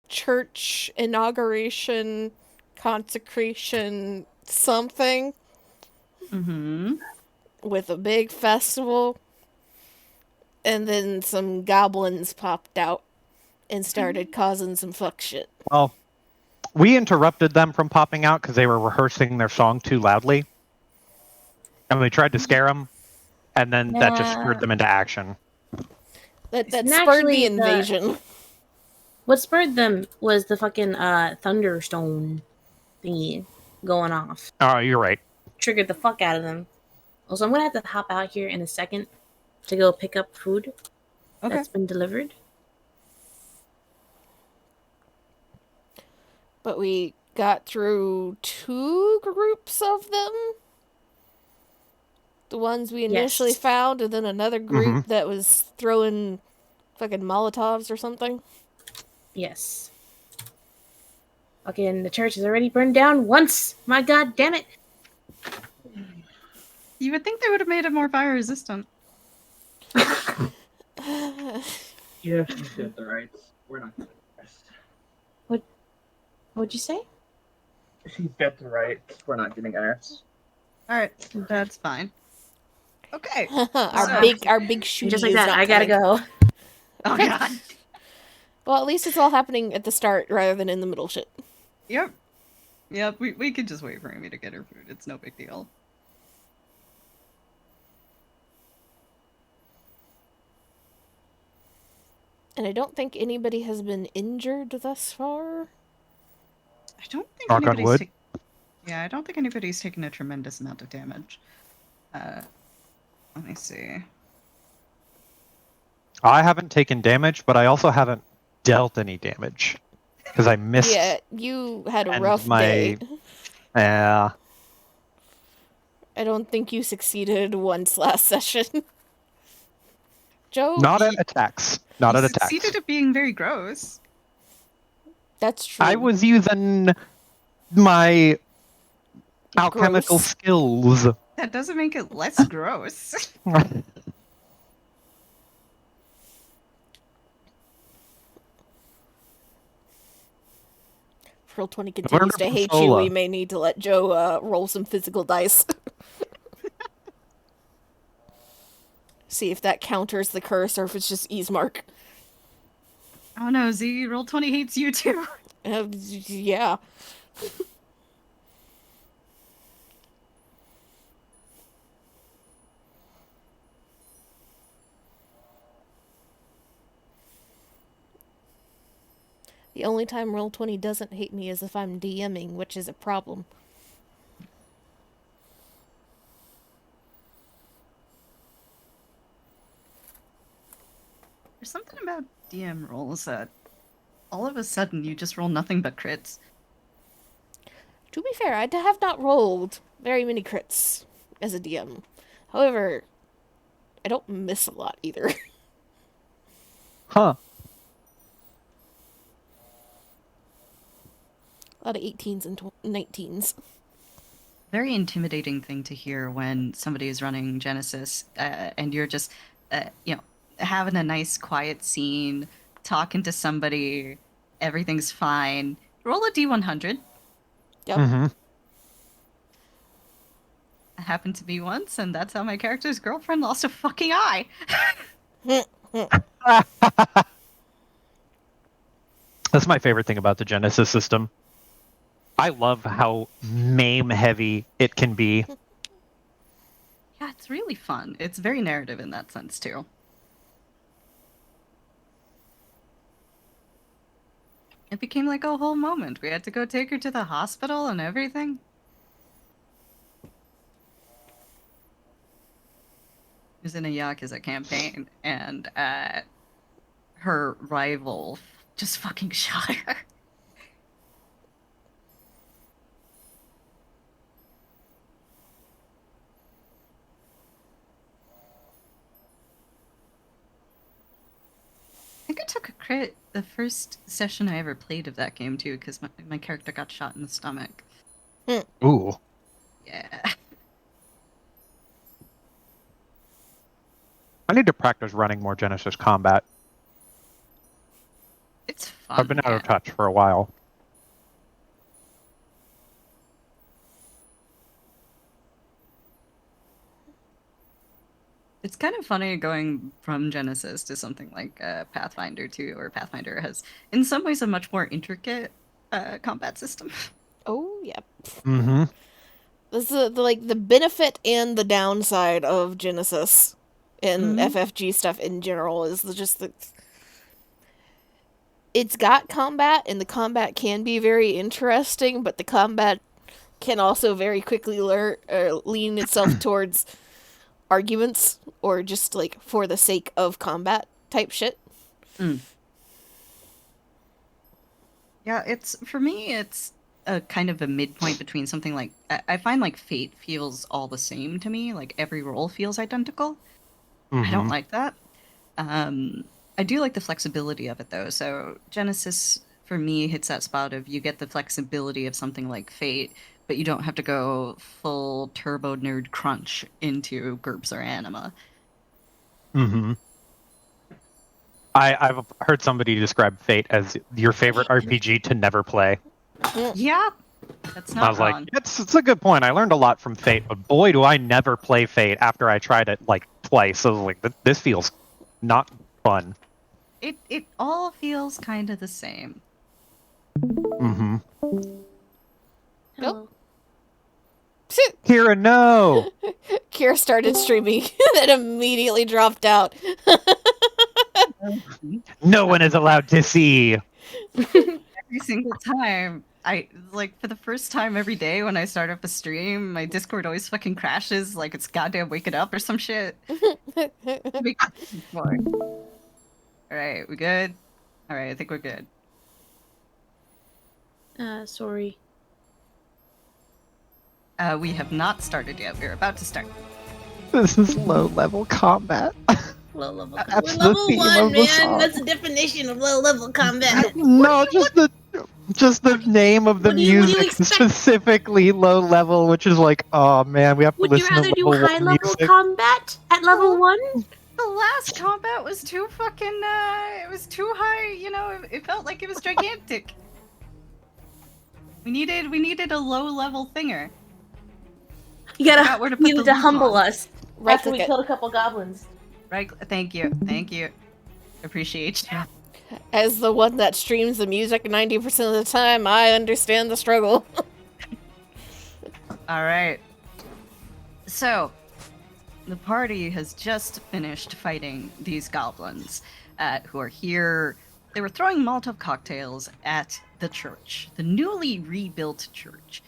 church inauguration, consecration, something Mm-hmm. with a big festival, and then some goblins popped out and started causing some fuck shit. Well, we interrupted them from popping out because they were rehearsing their song too loudly, and we tried to scare them, and then that just spurred Nah. them into action. That And spurred the actually, invasion. what spurred them was the fucking thunderstone thingy going off. Oh, you're right. Triggered the fuck out of them. Also, I'm gonna have to hop out here in a second to go pick up food Okay. that's been delivered. But we got through 2 groups of them. The ones we initially Yes. found, and then another group Mhm. that was throwing fucking Molotovs or something. Yes. Okay, and the church is already burned down once. My god damn it. You would think they would have made it more fire resistant. Yeah, you said the rights. We're not getting arrested. What'd you say? She's got the rights. We're not getting arrested. All right, that's fine. Okay. our big shooty And just like is that, not I gotta coming. go. Oh god. Well, at least it's all happening at the start rather than in the middle shit. Yep. Yep. We could just wait for Amy to get her food. It's no big deal. And I don't think anybody has been injured thus far. I don't think Knock on wood. Yeah, I don't think anybody's taken a tremendous amount of damage. Let me see. I haven't taken damage, but I also haven't dealt any damage because I missed. Yeah, you had a and rough my- day. Yeah. I don't think you succeeded once last session. Joe? Not at attacks. Not You at attacks. succeeded at being very gross. That's true. I was using my alchemical Gross. skills. That doesn't make it less gross. If Roll20 continues to hate you, Sola. we may need to let Joe roll some physical dice. See if that counters the curse or if it's just Easemark. Oh no, Z, Roll20 hates you too. Yeah. The only time Roll20 doesn't hate me is if I'm DMing, which is a problem. There's something about DM rolls that all of a sudden you just roll nothing but crits. To be fair, I have not rolled very many crits as a DM. However, I don't miss a lot either. Huh. A lot of 18s and 19s. Very intimidating thing to hear when somebody is running Genesis and you're just, having a nice quiet scene, talking to somebody, everything's fine. Roll a d100. Yep. Mm-hmm. It happened to me once, and that's how my character's girlfriend lost a fucking eye. That's my favorite thing about the Genesis system. I love how meme heavy it can be. Yeah, it's really fun. It's very narrative in that sense, too. It became like a whole moment. We had to go take her to the hospital and everything. She was in a Yakuza campaign, and her rival just fucking shot her. I think I took a crit the first session I ever played of that game, too, because my character got shot in the stomach. Ooh. Yeah. I need to practice running more Genesis combat. It's fun. I've been out yeah. of touch for a while. It's kind of funny going from Genesis to something like Pathfinder 2, or Pathfinder has, in some ways, a much more intricate combat system. Oh, yeah. Mm-hmm. This is the benefit and the downside of Genesis and Mhm. FFG stuff in general is just that it's got combat, and the combat can be very interesting, but the combat can also very quickly lean itself towards arguments or just like for the sake of combat type shit. Mm. Yeah, it's for me. It's a kind of a midpoint between something like I find like Fate feels all the same to me. Like every role feels identical. I don't Mm-hmm. like that. Um, I do like the flexibility of it though. So Genesis for me hits that spot of you get the flexibility of something like Fate, but you don't have to go full turbo nerd crunch into GURPS or Anima. Mm-hmm. I've heard somebody describe Fate as your favorite RPG to never play. Yeah, that's I not was like, wrong. it's a good point. I learned a lot from Fate, but boy, do I never play Fate after I tried it like twice. I was like, this feels not fun. It all feels kind of the same. Mm-hmm. Hello. Kira, no! Kira started streaming, then immediately dropped out. No one is allowed to see. Every single time. I like for the first time every day when I start up a stream, my Discord always fucking crashes like it's goddamn wake it up or some shit. Alright, we good? Alright, I think we're good. Sorry. We have not started yet. We're about to start. This is low-level combat. Low level. That's We're the level theme 1, of the man. song. That's the definition of low level combat. No, just the name of the what do you music expect? specifically low level, which is like, oh man, we have to Would you listen rather to do level high one level music. combat at level 1? The last combat was too fucking it was too high, you know, it felt like it was gigantic. We needed a low level thinger. You Forgot where to put needed the to loop humble on. us Right after we click it. killed a couple goblins. Right, thank you. Appreciate you. As the one that streams the music 90% of the time, I understand the struggle. Alright. So, the party has just finished fighting these goblins who are here. They were throwing Molotov cocktails at the church, the newly rebuilt church.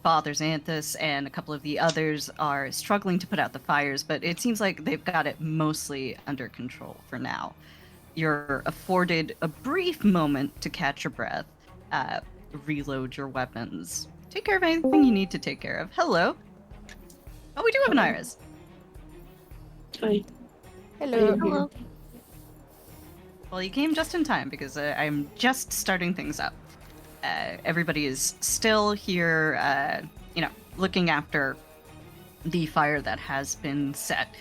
Father Xanthus and a couple of the others are struggling to put out the fires, but it seems like they've got it mostly under control for now. You're afforded a brief moment to catch your breath, reload your weapons, take care of anything you need to take care of. Hello. Oh, we do have an Iris. Hi. Hello. Hello. Well, you came just in time because I'm just starting things up. Everybody is still here, looking after the fire that has been set.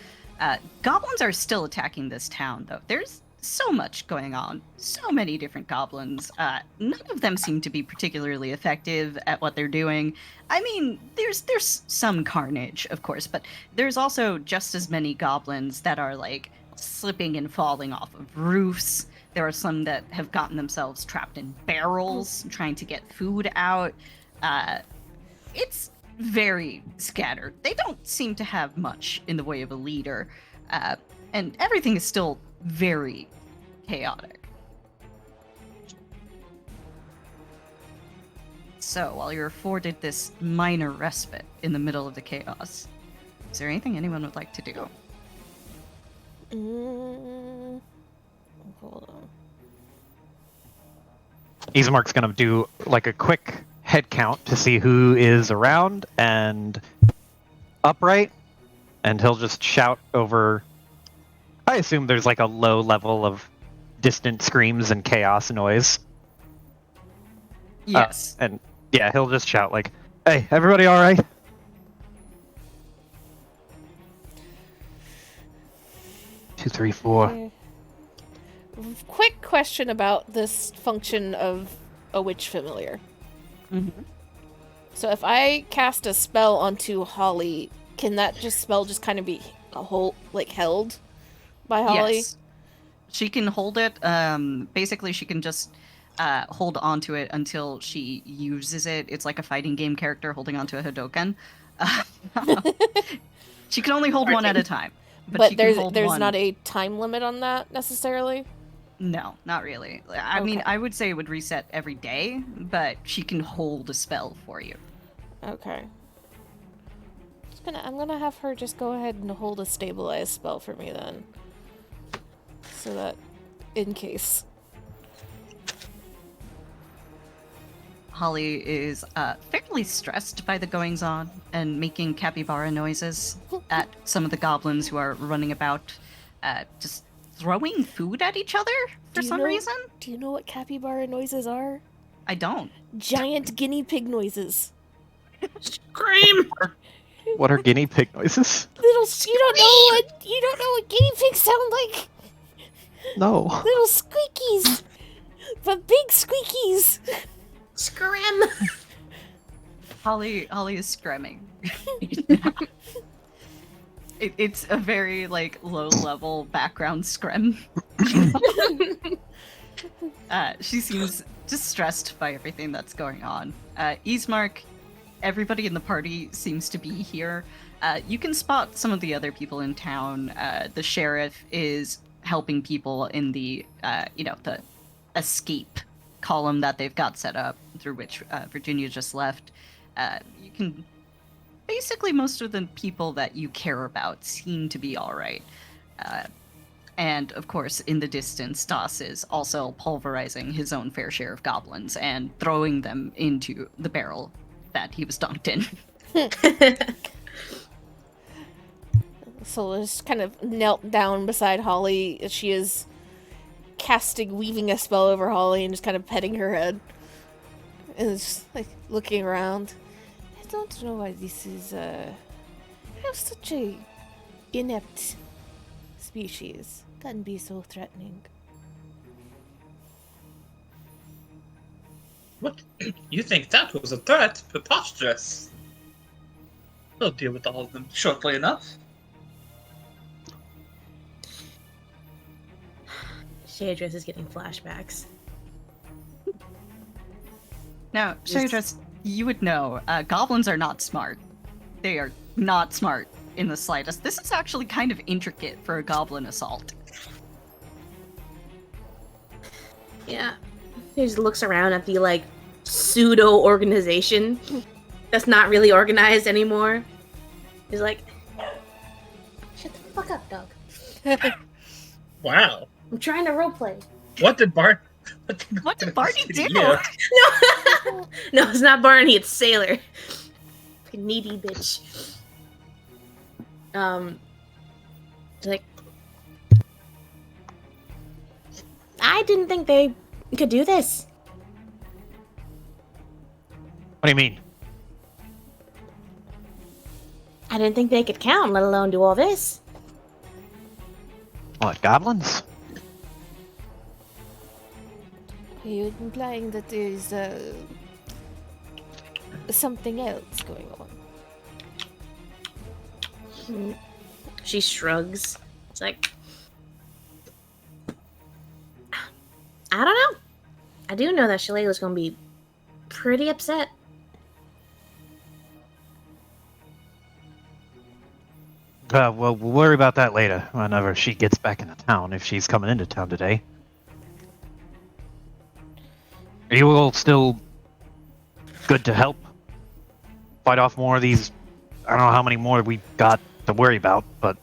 Goblins are still attacking this town, though. There's so much going on. So many different goblins. None of them seem to be particularly effective at what they're doing. I mean, there's some carnage, of course, but there's also just as many goblins that are, like, slipping and falling off of roofs. There are some that have gotten themselves trapped in barrels, trying to get food out. It's very scattered. They don't seem to have much in the way of a leader. And everything is still very chaotic. So, while you're afforded this minor respite in the middle of the chaos, is there anything anyone would like to do? Hold on. Ismark's gonna do like a quick head count to see who is around and upright, and he'll just shout over. I assume there's like a low level of distant screams and chaos noise. Yes. And yeah, he'll just shout like, "Hey, everybody, all right?" 2, 3, 4. quick question about this function of a witch familiar. Mm-hmm. So if I cast a spell onto Holly, can that spell just kind of be held by Holly? Yes. She can hold it. Basically, she can just hold onto it until she uses it. It's like a fighting game character holding onto a Hadoken. She can only hold one at a time. But she can hold there's one. not a time limit on that necessarily? No, not really. I mean, I would say it would reset every day, but she can hold a spell for you. Okay. I'm gonna have her just go ahead and hold a stabilize spell for me then. So that, in case. Holly is fairly stressed by the goings-on and making capybara noises at some of the goblins who are running about, just throwing food at each other for some reason. Do you know what capybara noises are? I don't. Giant guinea pig noises. Scream! What are guinea pig noises? You don't know what guinea pigs sound like. No. Little squeakies, but big squeakies. Scrim! Holly is screaming. It's a very low-level background scrim. She seems distressed by everything that's going on. Ismark, everybody in the party seems to be here. You can spot some of the other people in town. The sheriff is helping people in the the escape column that they've got set up, through which Virginia just left. You can basically, most of the people that you care about seem to be all right. And of course, in the distance, Das is also pulverizing his own fair share of goblins and throwing them into the barrel that he was dunked in. So just kind of knelt down beside Holly. She is weaving a spell over Holly and just kind of petting her head. And just looking around. I don't know why this is how such a inept species can be so threatening. What? You think that was a threat? Preposterous. We'll deal with all of them shortly enough. Shadris is getting flashbacks. Now, Shaydress, you would know, goblins are not smart. They are not smart in the slightest. This is actually kind of intricate for a goblin assault. Yeah. He just looks around at the, pseudo-organization that's not really organized anymore. He's like, shut the fuck up, dog. Wow. I'm trying to roleplay. What did Barney do? Yeah. No, it's not Barney, it's Sailor. Fucking needy bitch. Like, I didn't think they could do this. What do you mean? I didn't think they could count, let alone do all this. What, goblins? Are you implying that there's something else going on? She shrugs. It's like, I don't know. I do know that Shaleela's gonna be pretty upset. Well, we'll worry about that later, whenever she gets back into town, if she's coming into town today. Are you all still good to help fight off more of these? I don't know how many more we got to worry about, but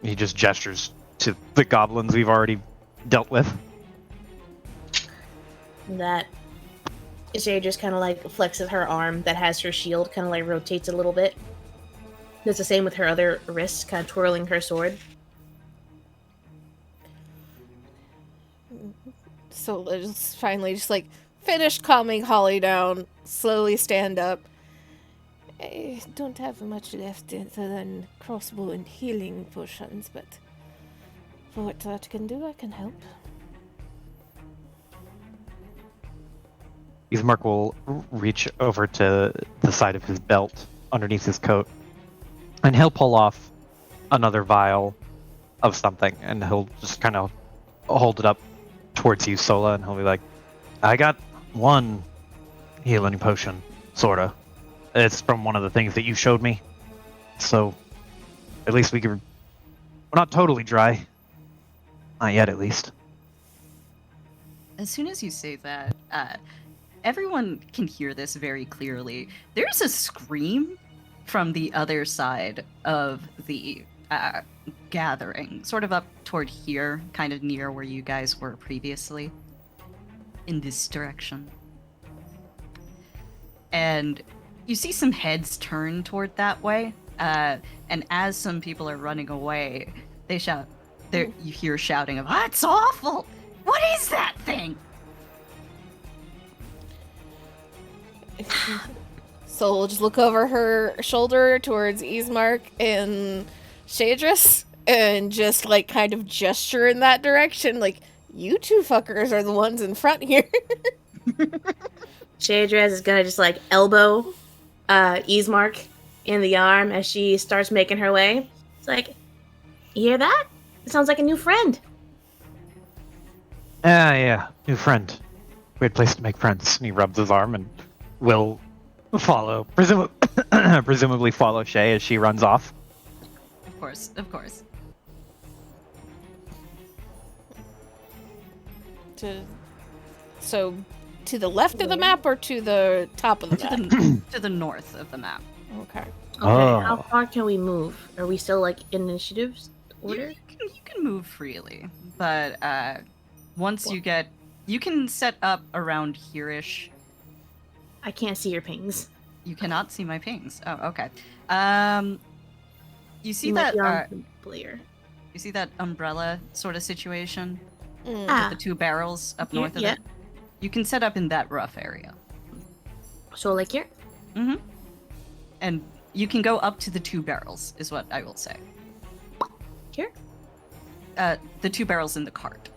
he just gestures to the goblins we've already dealt with. That Ishay just kind of flexes her arm that has her shield, kind of rotates a little bit. Does the same with her other wrist, kind of twirling her sword. So just finally finish calming Holly down, slowly stand up. I don't have much left other than crossbow and healing potions, but What that can do, I can help. Ismark will reach over to the side of his belt underneath his coat, and he'll pull off another vial of something, and he'll just kind of hold it up towards you, Sola, and he'll be like, I got one healing potion, sorta. It's from one of the things that you showed me. So, at least we're not totally dry. Not yet, at least. As soon as you say that, everyone can hear this very clearly. There's a scream from the other side of the gathering, sort of up toward here, kind of near where you guys were previously, in this direction. And you see some heads turn toward that way, and as some people are running away, they shout. You hear shouting of, "That's awful! What is that thing?" So we'll just look over her shoulder towards Ismark and Shadris and just like kind of gesture in that direction, like, you two fuckers are the ones in front here. Shadraz is gonna just like elbow Ismark in the arm as she starts making her way. It's like, you hear that? It sounds like a new friend. Yeah, new friend. Great place to make friends. And he rubs his arm and will follow, presumably follow Shay as she runs off. Of course, of course. So, to the left of the map or to the top of the map? To the north of the map. Okay. Okay, Oh. how far can we move? Are we still like in initiatives order? You can move freely, but once you get, you can set up around here-ish. I can't see your pings. You cannot see my pings. Oh, okay. You see You might that? be on the Blair. You see that umbrella sort of situation Mm. Ah, with the two barrels up north of yeah. it? You can set up in that rough area. So like here? Mm-hmm. And you can go up to the two barrels, is what I will say. Here? The two barrels in the cart.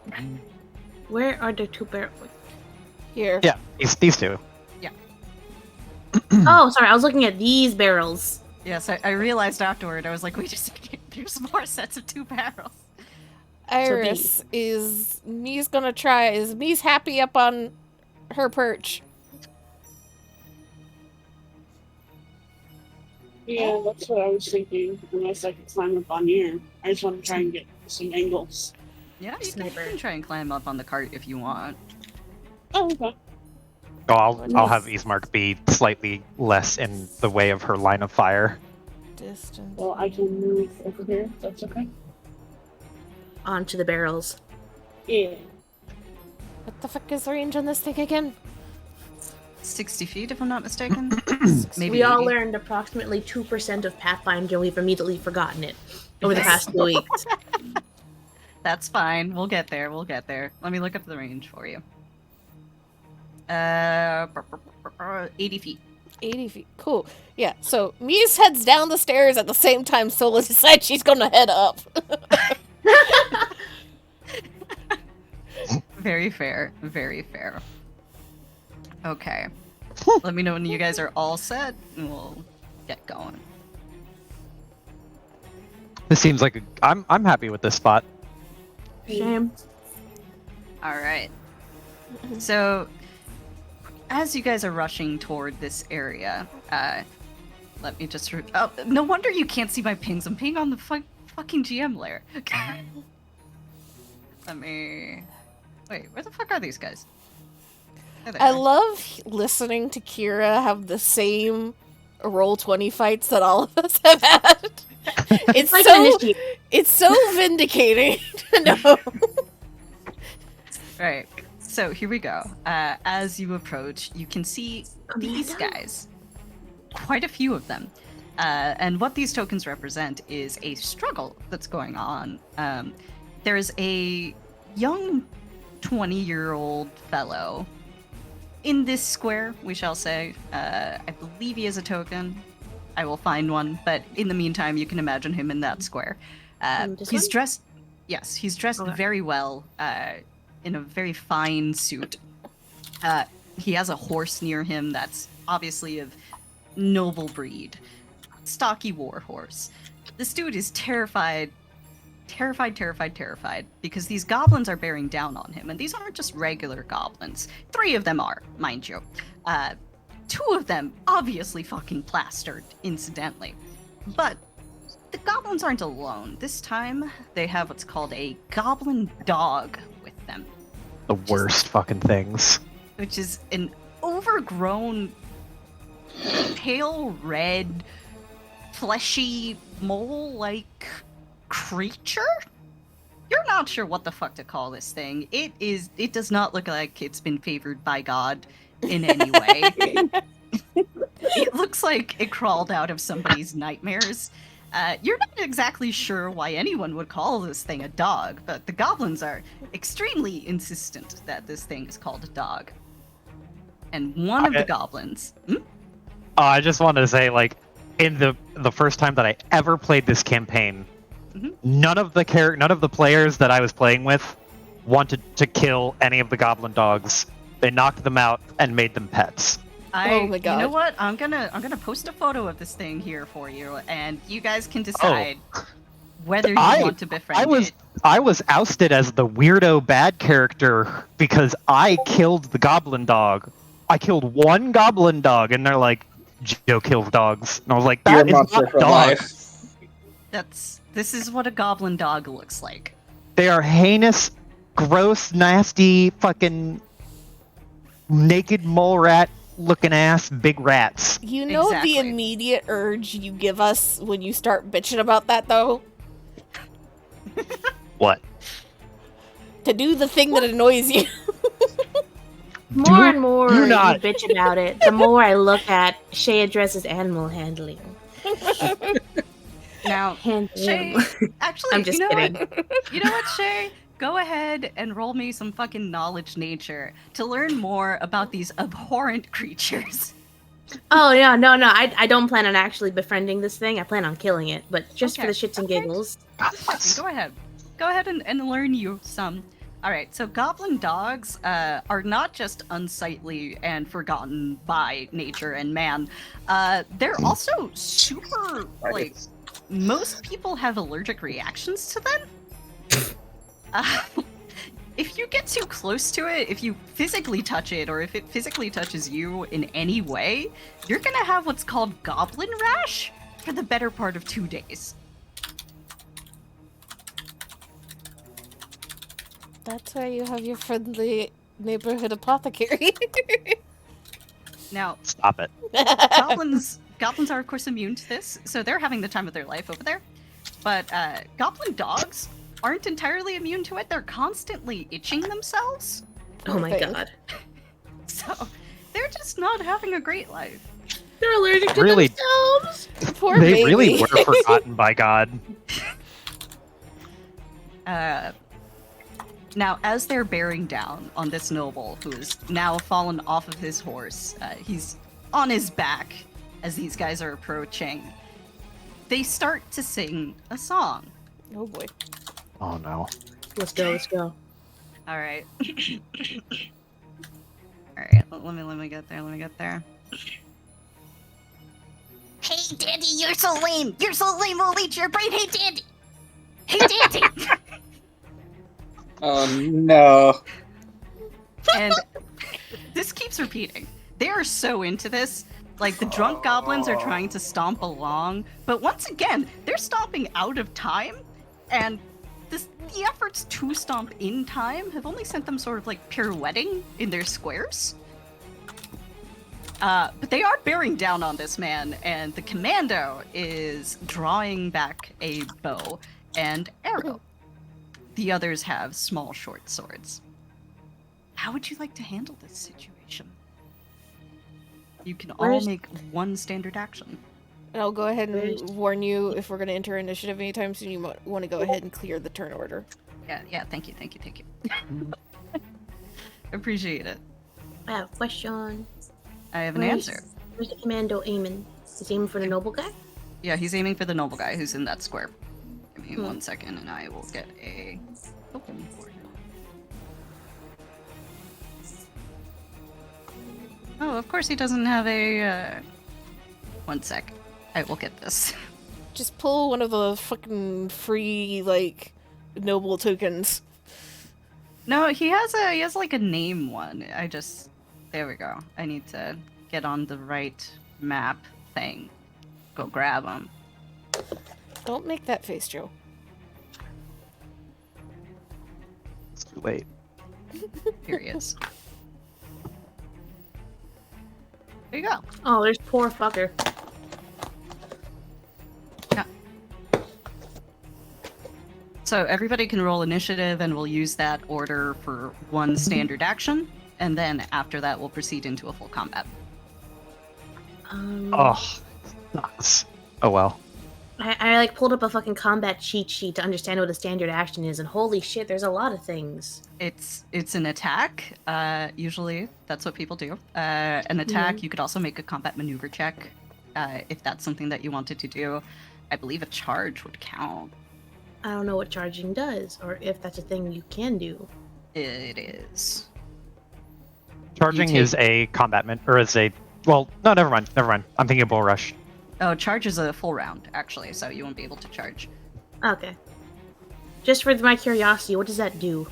Where are the two barrels? Here. Yeah, these two. Oh, sorry, I was looking at these barrels. Yes, I realized afterward. I was like, wait a second. There's more sets of two barrels. Iris, is Me's gonna try? Is Me's happy up on her perch? Yeah, that's what I was thinking. Unless I could climb up on here. I just want to try and get some angles. Yeah, you Sniper. can try and climb up on the cart if you want. Oh, okay. Oh, I'll have Ismark be slightly less in the way of her line of fire. Distance. Well, I can move over here. That's okay. Onto the barrels. Yeah. What the fuck is the range on this thing again? 60 feet, if I'm not mistaken. Maybe We all 80. learned approximately 2% of Pathfinder and we've immediately forgotten it over the past 2 weeks. That's fine. We'll get there. We'll get there. Let me look up the range for you. 80 feet. 80 feet. Cool. Yeah, so Mies heads down the stairs at the same time Sola decides she's gonna head up. Very fair. Very fair. Okay. Let me know when you guys are all set, and we'll get going. This seems like I'm happy with this spot. Shame. All right. So, as you guys are rushing toward this area, let me just. Oh, no wonder you can't see my pings. I'm ping on the fucking GM layer. Let me. Wait, where the fuck are these guys? There they I are. love listening to Kira have the same Roll20 fights that all of us have had. It's Like so initiate. it's so vindicating to know. Right. So here we go. As you approach, you can see these Commander? guys. Quite a few of them. And what these tokens represent is a struggle that's going on. There's a young 20-year-old fellow in this square, we shall say. I believe he is a token. I will find one, but in the meantime, you can imagine him in that square. This He's one? dressed. Yes, he's dressed Okay. very well, in a very fine suit. He has a horse near him that's obviously of noble breed. Stocky war horse. This dude is terrified, because these goblins are bearing down on him, and these aren't just regular goblins. 3 of them are, mind you. 2 of them obviously fucking plastered, incidentally. But the goblins aren't alone. This time, they have what's called a goblin dog with them, The worst fucking things. which is an overgrown, pale red, fleshy, mole-like creature? You're not sure what the fuck to call this thing. It does not look like it's been favored by God in any way. It looks like it crawled out of somebody's nightmares. You're not exactly sure why anyone would call this thing a dog, but the goblins are extremely insistent that this thing is called a dog. And one of the goblins... I just wanted to say, like, in the first time that I ever played this campaign, none of the players that I was playing with wanted to kill any of the goblin dogs. They knocked them out and made them pets. Oh my God. You know what? I'm gonna post a photo of this thing here for you, and you guys can decide whether you want to befriend it. I was ousted as the weirdo bad character because I killed the goblin dog. I killed one goblin dog, and they're like, "Joe kills dogs," and I was like, You're "That a is monster not for dog." life. This is what a goblin dog looks like. They are heinous, gross, nasty, fucking naked mole rat looking ass big rats. You know Exactly. the immediate urge you give us when you start bitching about that, though? What? To do the thing that annoys you. More and more do you not. bitch about it, the more I look at Shay addresses animal handling. Now, Handling. Shay, actually, I'm just kidding. You know what, Shay? Go ahead and roll me some fucking knowledge nature to learn more about these abhorrent creatures. Oh yeah, no, I don't plan on actually befriending this thing. I plan on killing it, but just for Okay, the shits and okay. giggles. Go ahead. Go ahead and learn you some. Alright, so goblin dogs are not just unsightly and forgotten by nature and man. They're also super, like, most people have allergic reactions to them. If you get too close to it, if you physically touch it, or if it physically touches you in any way, you're gonna have what's called goblin rash for the better part of 2 days. That's why you have your friendly neighborhood apothecary. Now, Stop it. goblins are of course immune to this, so they're having the time of their life over there. But goblin dogs aren't entirely immune to it. They're constantly itching themselves, Oh my Thing. god. so they're just not having a great life. They're allergic to Really? themselves. Poor They baby. really were forgotten by God. Now, as they're bearing down on this noble, who is now fallen off of his horse, he's on his back as these guys are approaching. They start to sing a song. Oh boy. Oh no. Let's go. All right. All right. Let me get there. Hey, Dandy, you're so lame. You're so lame. We'll eat your brain. Hey, Dandy. Hey, Dandy. Oh no. And this keeps repeating. They are so into this. Like, the drunk goblins are trying to stomp along, but once again, they're stomping out of time, and the efforts to stomp in time have only sent them sort of like pirouetting in their squares. But they are bearing down on this man, and the commando is drawing back a bow and arrow. The others have small short swords. How would you like to handle this situation? You can all Where's- make one standard action. And I'll go ahead and warn you if we're going to enter initiative anytime soon, you might want to go ahead and clear the turn order. Yeah, thank you. Appreciate it. I have a question. I have an answer. Where's the commando aiming? Is he aiming for the noble guy? Yeah, he's aiming for the noble guy who's in that square. Give me 1 second, and I will get a token for you. Oh, of course he doesn't have a. 1 sec. I will get this. Just pull one of the fucking free, like, noble tokens. No, he has like a name one. There we go. I need to get on the right map thing. Go grab him. Don't make that face, Joe. It's too late. Here he is. There you go. Oh, there's poor fucker. So everybody can roll initiative, and we'll use that order for one standard action, and then after that we'll proceed into a full combat. Oh, sucks. Oh well. I like pulled up a fucking combat cheat sheet to understand what a standard action is, and holy shit, there's a lot of things. It's an attack. Usually that's what people do. An attack. You could also make a combat maneuver check, if that's something that you wanted to do. I believe a charge would count. I don't know what charging does, or if that's a thing you can do. It is. Charging is a combatment, or is a. Well, no, never mind. I'm thinking of Bull Rush. Oh, charge is a full round, actually, so you won't be able to charge. Okay. Just for my curiosity, what does that do?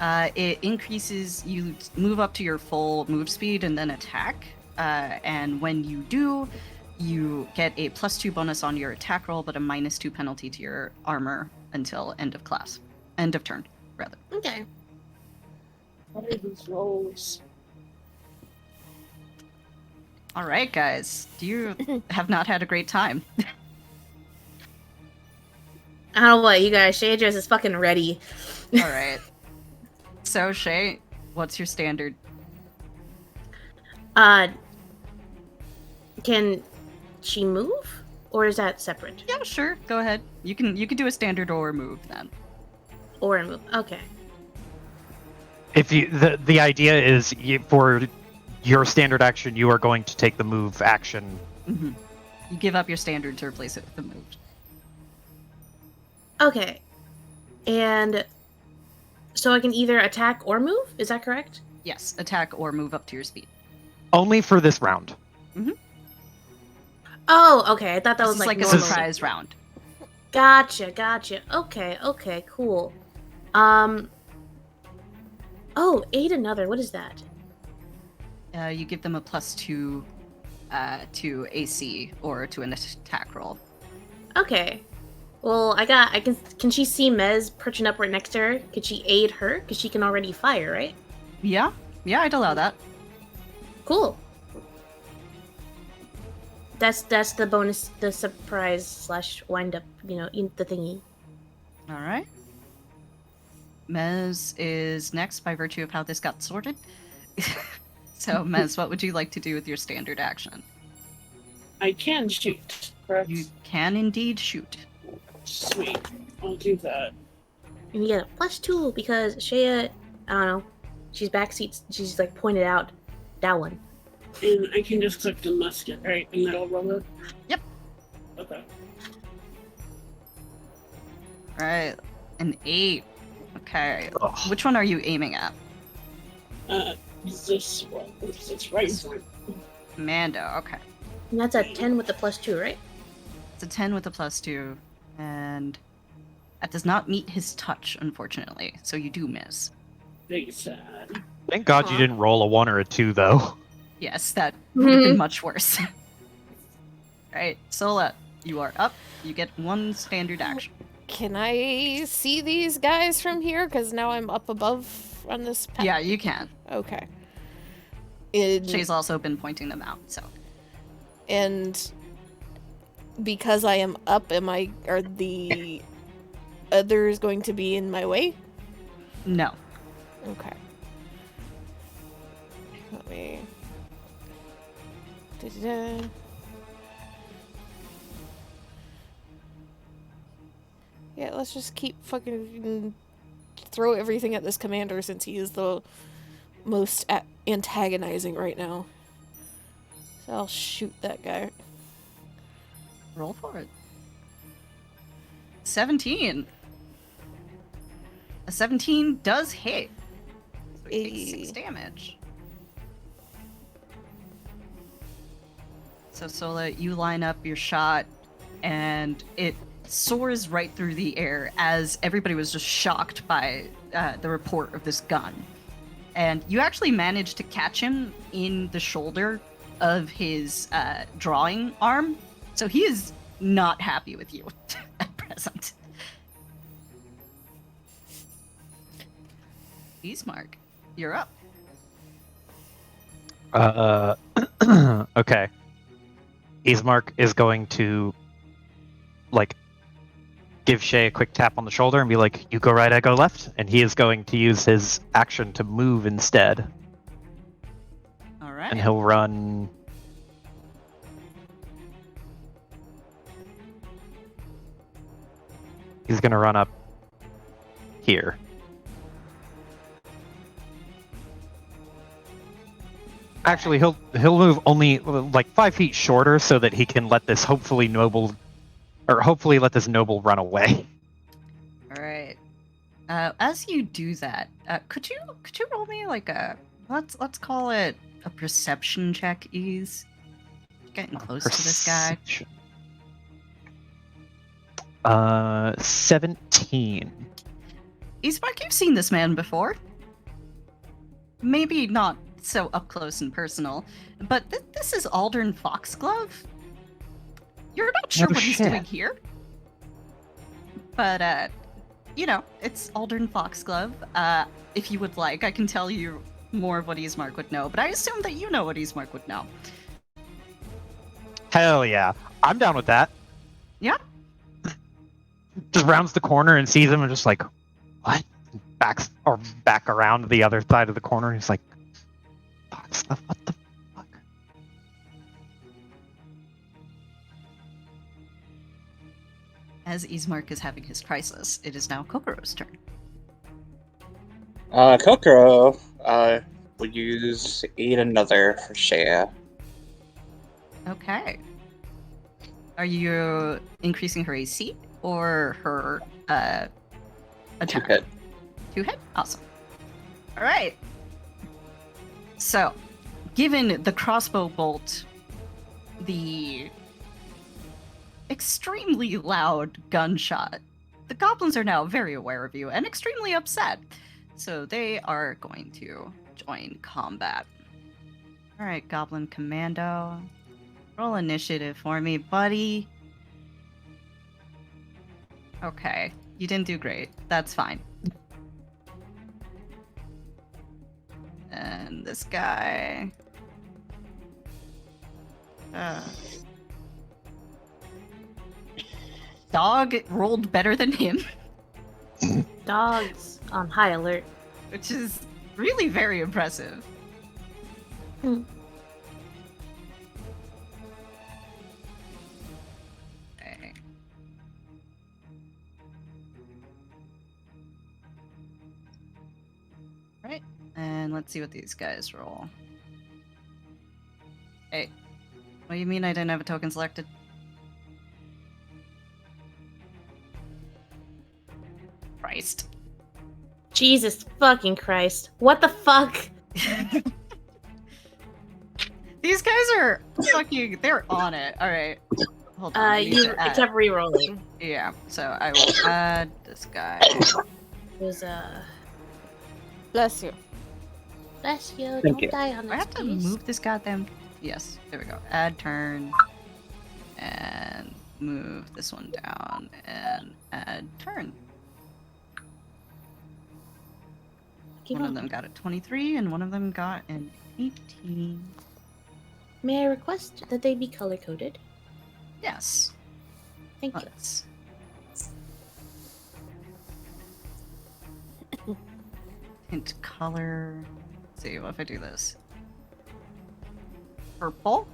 It increases, you move up to your full move speed and then attack. And when you do, you get a +2 bonus on your attack roll, but a -2 penalty to your armor until end of class. End of turn, rather. Okay. What are these rolls? All right, guys. You have not had a great time. I don't know what, you guys. Shadra's is fucking ready. All right. So, Shay, what's your standard? Can she move? Or is that separate? Yeah, sure. Go ahead. You can do a standard or a move then. Or a move. Okay. If you the idea is for your standard action, you are going to take the move action. Mm-hmm. You give up your standard to replace it with the move. Okay. And so I can either attack or move? Is that correct? Yes, attack or move up to your speed. Only for this round. Oh, okay. I thought that This was is like a normal. surprise round. Gotcha. Okay, cool. Oh, aid another. What is that? You give them a +2 to AC or to an attack roll. Okay. Well, can she see Mez perching up right next to her? Could she aid her? Because she can already fire, right? Yeah, I'd allow that. Cool. That's the bonus, the surprise / wind up, the thingy. All right. Mez is next by virtue of how this got sorted. So, Mez, what would you like to do with your standard action? I can shoot, correct? You can indeed shoot. Sweet. I'll do that. And you get a +2 because Shea, I don't know, she's backseat. She's like pointed out that one. And I can just click the musket, right? And that'll roll it? Yep. Okay. All right, an 8. Okay. Ugh. Which one are you aiming at? This one. It's right in front. Mando. Okay. And that's a 10 with the +2, right? It's a 10 with a +2, and that does not meet his touch, unfortunately. So you do miss. Big sad. Thank God you didn't roll a 1 or a 2, though. Yes, that would have been much worse. Alright, Sola, you are up. You get one standard action. Can I see these guys from here? Because now I'm up above on this path. Yeah, you can. Okay. Shay's also been pointing them out, so. And because I am up, are the others going to be in my way? No. Okay. Let me... Da-da-da. Yeah, let's just keep fucking throw everything at this commander since he is the most antagonizing right now. So I'll shoot that guy. Roll for it. 17. A 17 does hit. So it takes 6 Ayy. damage. So Sola, you line up your shot, and it soars right through the air as everybody was just shocked by the report of this gun. And you actually managed to catch him in the shoulder of his drawing arm, so he is not happy with you at present. Ismark, you're up. Okay. Ismark is going to, like, give Shay a quick tap on the shoulder and be like, you go right, I go left. And he is going to use his action to move instead. All right. And he'll run... He's going to run up here. Actually, he'll move only like 5 feet shorter so that he can let this hopefully let this noble run away. All right. As you do that, could you roll me like a let's call it a perception check, Ease? Getting close to this guy. 17. Ismark, you've seen this man before. Maybe not so up close and personal, but this is Aldern Foxglove. You're not sure what he's doing here, but it's Aldern Foxglove. If you would like, I can tell you more of what Ismark would know, but I assume that you know what Ismark would know. Hell yeah, I'm down with that. Yeah. Just rounds the corner and sees him and just like, what? Back around the other side of the corner. And he's like, Foxglove, what the fuck? As Ismark is having his crisis, it is now Kokoro's turn. Kokoro, would use Eat Another for Shea. Okay. Are you increasing her AC or her attack? 2-hit. 2-hit? Awesome. All right. So, given the crossbow bolt, the extremely loud gunshot, the goblins are now very aware of you and extremely upset. So they are going to join combat. All right, Goblin Commando. Roll initiative for me, buddy. Okay, you didn't do great. That's fine. And this guy... Dog rolled better than him. Dogs on high alert. Which is really very impressive. Okay. Right, and let's see what these guys roll. Hey, what do you mean I didn't have a token selected? Christ. Jesus fucking Christ. What the fuck? These guys are fucking, they're on it. Alright. Hold on. I need You to add- kept re-rolling. Yeah, so I will add this guy. It was, Bless you. bless you, Thank don't you. die on Do I this, have to please. move this goddamn... Yes, there we go. Add turn. And move this one down. And add turn. Keep One on. of them got a 23 and one of them got an 18. May I request that they be color-coded? Yes. Thank you. Let's... Hint color. Let's see, what if I do this? Purple?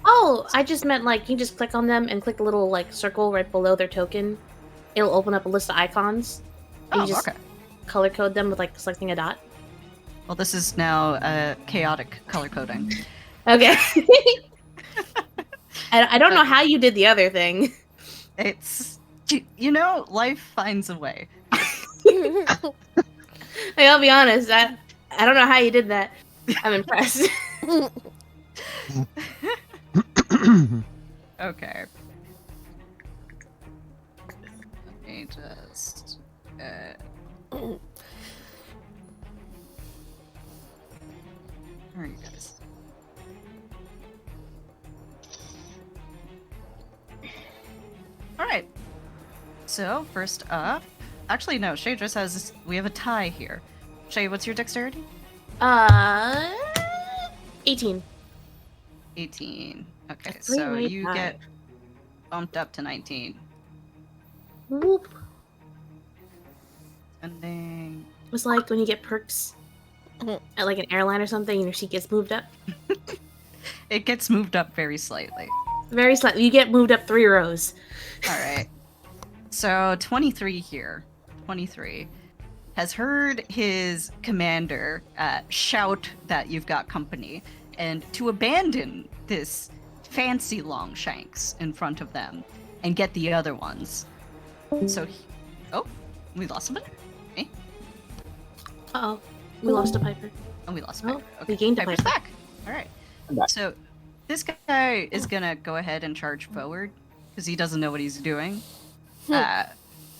Oh, I just meant, like, you just click on them and click the little, like, circle right below their token. It'll open up a list of icons. And Oh, you just okay. color code them with, like, selecting a dot. Well, this is now chaotic color coding. Okay. I don't know how you did the other thing. It's life finds a way. Like, I'll be honest, I don't know how you did that. I'm impressed. Okay. Let me just. Where are you guys? Alright. So, first up. Actually, no, Shay just has. We have a tie here. Shay, what's your dexterity? 18. 18. Okay, A so three-way you tie. get bumped up to 19. Whoop. Ending. It's like when you get perks at like an airline or something and your seat gets moved up. It gets moved up very slightly. Very slightly. You get moved up 3 rows. Alright. So, 23 here. 23. Has heard his commander shout that you've got company and to abandon this fancy Longshanks in front of them and get the other ones. So, oh, we lost somebody? Me? Uh-oh. We lost a Piper. Oh, we lost Oh, Piper. we gained a Piper's Piper. back. Alright. I'm back. So, this guy is gonna go ahead and charge forward because he doesn't know what he's doing.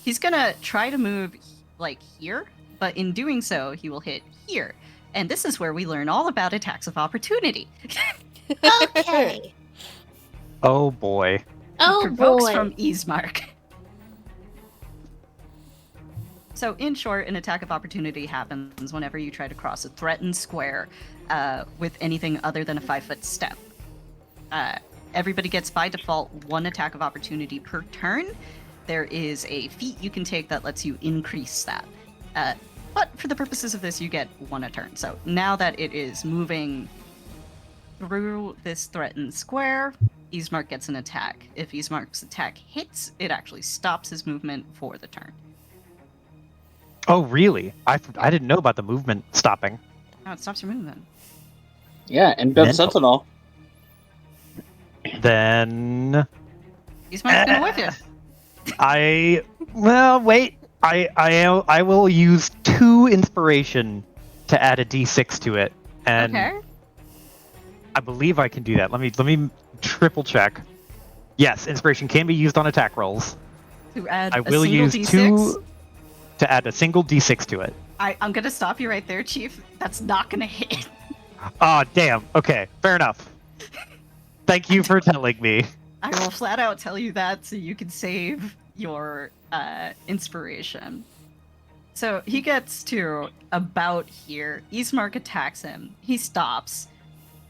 He's gonna try to move like here, but in doing so, he will hit here. And this is where we learn all about attacks of opportunity. Okay. Oh boy. Oh Provokes boy. from Easemark. So, in short, an attack of opportunity happens whenever you try to cross a threatened square with anything other than a 5-foot step. Everybody gets by default 1 attack of opportunity per turn. There is a feat you can take that lets you increase that. But for the purposes of this, you get 1 a turn. So now that it is moving through this threatened square, Easemark gets an attack. If Easemark's attack hits, it actually stops his movement for the turn. Oh, really? I didn't know about the movement stopping. No, it stops your movement. Yeah, and Dead Mental. Sentinel. Then Easemark's gonna whip you. wait. I will use 2 inspiration to add a d6 to it, and Okay. I believe I can do that. Let me triple check. Yes, inspiration can be used on attack rolls. To add I a will single use D6. 2 to add a single d6 to it. I'm gonna stop you right there, Chief. That's not gonna hit. Ah, damn. Okay, fair enough. Thank you for telling me. I will flat out tell you that so you can save your inspiration. So he gets to about here. Easemark attacks him. He stops.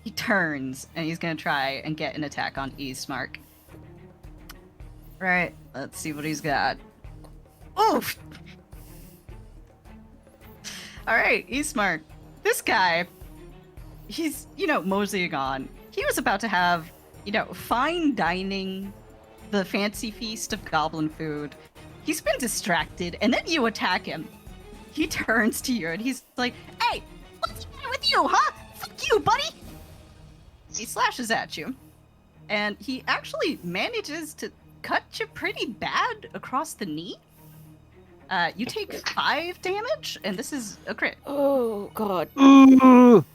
He turns, and he's gonna try and get an attack on Easemark. Right, let's see what he's got. Oof! Alright, Easemark. This guy, he's, moseying on. He was about to have, fine dining, the fancy feast of goblin food. He's been distracted, and then you attack him. He turns to you, and he's like, "Hey, what's the matter with you, huh? Fuck you, buddy!" He slashes at you, and he actually manages to cut you pretty bad across the knee. You take 5 damage, and this is a crit. Oh god. Ooh.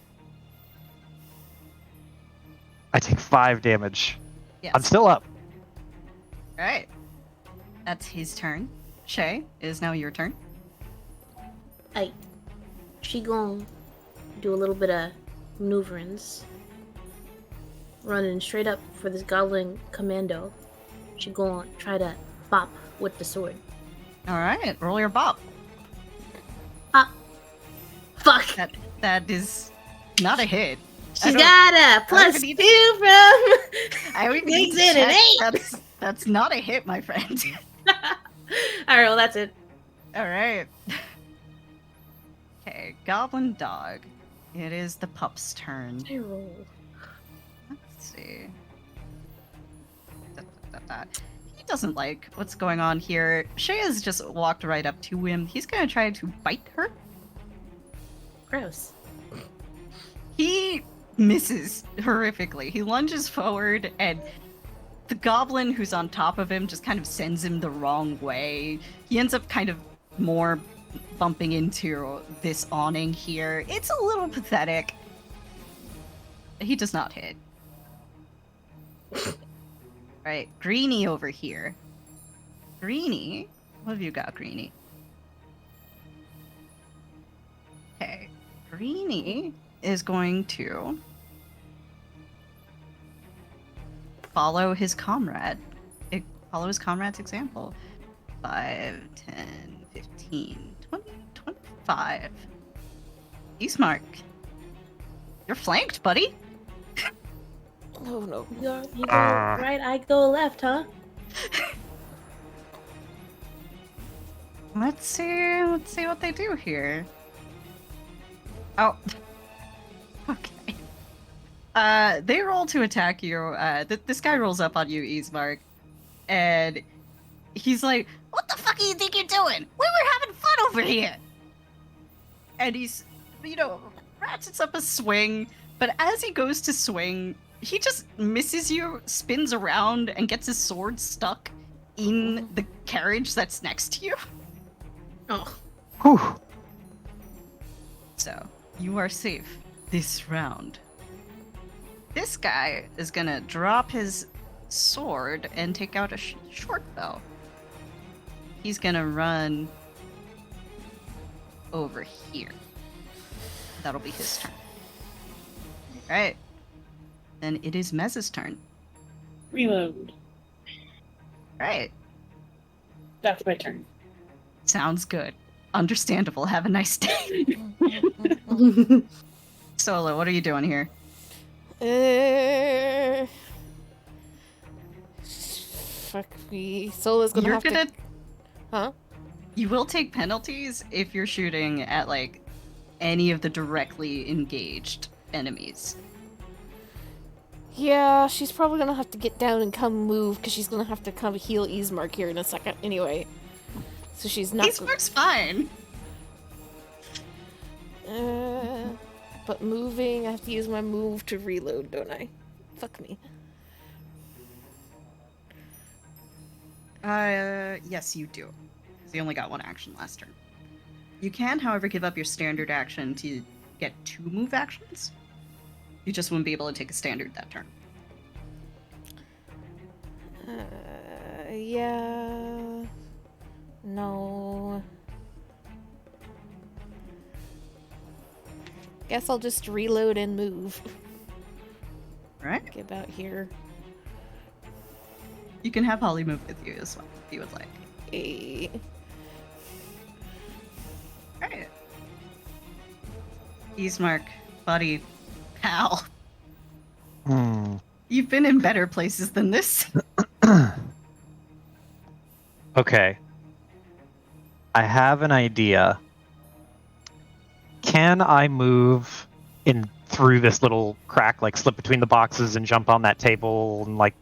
I take 5 damage. Yes. I'm still up. Alright. That's his turn. Shay, it is now your turn. She gon' do a little bit of maneuverings. Running straight up for this goblin commando. She gon' try to bop with the sword. Alright, roll your bop. Fuck! That is not a hit. She's got a +2 from I would need Makes to it an check. 8. That's not a hit, my friend. Alright, well that's it. Alright. Okay, Goblin Dog. It is the pup's turn. I roll. Let's see. He doesn't like what's going on here. Shay has just walked right up to him. He's gonna try to bite her. Gross. He misses horrifically. He lunges forward and the goblin who's on top of him just kind of sends him the wrong way. He ends up kind of more bumping into this awning here. It's a little pathetic. He does not hit. Right, Greenie over here. Greenie? What have you got, Greenie? Okay, Greenie is going to follow his comrade's example. 5, 10, 15, 20, 25. Eastmark, you're flanked, buddy. Oh no. You go right, I go left, huh? Let's see what they do here. Oh. Okay. They roll to attack you. This guy rolls up on you, Eastmark, and he's like, "What the fuck do you think you're doing? We were having fun over here." And he's, ratchets up a swing, but as he goes to swing, he just misses you, spins around, and gets his sword stuck in the carriage that's next to you. Oh. Whew. So, you are safe this round. This guy is gonna drop his sword and take out a short bow. He's gonna run over here. That'll be his turn. Alright. Then it is Mez's turn. Reload. Right. That's my turn. Sounds good. Understandable. Have a nice day. Solo, what are you doing here? Fuck me. Solo's gonna have to. Huh? You will take penalties if you're shooting at, like, any of the directly engaged enemies. Yeah, she's probably gonna have to get down and come move, because she's gonna have to come heal Eastmark here in a second anyway. So she's not. Eastmark's fine. But moving, I have to use my move to reload, don't I? Fuck me. Yes, you do. Because you only got one action last turn. You can, however, give up your standard action to get 2 move actions. You just wouldn't be able to take a standard that turn. Yeah. No. Guess I'll just reload and move. Alright. Get about here. You can have Holly move with you as well, if you would like. Eh. Alright. Eastmark, buddy, pal. You've been in better places than this. Okay. I have an idea. Can I move in through this little crack, like slip between the boxes and jump on that table and like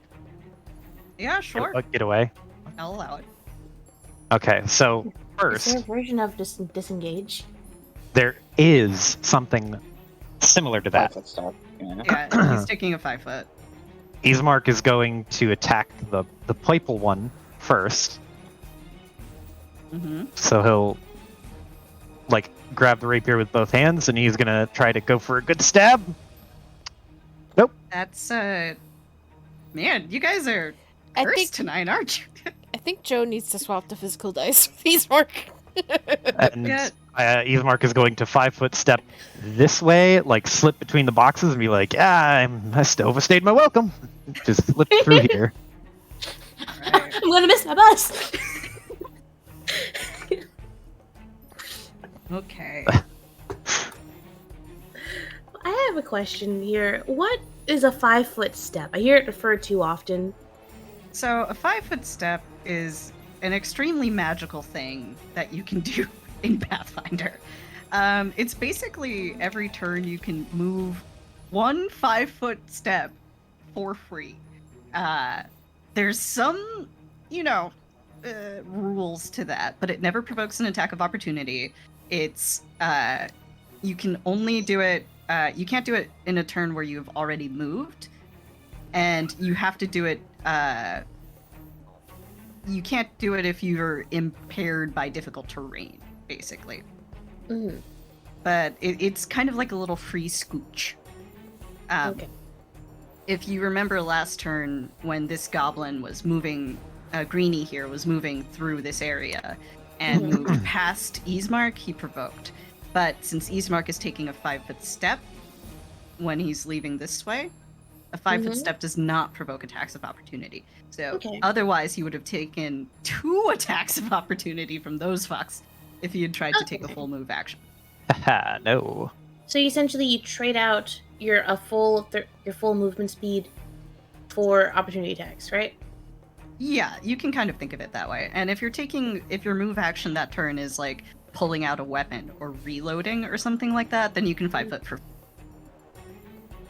Yeah, sure. get away? I'll allow it. Okay, so Is first there a version of disengage? there is something similar to that. 5 foot step. Yeah. Yeah, he's taking a 5 foot. Ismark is going to attack the playful one first. Mm-hmm. So he'll like grab the rapier with both hands and he's gonna try to go for a good stab. Nope. That's man, you guys are I cursed think tonight, aren't you? I think Joe needs to swap the physical dice with Eastmark. And Yeah. Ismark is going to 5 foot step this way, like slip between the boxes and be like, I overstayed my welcome. Just slip through here. Alright. I'm gonna miss my bus. Okay. I have a question here. What is a 5 foot step? I hear it referred to often. So a 5 foot step is an extremely magical thing that you can do in Pathfinder. It's basically every turn you can move 1 5 foot step for free. There's some, rules to that, but it never provokes an attack of opportunity. It's you can only do it. You can't do it in a turn where you've already moved, and you have to do it you can't do it if you're impaired by difficult terrain, basically. Mm-hmm. But it's kind of like a little free scooch. Okay. If you remember last turn when this goblin was moving, Greenie here was moving through this area and moved past Ismark, he provoked. But since Ismark is taking a 5-foot step when he's leaving this way, a 5-foot step does not provoke attacks of opportunity. So otherwise he would have taken 2 attacks of opportunity from those fucks if he had tried to take a full move action. Haha, no. So essentially, you trade out your full movement speed for opportunity attacks, right? Yeah, you can kind of think of it that way. And if your move action that turn is like pulling out a weapon or reloading or something like that, then you can 5-foot for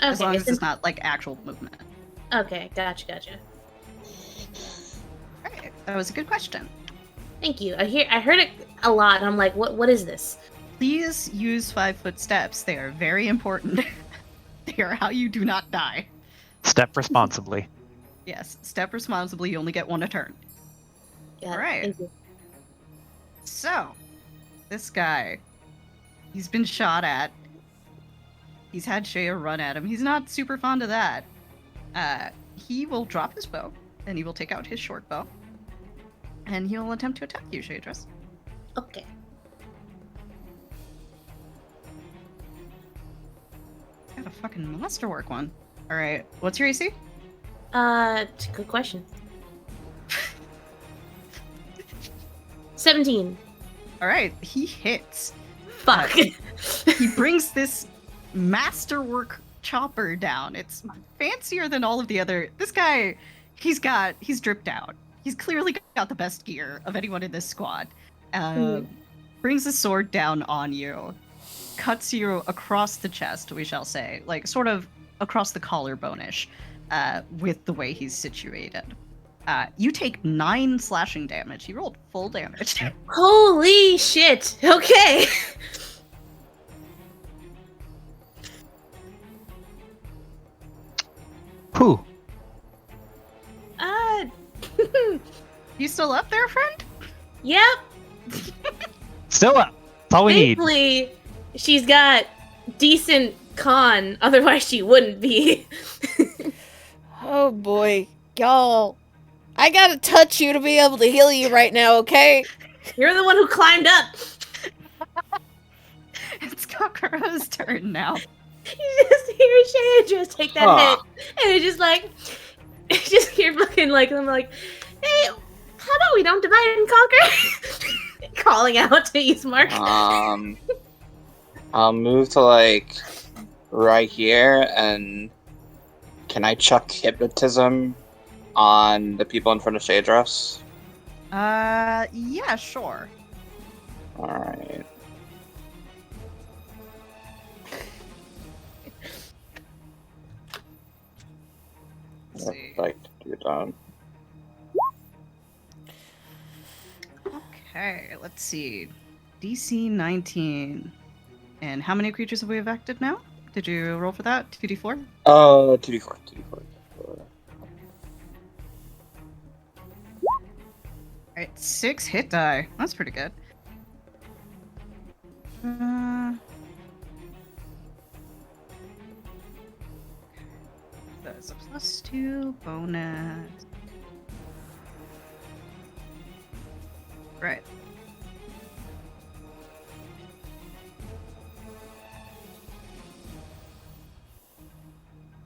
as long as it's not like actual movement. Okay, gotcha. Alright, that was a good question. Thank you. I heard it a lot, and I'm like, what is this? Please use 5-foot steps. They are very important. They are how you do not die. Step responsibly. Yes, step responsibly. You only get 1 a turn. Yeah, All right. thank you. So, this guy, he's been shot at. He's had Shea run at him. He's not super fond of that. He will drop his bow, and he will take out his short bow, and he will attempt to attack you, Shadris. Okay. Got a fucking masterwork one. All right, what's your AC? It's a good question. 17. All right, he hits. Fuck. He brings this masterwork chopper down. It's fancier than all of the other. This guy, he's dripped out. He's clearly got the best gear of anyone in this squad. Brings the sword down on you, cuts you across the chest, we shall say, like sort of across the collarbone-ish, with the way he's situated. You take 9 slashing damage. He rolled full damage. Holy shit. Okay. Whew. You still up there, friend? Yep. Still up. That's all we need. Thankfully, she's got decent con, otherwise she wouldn't be. Oh boy, y'all. I gotta touch you to be able to heal you right now, okay? You're the one who climbed up. It's Kokoro's turn now. You just hear Shandra take that hit, and it's just like, you just hear fucking like, I'm like, hey, how about we don't divide and conquer? Calling out to Ismark. I'll move to like right here, and can I chuck hypnotism on the people in front of Shadros? Yeah, sure. Alright. Let's see. I'd like to do that. Okay, let's see. DC 19. And how many creatures have we affected now? Did you roll for that? 2d4? 2d4. Alright, 6 hit die. That's pretty good. That's a +2 bonus. Right.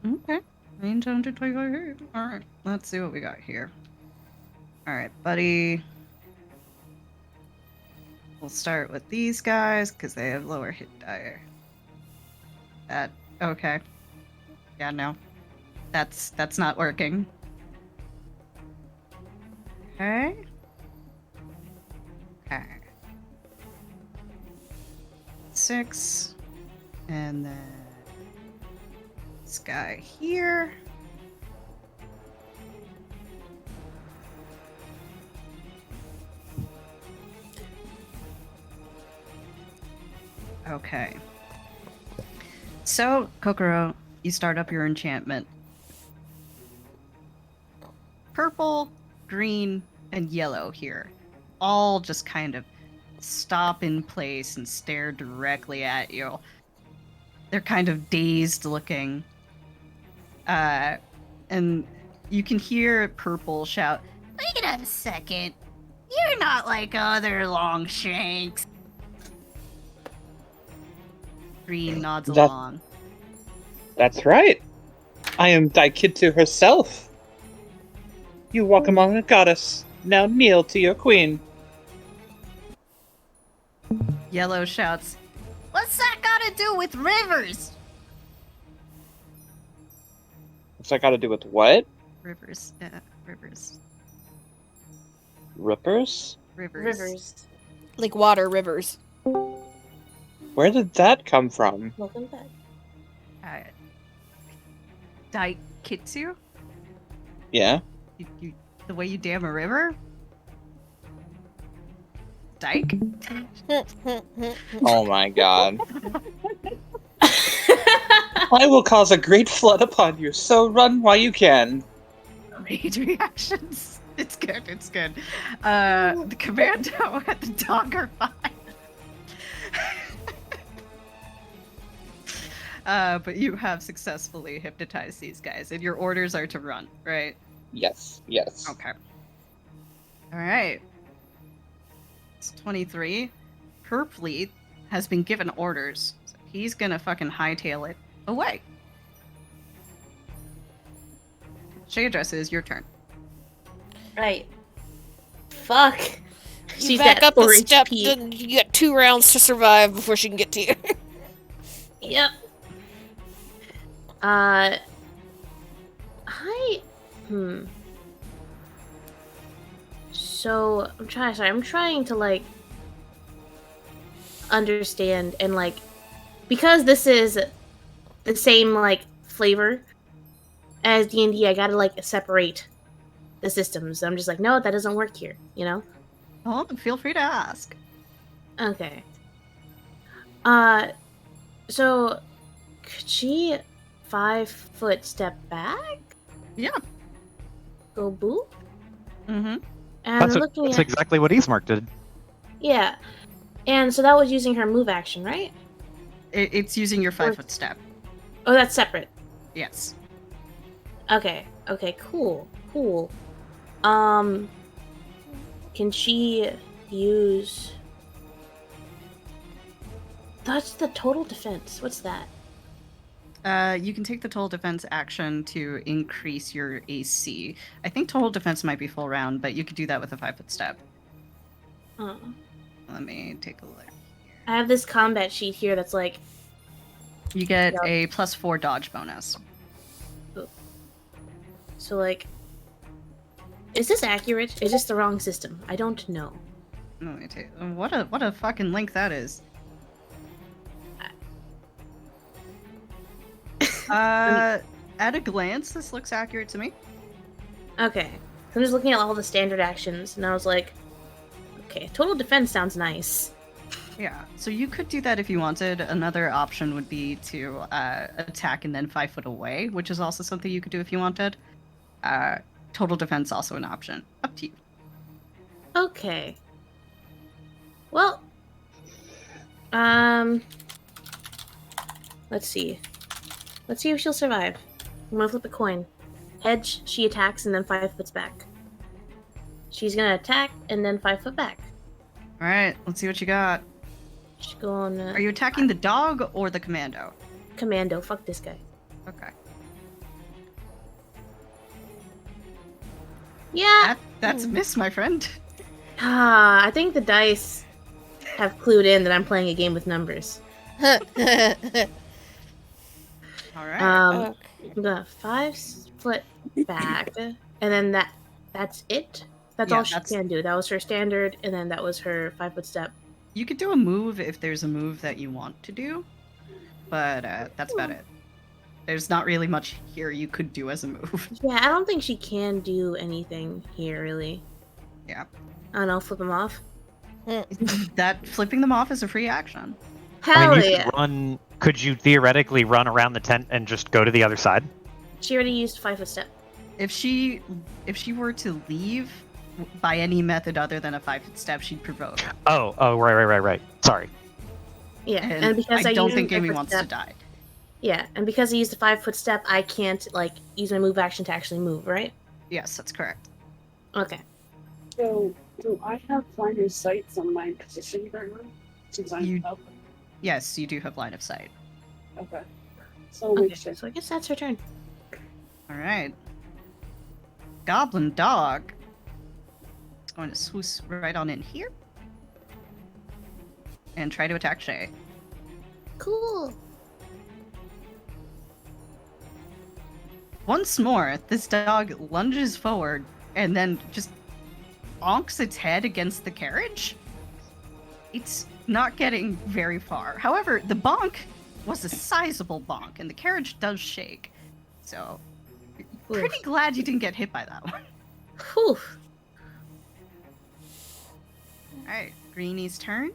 Okay. Range 125 feet. Alright, let's see what we got here. Alright, buddy. We'll start with these guys, because they have lower hit die. Okay. Yeah, no. That's not working. Okay. Okay. 6. And then this guy here. Okay. So, Kokoro, you start up your enchantment. purple, green, and yellow here. All just kind of stop in place and stare directly at you. They're kind of dazed looking. And you can hear Purple shout, "Wait a second. You're not like other Longshanks." Green nods That- along. That's right. I am Daikitsu herself. You walk among a goddess. Now kneel to your queen. Yellow shouts, "What's that got to do with rivers?" What's that got to do with what? Rivers. Rivers. Rippers? Rivers. Like water rivers. Where did that come from? Welcome back. Daikitsu? Yeah. You, the way you dam a river? Dike? Oh my god. I will cause a great flood upon you, so run while you can. Great reactions. It's good, it's good. The commando and the dog are fine. But you have successfully hypnotized these guys, and your orders are to run, right? Yes, yes. Okay. Alright. It's 23. Her fleet has been given orders, so he's gonna fucking hightail it away. Shade dresses, your turn. Right. Fuck. You She's back at up a 4 step, HP. then you got 2 rounds to survive before she can get to you. Yep. So I'm trying to like understand and like because this is the same like flavor as D&D, I gotta like separate the systems. I'm just like, no, that doesn't work here, you know? Oh, feel free to ask. Okay. So could she 5-foot step back? Yeah. Go boop? Mm-hmm. And That's, looking that's at exactly what Eastmark did. yeah. And so that was using her move action, right? It's using your 5-foot step. Oh, that's separate. Yes. Okay. Okay, cool. Cool. Can she use That's the total defense. What's that? You can take the total defense action to increase your AC. I think total defense might be full round, but you could do that with a 5-foot step. Oh. Let me take a look. I have this combat sheet here that's like You get Yep. a +4 dodge bonus. so like is this accurate? Is this the wrong system? I don't know. Let me take. What a fucking link that is. At a glance, this looks accurate to me. Okay. So I'm just looking at all the standard actions and I was like, okay, total defense sounds nice. Yeah, so you could do that if you wanted. Another option would be to attack and then 5 foot away, which is also something you could do if you wanted. Total defense also an option. Up to you. Okay. Well, let's see. Let's see if she'll survive. I'm gonna flip a coin. Heads, she attacks and then 5 foot back. She's gonna attack and then 5 foot back. All right, let's see what you got. She's going. Are you attacking the dog or the commando? Commando? Fuck this guy. Okay. Yeah. That's a miss, my friend. I think the dice have clued in that I'm playing a game with numbers. All right. Okay. I'm gonna 5 foot back, and then that's it. That's Yeah, all she can do. That was her standard, and then that was her 5 foot step. You could do a move if there's a move that you want to do, but that's about it. There's not really much here you could do as a move. Yeah, I don't think she can do anything here, really. Yeah. I don't know, flip them off. That flipping them off is a free action. Hell you yeah! could run. Could you theoretically run around the tent and just go to the other side? She already used 5 foot step. if she were to leave by any method other than a 5-foot step, she'd provoke. Oh, right. Sorry. Yeah, And, and because I don't used think the Amy 5-foot wants step, to die. Yeah, and because I used the 5-foot step, I can't like use my move action to actually move, right? Yes, that's correct. Okay. So, do I have line of sights on my position right now? Since I'm You- up. Yes, you do have line of sight. Okay. So, make Okay, sure. so I guess that's her turn. All right. Goblin dog is going to swoosh right on in here and try to attack Shay. Cool. Once more, this dog lunges forward and then just bonks its head against the carriage. It's not getting very far. However, the bonk was a sizable bonk, and the carriage does shake. So, pretty glad you didn't get hit by that one. Whew. Alright, Greenie's turn.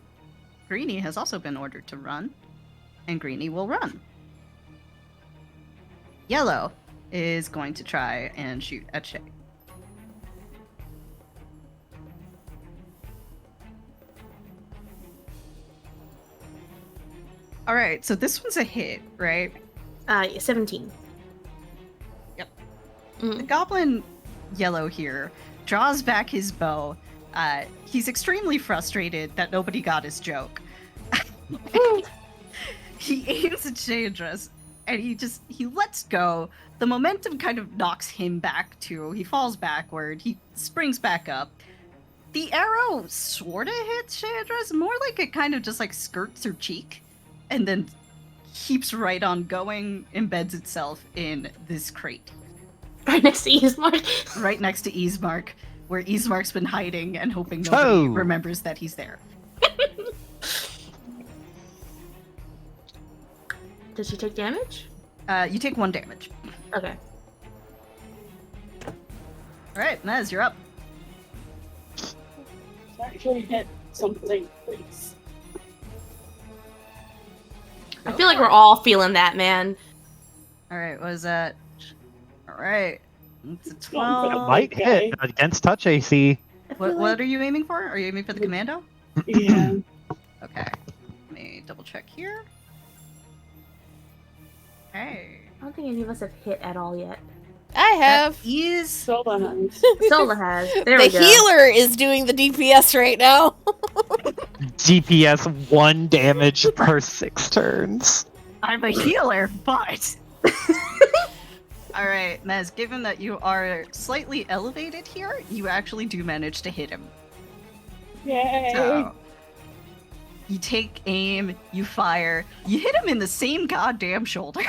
Greenie has also been ordered to run, and Greenie will run. Yellow is going to try and shoot at Shay. Alright, so this one's a hit, right? 17. Yep. Mm. The goblin yellow here draws back his bow. He's extremely frustrated that nobody got his joke. He aims at Shadra's, and he lets go. The momentum kind of knocks him back too. He falls backward. He springs back up. The arrow sort of hits Shadra's, more like it kind of just like skirts her cheek, and then keeps right on going, embeds itself in this crate. Right next to Ismark. Right next to Ismark, where Ismark's been hiding and hoping nobody remembers that he's there. Does she take damage? You take 1 damage. Okay. Alright, Nez, you're up. Actually hit something, please. I feel like we're all feeling that, man. Alright, what is that? Alright. It's a That 12. Might Okay. hit against touch AC. What are you aiming for? Are you aiming for the commando? Yeah. Okay. Let me double check here. Hey. I don't think any of us have hit at all yet. I have. Is Soda has. Sola has. There The we go. healer is doing the DPS right now. DPS 1 damage per 6 turns. I'm a healer, but alright, Nez, given that you are slightly elevated here, you actually do manage to hit him. Yay! So you take aim, you fire, you hit him in the same goddamn shoulder.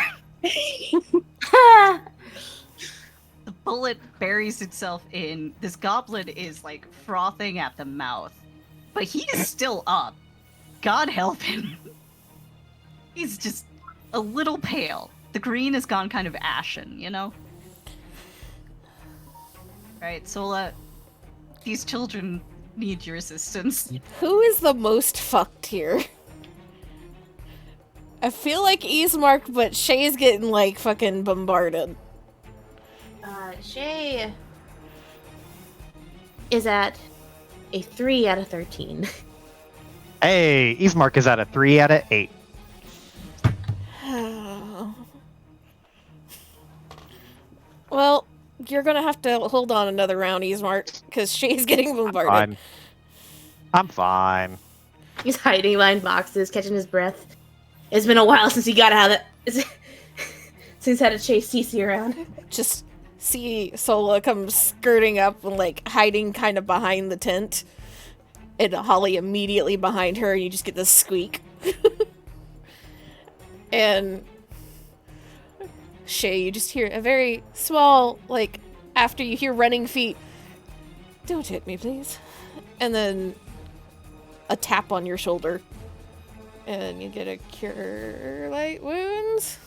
The bullet buries itself in. This goblin is like frothing at the mouth, but he is still up. God help him. He's just a little pale. The green has gone kind of ashen, you know? Right, Sola, these children need your assistance. Who is the most fucked here? I feel like Ismark, but Shay's getting like fucking bombarded. Shay is at a 3 out of 13. Hey, Ismark is at a 3 out of 8. Well, you're gonna have to hold on another round, Ismark, because Shay's getting bombarded. I'm fine. He's hiding behind boxes, catching his breath. It's been a while since he got out of since he's had to chase Cece around. Just see Sola come skirting up and like hiding kind of behind the tent. And Holly immediately behind her, and you just get this squeak. And Shay, you just hear a very small, like, after you hear running feet, "Don't hit me, please." And then a tap on your shoulder. And you get a cure light wounds.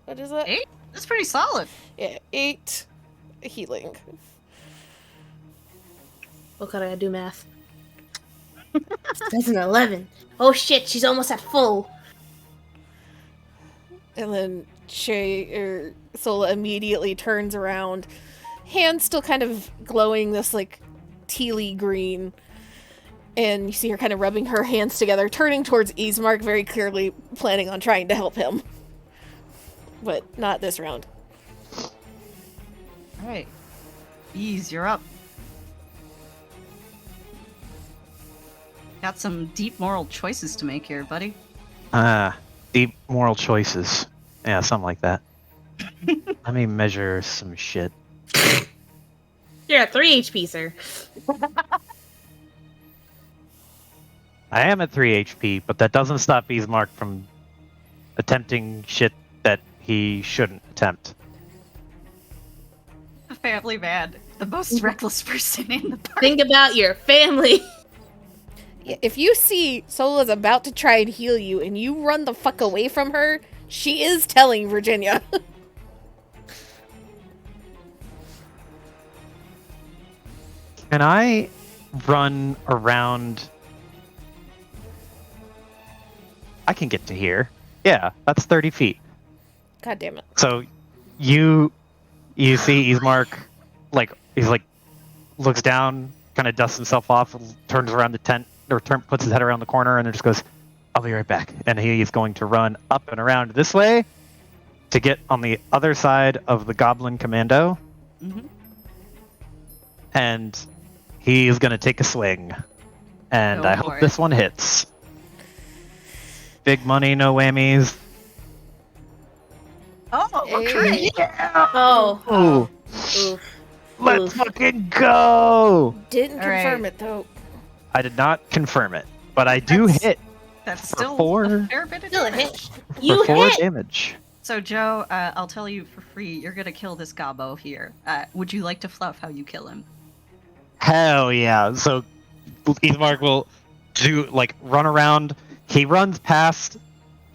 What is that? 8? That's pretty solid. Yeah, 8 healing. Oh god, I gotta do math. That's an 11. Oh shit, she's almost at full. And then Sola immediately turns around, hands still kind of glowing this like tealy green, and you see her kind of rubbing her hands together, turning towards Ismark, very clearly planning on trying to help him. But not this round. All right. Bees, you're up. Got some deep moral choices to make here, buddy. Deep moral choices. Yeah, something like that. Let me measure some shit. You're at 3 HP, sir. I am at 3 HP, but that doesn't stop Ismark from attempting shit that he shouldn't attempt. A family man, the most reckless person in the party. Think about your family. If you see Sola's about to try and heal you and you run the fuck away from her, she is telling Virginia. Can I run around? I can get to here. Yeah, that's 30 feet. God damn it. So you see Ismark, he's looks down, kind of dusts himself off, turns around the tent, or puts his head around the corner, and then just goes, "I'll be right back." And he is going to run up and around this way to get on the other side of the Goblin Commando. Mm-hmm. And he is going to take a swing. And Go I for hope it. this one hits. Big money, no whammies. Oh, Hey. Oh. Ooh, Oof. let's Oof. fucking go! Didn't All confirm right. it though. I did not confirm it, but I do That's- hit That's For still four- a fair bit of Still a damage. hit. for You 4 hit. damage. So, Joe, I'll tell you for free, you're gonna kill this gobbo here. Would you like to fluff how you kill him? Hell yeah! So Ismark will run around. He runs past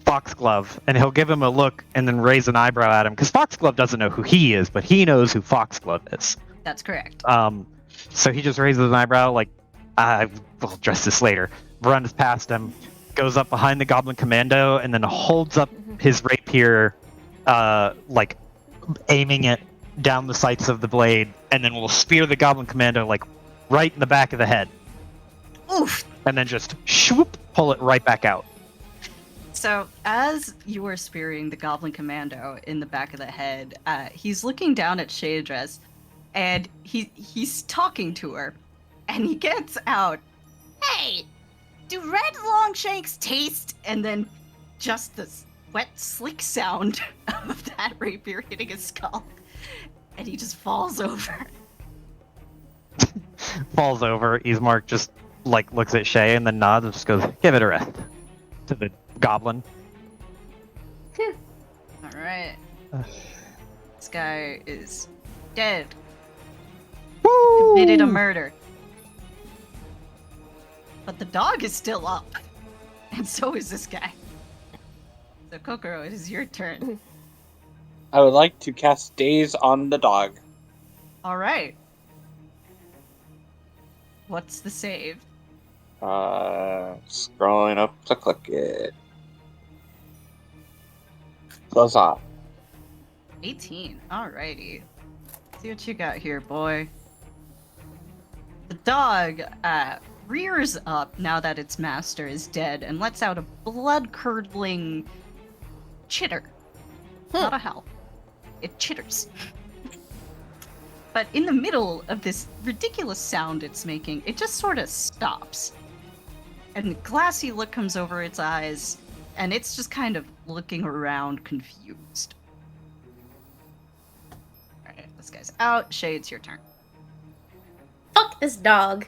Foxglove, and he'll give him a look and then raise an eyebrow at him, because Foxglove doesn't know who he is, but he knows who Foxglove is. That's correct. So he just raises an eyebrow, like, I will address this later. Runs past him, goes up behind the Goblin Commando, and then holds up his rapier, aiming it down the sights of the blade, and then will spear the Goblin Commando, right in the back of the head. Oof! And then just swoop, pull it right back out. So, as you are spearing the Goblin Commando in the back of the head, he's looking down at Shadress, and he's talking to her, and he gets out, "Hey, do red long shakes taste?" And then just this wet, slick sound of that rapier hitting his skull, and he just falls over. Falls over. Ismark just looks at Shay and then nods and just goes, "Give it a rest." To the Goblin. All right, this guy is dead. Woo! Committed a murder. But the dog is still up. And so is this guy. So, Kokoro, it is your turn. I would like to cast Daze on the dog. Alright. What's the save? Scrolling up to click it. Close off. 18. Alrighty. See what you got here, boy. The dog rears up now that its master is dead and lets out a blood-curdling chitter. Not a howl. It chitters. But in the middle of this ridiculous sound it's making, it just sort of stops. And a glassy look comes over its eyes, and it's just kind of looking around confused. Alright, this guy's out. Shay, it's your turn. Fuck this dog.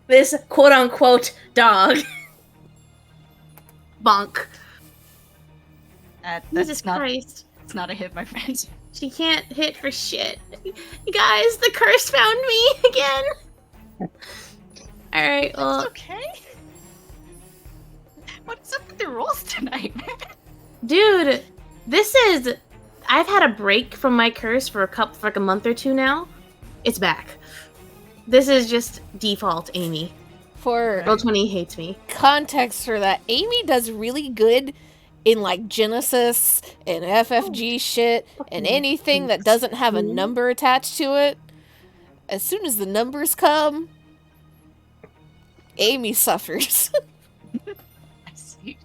This quote-unquote dog. Bonk. That's Jesus not, Christ. It's not a hit, my friend. She can't hit for shit. You guys, the curse found me again. Alright, well, It's okay. What's up with the rolls tonight, man? dude, this is... I've had a break from my curse for like a month or two now. It's back. This is just default Amy. For Roll20 hates me. context for that, Amy does really good in like Genesis and FFG shit and anything that doesn't have a number attached to it, as soon as the numbers come, Amy suffers. I see.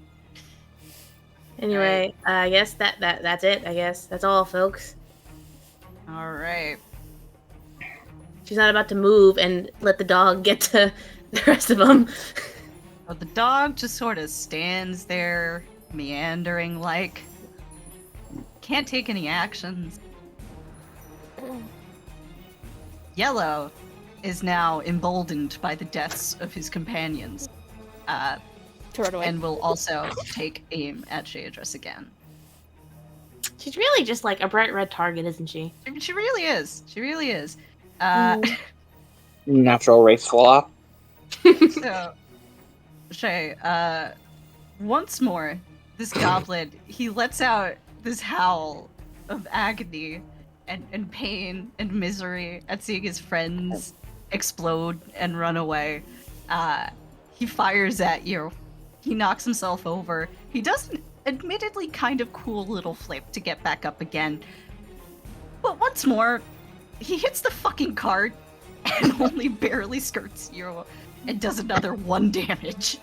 Anyway, I guess that's it. I guess that's all, folks. All right. She's not about to move and let the dog get to the rest of them. So the dog just sort of stands there, meandering like. Can't take any actions. Yellow is now emboldened by the deaths of his companions. To run away. And will also take aim at Shadris again. She's really just like a bright red target, isn't she? She really is. She really is. Natural race flaw. So, Shay, once more, this goblin, he lets out this howl of agony and pain and misery at seeing his friends explode and run away. He fires at you. He knocks himself over. He does an admittedly kind of cool little flip to get back up again. But once more, he hits the fucking cart and only barely skirts you and does another 1 damage.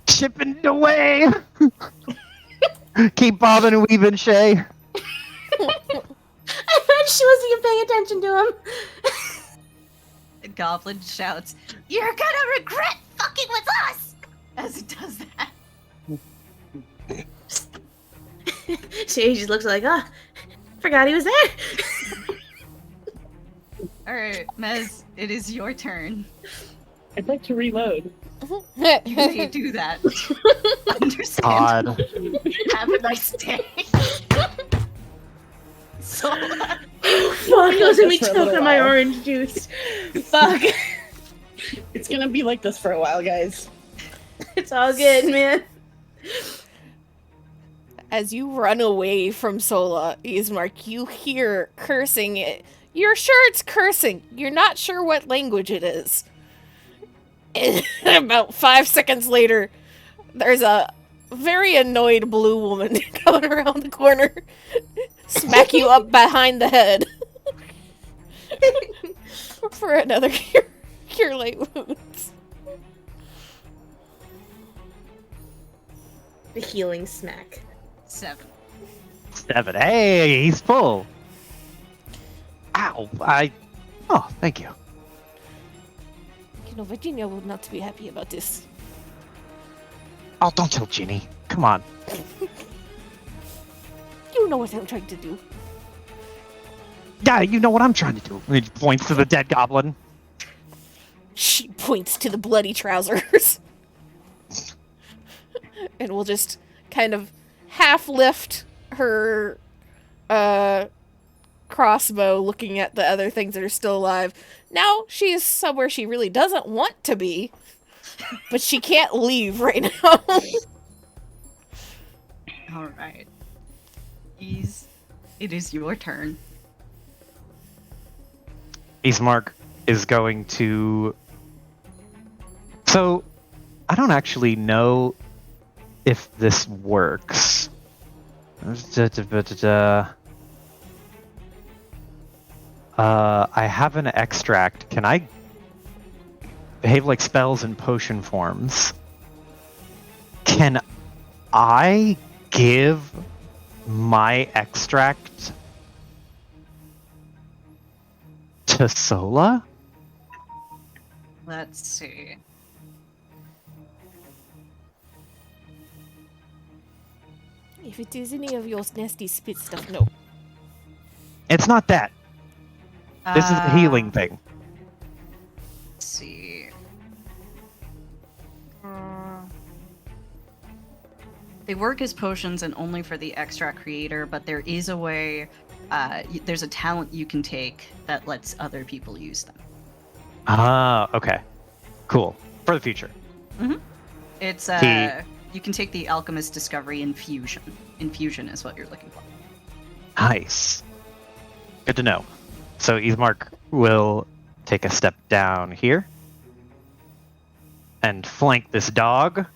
Chipping away. Keep bobbing and weaving, Shay. I bet she wasn't even paying attention to him. The goblin shouts, "You're gonna regret fucking with us!" as he does that. She just looks like, forgot he was there. Alright, Mez, it is your turn. I'd like to reload. You may do that. Understand. God. Have a nice day. So, Fuck, I was gonna be For a choking little on my while. orange juice. Fuck. It's gonna be like this for a while, guys. It's all good, man. As you run away from Sola, Ismark, you hear cursing. You're sure it's cursing. You're not sure what language it is. And about 5 seconds later, there's a very annoyed blue woman coming around the corner, smack you up behind the head for another cure light wounds. The healing smack. 7. 7. Hey, he's full. Ow. Oh, thank you. You know, Virginia would not be happy about this. Oh, don't tell Ginny. Come on. You know what I'm trying to do. Yeah, you know what I'm trying to do. He points to the dead goblin. She points to the bloody trousers. And we'll just kind of half lift her crossbow, looking at the other things that are still alive. Now she is somewhere she really doesn't want to be, but she can't leave right now. Alright. It is your turn. Ismark is going to... So, I don't actually know if this works. I have an extract. Can I behave like spells in potion forms? Can I give my extract to Sola? Let's see. If it is any of your nasty spit stuff, no. It's not that. This is the healing thing. Let's see. They work as potions and only for the extract creator, but there is a way, there's a talent you can take that lets other people use them. Ah, okay. Cool. For the future. It's, you can take the Alchemist Discovery Infusion. Infusion is what you're looking for. Nice. Good to know. So Ismark will take a step down here and flank this dog.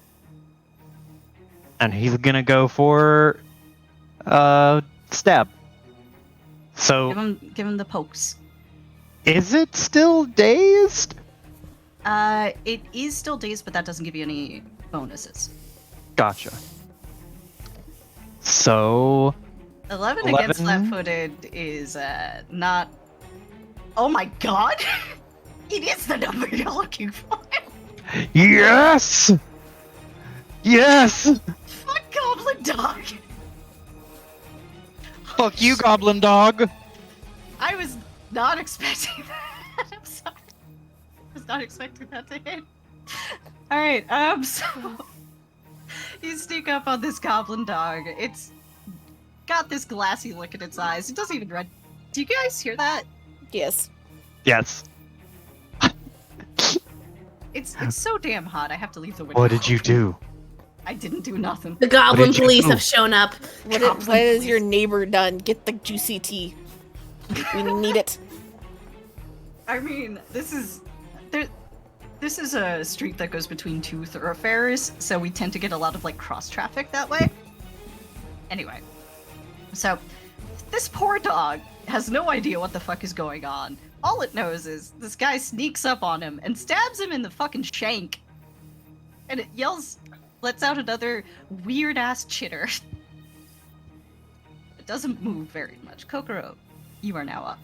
and he's gonna go for stab. So Give him the pokes. is it still dazed? It is still dazed, but that doesn't give you any bonuses. Gotcha. So 11 against flat-footed is not. Oh my god! It is the number you're looking for. yes, yes. Fuck Goblin Dog. Fuck you, Goblin Dog. I was not expecting that. I'm sorry. I was not expecting that to hit. Alright, so you sneak up on this Goblin Dog. It's got this glassy look in its eyes. It doesn't even run. Do you guys hear that? Yes. Yes. It's so damn hot. I have to leave the window. What did you open. do? I didn't do nothing. The Goblin did you police do? have shown up. What has your neighbor done? Get the juicy tea. We need it. I mean, this is a street that goes between two thoroughfares, so we tend to get a lot of like cross traffic that way. Anyway, so this poor dog has no idea what the fuck is going on. All it knows is this guy sneaks up on him and stabs him in the fucking shank, and it lets out another weird ass chitter. It doesn't move very much. Kokoro, you are now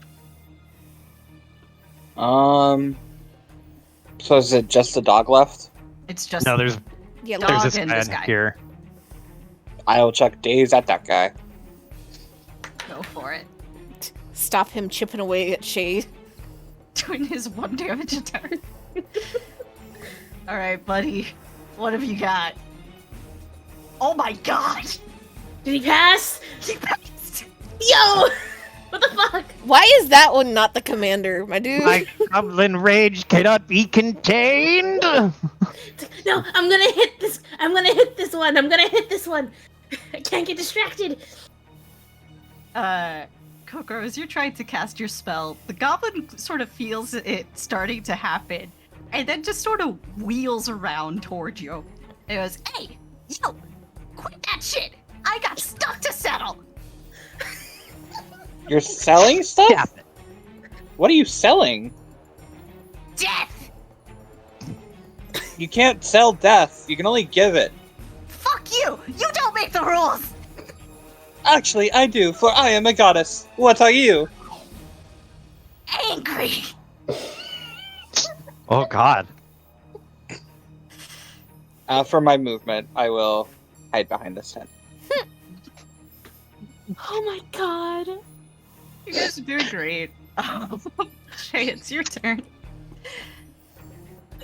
up. So is it just the dog left? It's just No, there's Yeah, Dog there's this and man this guy. here. I'll chuck daze at that guy. go for it. stop him chipping away at Shade. Doing his 1 damage a turn. Alright, buddy. What have you got? Oh my god! Did he pass? He passed! Yo! What the fuck? Why is that one not the commander, my dude? My goblin rage cannot be contained. No, I'm gonna hit this. I'm gonna hit this one. I'm gonna hit this one. I can't get distracted. Kokoro, as you're trying to cast your spell, the goblin sort of feels it starting to happen, and then just sort of wheels around toward you. It goes, "Hey, yo, quit that shit! I got stuff to settle!" You're selling stuff? Stop it. What are you selling? Death! You can't sell death. You can only give it. Fuck you! You don't make the rules! Actually, I do, for I am a goddess. What are you? Angry! Oh God. For my movement, I will hide behind this tent. Oh my god. You guys are doing great. Shay, it's your turn.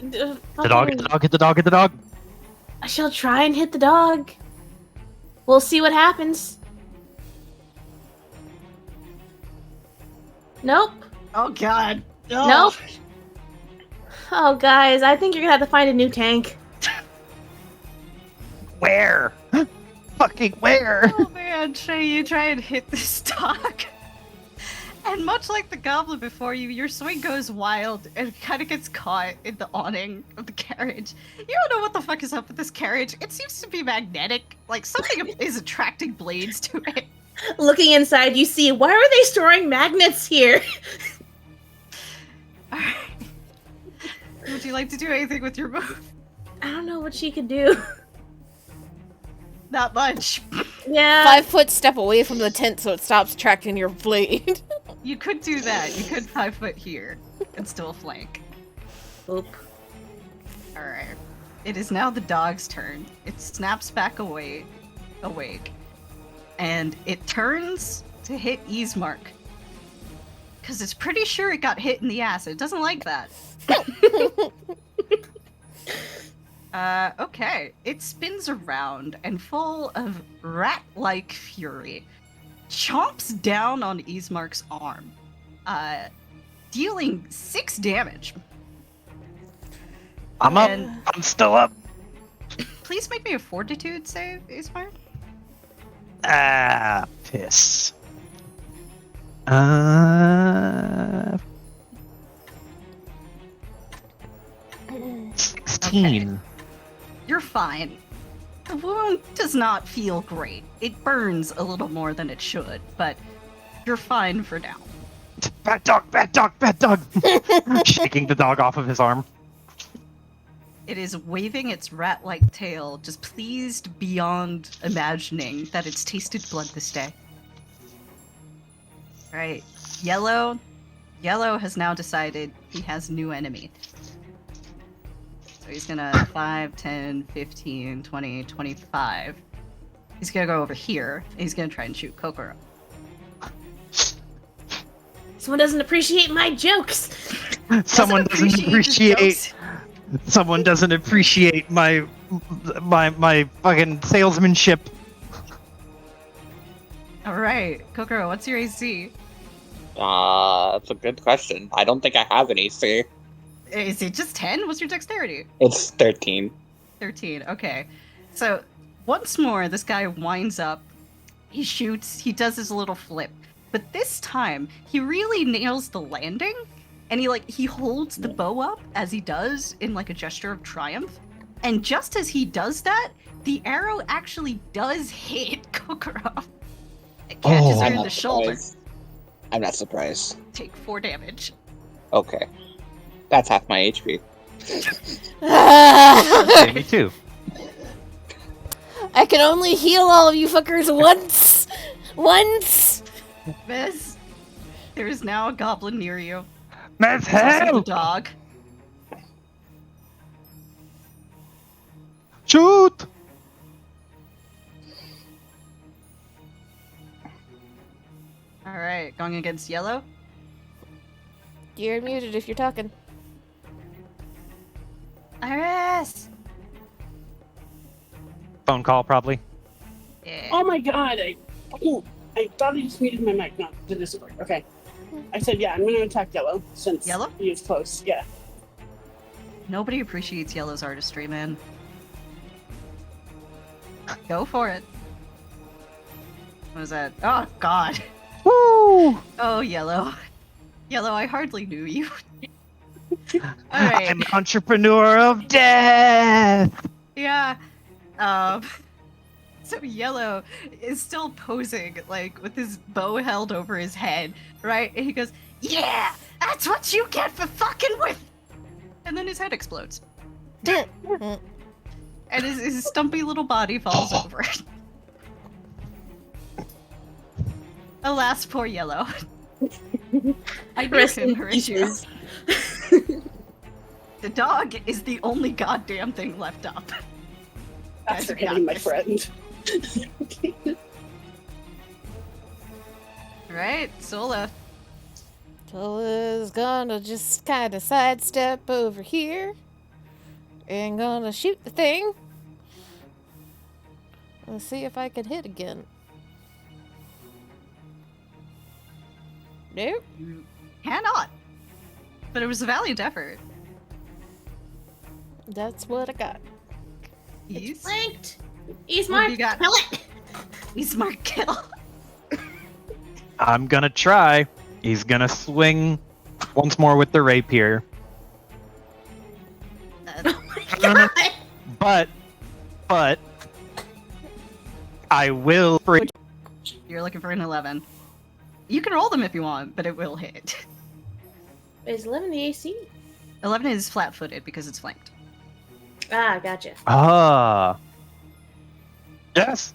The dog, hit the dog, hit the dog, hit the dog. I shall try and hit the dog. We'll see what happens. Nope. Oh god. Nope. Oh, guys, I think you're gonna have to find a new tank. Where? Fucking where? Oh man, Shay, you try and hit this dog. And much like the goblin before you, your swing goes wild and kind of gets caught in the awning of the carriage. You don't know what the fuck is up with this carriage. It seems to be magnetic. Like something is attracting blades to it. Looking inside, you see, why are they storing magnets here? Alright. Would you like to do anything with your move? I don't know what she could do. Not much. Yeah. 5 foot step away from the tent so it stops tracking your blade. You could do that. You could 5 foot here and still flank. Oop. Alright. It is now the dog's turn. It snaps back awake. And it turns to hit Easemark. Because it's pretty sure it got hit in the ass. It doesn't like that. Okay. It spins around and full of rat-like fury, chomps down on Easemark's arm, dealing 6 damage. I'm up. And I'm still up. please make me a fortitude save, Easemark. Ah, piss. 16. You're fine. The wound does not feel great. It burns a little more than it should, but you're fine for now. Bad dog, bad dog, bad dog! Shaking the dog off of his arm. It is waving its rat-like tail, just pleased beyond imagining that it's tasted blood this day. Alright, Yellow. Yellow has now decided he has a new enemy. So he's gonna 5, 10, 15, 20, 25. He's gonna go over here, and he's gonna try and shoot Kokoro. Someone doesn't appreciate my jokes. Someone doesn't his appreciate. jokes. Someone doesn't appreciate my fucking salesmanship. Alright, Kokoro, what's your AC? That's a good question. I don't think I have an AC. Is it just 10? What's your dexterity? It's 13. 13, okay. So, once more, this guy winds up, he shoots, he does his little flip. But this time, he really nails the landing, and he holds the bow up as he does in like a gesture of triumph. And just as he does that, the arrow actually does hit Kokoro. It catches her I'm in the not shoulder. surprised. I'm not surprised. Take 4 damage. Okay. That's half my HP. Yeah, me too. I can only heal all of you fuckers once! Once! Miss, there is now a goblin near you. Let's There's also the help! dog. Shoot! Alright, going against Yellow. You're muted if you're talking. Iris! Phone call, probably. Yeah. Oh my god, I thought I just muted my mic, not the Discord. Okay. I said, yeah, I'm gonna attack Yellow, since Yellow? he is close. Yeah. Nobody appreciates Yellow's artistry, man. Go for it. What was that? Oh, God. Woo! Oh, Yellow. Yellow, I hardly knew you. Alright. I'm entrepreneur of death! Yeah. So Yellow is still posing, like, with his bow held over his head, right? And he goes, yeah! That's what you get for fucking with! And then his head explodes. And his stumpy little body falls over. Alas, poor Yellow. I knew Rest him, in Horatio. pieces. The dog is the only goddamn thing left up. After Guys, we got hitting my this. friend. Right, Sola. Tola's gonna just kind of sidestep over here and gonna shoot the thing. Let's see if I can hit again. Nope. You cannot. But it was a valiant effort. That's what I got. He's Flanked. He's What my have you got? kill it. smart kill. I'm gonna try. He's gonna swing once more with the rapier. Oh my god. But I will bring. You're looking for an 11. You can roll them if you want, but it will hit. Is 11 the AC? 11 is flat-footed because it's flanked. Ah, gotcha. Ah. Yes.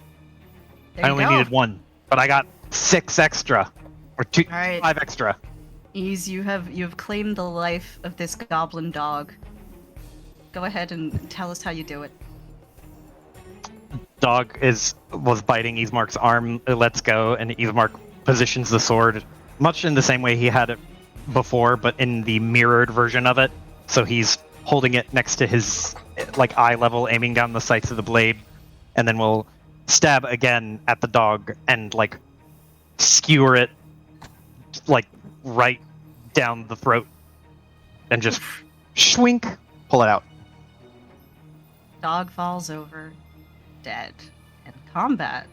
There I you only go. needed 1, but I got 6 extra, or 2, All right. 5 extra. Ease, you've claimed the life of this goblin dog. Go ahead and tell us how you do it. Dog was biting Ismark's arm. It lets go, and Ismark positions the sword much in the same way he had it before, but in the mirrored version of it. So he's holding it next to his like eye level, aiming down the sights of the blade, and then we'll stab again at the dog and like skewer it like right down the throat, and just shwink, pull it out. Dog falls over, dead, and combat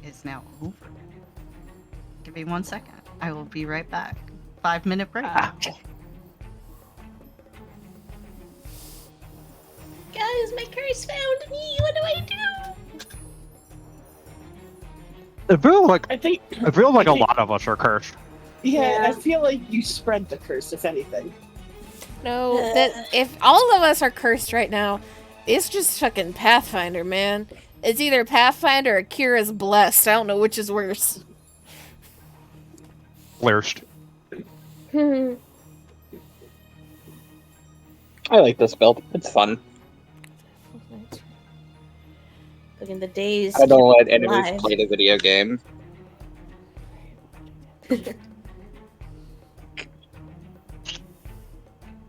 is now over. Give me 1 second. I will be right back. 5-minute break. Guys, my curse found me. What do I do? I feel like I think. I feel like I a think- lot of us are cursed. Yeah, I Yeah. feel like you spread the curse, if anything. No, that if all of us are cursed right now, it's just fucking Pathfinder, man. It's either Pathfinder or Kira's blessed. I don't know which is worse. Lurst. Hmm. I like this build. It's fun. Look in the days. I don't let kept enemies alive. play the video game.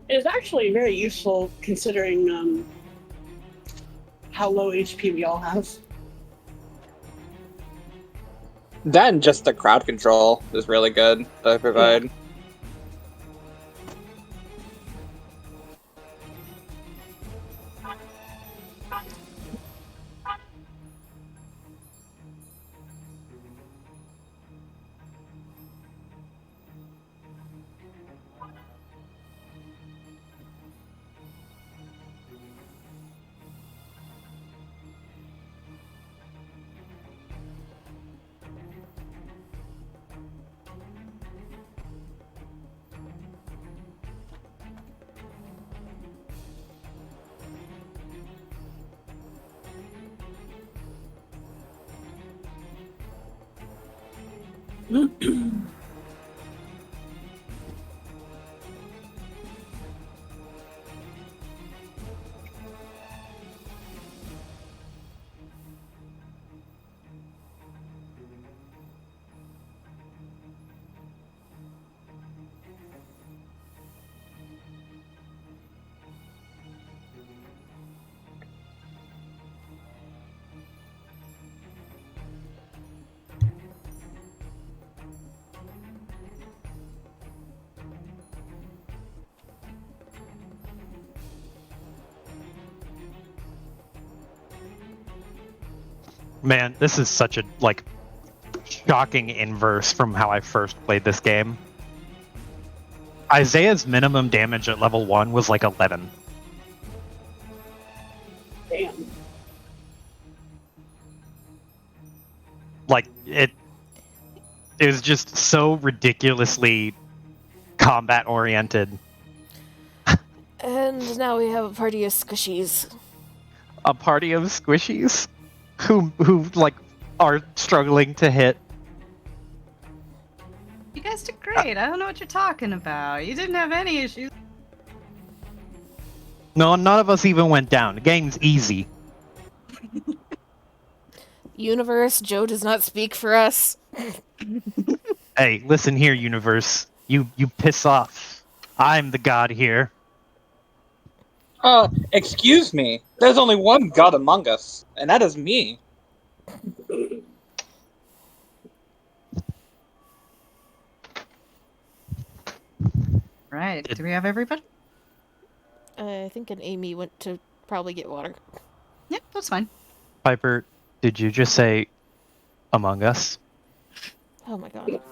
It's actually very useful considering how low HP we all have. Then just the crowd control is really good that I provide. Man, this is such a shocking inverse from how I first played this game. Isaiah's minimum damage at level 1 was like 11. Damn. Like it was just so ridiculously combat oriented. And now we have a party of squishies. A party of squishies who like are struggling to hit. You guys did great. I don't know what you're talking about. You didn't have any issues. No, none of us even went down. The game's easy. Universe, Joe does not speak for us. Hey, listen here, universe. You piss off. I'm the god here. Excuse me. There's only one god among us, and that is me. Right. Do we have everybody? I think an Amy went to probably get water. Yep, that's fine. Piper, did you just say Among Us? Oh my god. It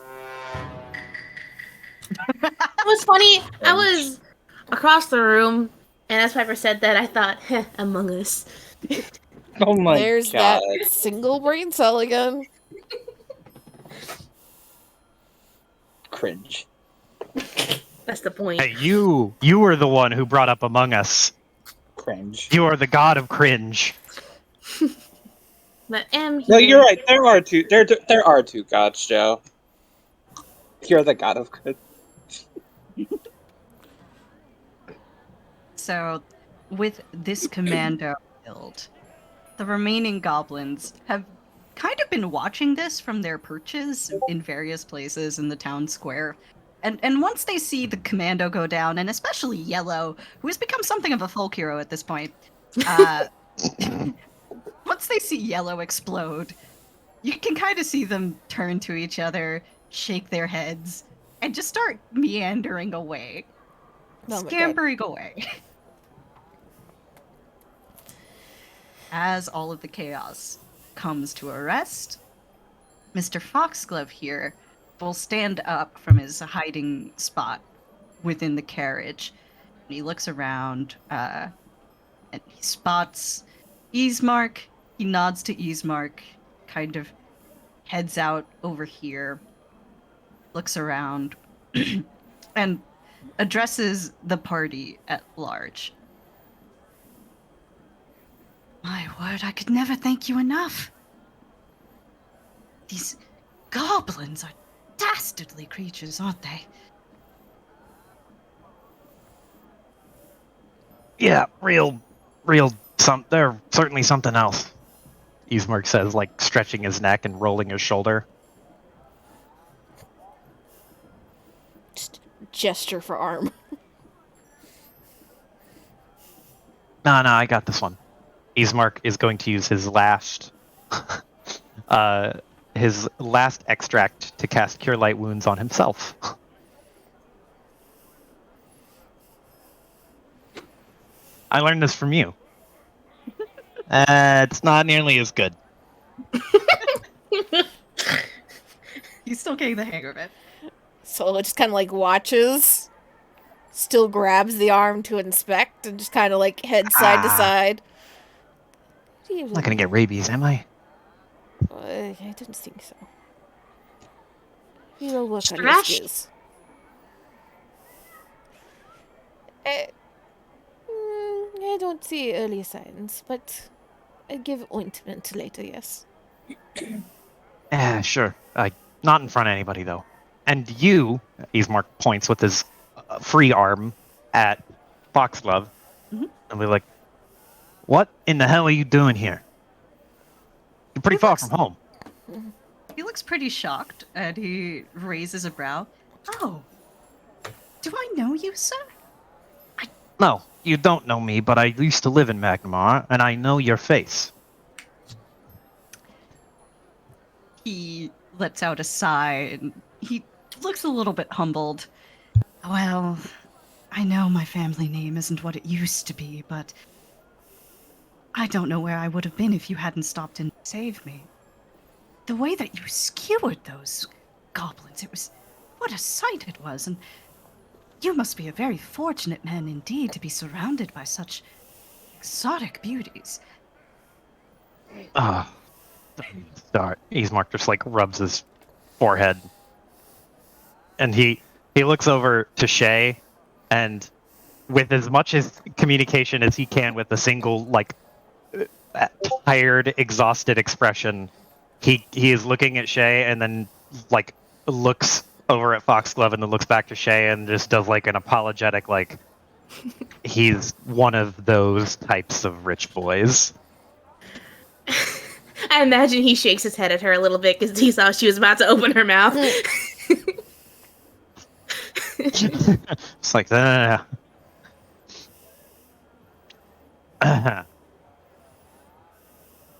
was funny. I was across the room, and as Piper said that, I thought, heh, Among Us. Oh my There's god. that single brain cell again. Cringe. That's the point. Hey, you were the one who brought up Among Us. Cringe. You are the god of cringe. But am No, here. you're right. There are two. There are two gods, Joe. You're the god of good. So, with this commando build, the remaining goblins have kind of been watching this from their perches in various places in the town square. And once they see the commando go down, and especially Yellow, who has become something of a folk hero at this point, once they see Yellow explode, you can kind of see them turn to each other, shake their heads, and just start meandering away. Oh my god. Scampering away. As all of the chaos comes to a rest, Mr. Foxglove here will stand up from his hiding spot within the carriage. And he looks around and he spots Easemark. He nods to Easemark, kind of heads out over here, looks around, and addresses the party at large. My word, I could never thank you enough. These goblins are dastardly creatures, aren't they? Yeah, real, they're certainly something else. Ismark says, like, stretching his neck and rolling his shoulder. Just gesture for arm. No, I got this one. Ismark is going to use his last extract to cast Cure Light Wounds on himself. I learned this from you. It's not nearly as good. He's still getting the hang of it. So it just kind of like watches, still grabs the arm to inspect, and just kind of like head side to side. I'm not gonna get rabies, am I? I didn't think so. You will work on your Trash. skills. I don't see early signs, but I'd give ointment later, yes. Yeah, sure. Not in front of anybody, though. And you, Ismark points with his free arm at Foxglove, and we're like, what in the hell are you doing here? You're pretty far from home. He looks pretty shocked, and he raises a brow. Oh, do I know you, sir? No, you don't know me, but I used to live in Magnamar, and I know your face. He lets out a sigh, and he looks a little bit humbled. Well, I know my family name isn't what it used to be, but I don't know where I would have been if you hadn't stopped in to save me. The way that you skewered those goblins, what a sight it was, and you must be a very fortunate man indeed to be surrounded by such exotic beauties. Start. Ismark just like rubs his forehead, and he looks over to Shay, and with as much as communication as he can, with a single like tired, exhausted expression, he is looking at Shay, and then like looks over at Foxglove, and then looks back to Shay, and just does like an apologetic like he's one of those types of rich boys. I imagine he shakes his head at her a little bit because he saw she was about to open her mouth. It's like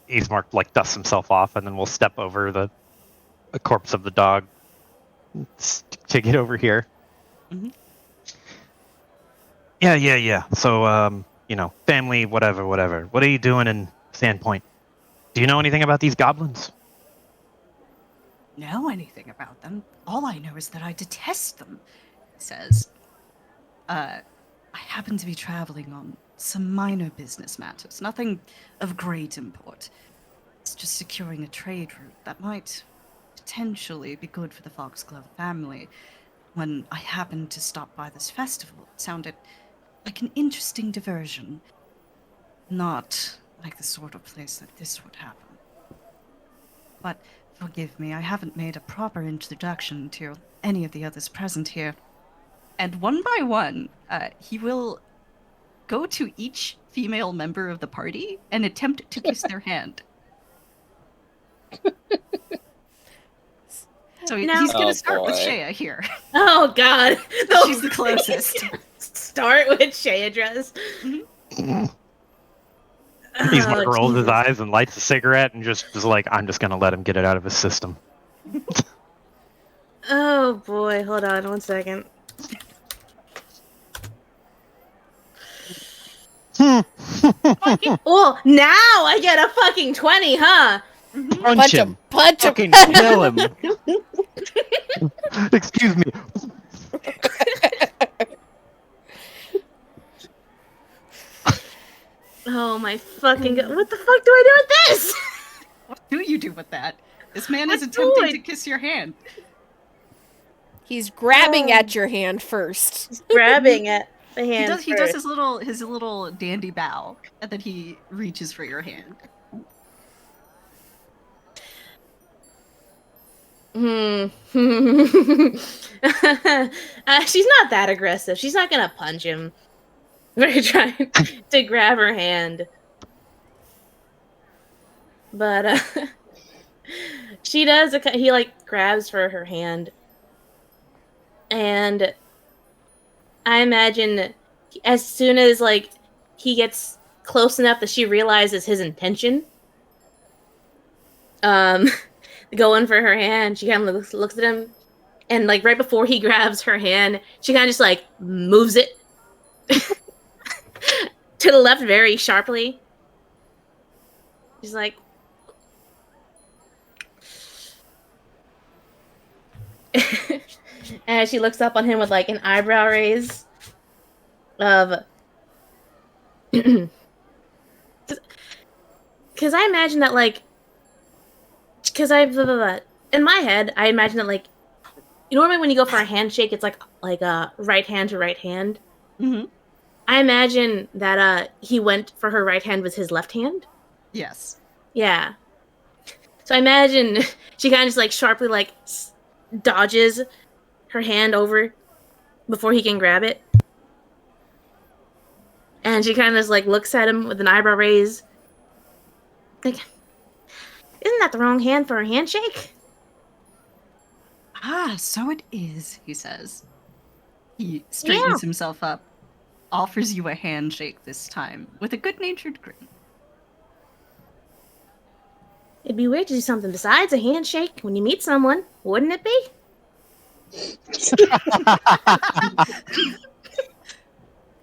Ismark like dusts himself off, and then we'll step over the corpse of the dog to get over here. Mm-hmm. Yeah. So, family, whatever. What are you doing in Sandpoint? Do you know anything about these goblins? Know anything about them? All I know is that I detest them, he says. I happen to be traveling on some minor business matters, nothing of great import. It's just securing a trade route that might potentially be good for the Foxglove family. When I happened to stop by this festival, it sounded like an interesting diversion. Not like the sort of place that this would happen. But forgive me, I haven't made a proper introduction to any of the others present here. And one by one, he will go to each female member of the party and attempt to kiss their hand. So he's going to start with Shea here. Oh, God. She's the closest. Start with Shea dress. Ismark rolls his eyes and lights a cigarette and just is like, I'm just going to let him get it out of his system. Oh, boy. Hold on 1 second. Well, now I get a fucking 20, huh? Punch him. Punch him. Fucking kill him. Excuse me. Oh my fucking god. What the fuck do I do with this? What do you do with that? This man is What's attempting going- to kiss your hand. He's grabbing at your hand first. He's grabbing at the hand. He does his little dandy bow, and then he reaches for your hand. She's not that aggressive. She's not gonna punch him. We're trying to grab her hand. But she does. He like grabs for her hand, and I imagine as soon as like he gets close enough that she realizes his intention, going for her hand, she kind of looks at him, and like right before he grabs her hand, she kind of just like moves it to the left very sharply. She's like, and she looks up on him with like an eyebrow raise of because I imagine that like because in my head I imagine that like normally when you go for a handshake it's like a right hand to right hand. Mm-hmm. I imagine that he went for her right hand with his left hand. Yes. Yeah. So I imagine she kind of just like sharply like dodges her hand over before he can grab it. And she kind of just like looks at him with an eyebrow raise. Like, isn't that the wrong hand for a handshake? Ah, so it is, he says. He straightens himself up, offers you a handshake this time, with a good-natured grin. It'd be weird to do something besides a handshake when you meet someone, wouldn't it be?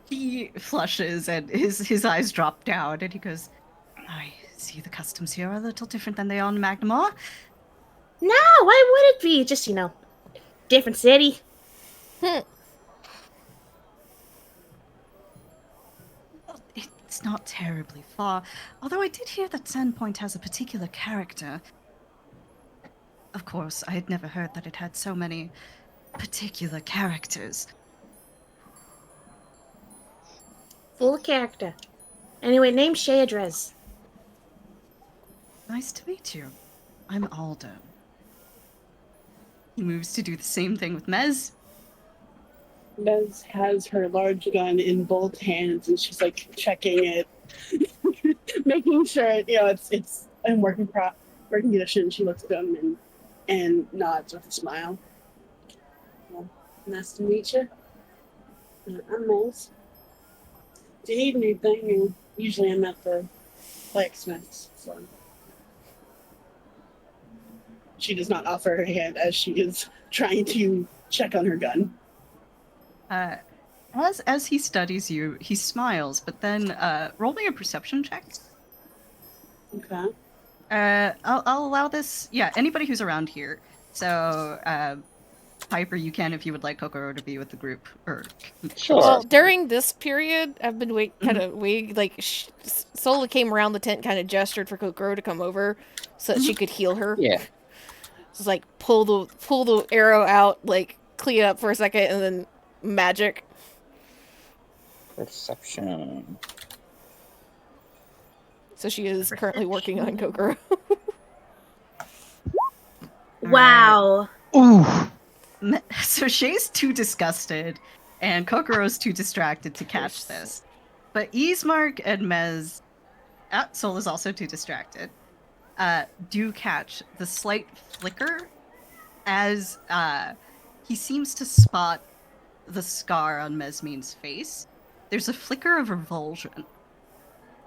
He flushes and his eyes drop down and he goes, I see the customs here are a little different than they are in Magnamore. No, why would it be? Just, different city. It's not terribly far, although I did hear that Sandpoint has a particular character. Of course, I had never heard that it had so many particular characters. Full of character. Anyway, name's Shayadrez. Nice to meet you. I'm Alden. He moves to do the same thing with Mez. Mez has her large gun in both hands, and she's like checking it, making sure it's in working condition. She looks at him and nods with a smile. Well, nice to meet you. I'm Mez. If you need anything, usually I'm at the blacksmith's. So she does not offer her hand as she is trying to check on her gun. As he studies you, he smiles, but then roll me a perception check. Okay. I'll allow this. Yeah, anybody who's around here. So, Piper, you can if you would like Kokoro to be with the group. Or Sure. Well, during this period, I've been waiting. Like, Sola came around the tent, kind of gestured for Kokoro to come over, so that she could heal her. Yeah. Just like pull the arrow out, like clean it up for a second, and then magic. Perception. So she is currently working on Kokoro. Wow. Ooh. So Shay's too disgusted, and Kokoro's too distracted to catch this. But Ismark and Mez, Sol is also too distracted, do catch the slight flicker as he seems to spot the scar on Mesmine's face. There's a flicker of revulsion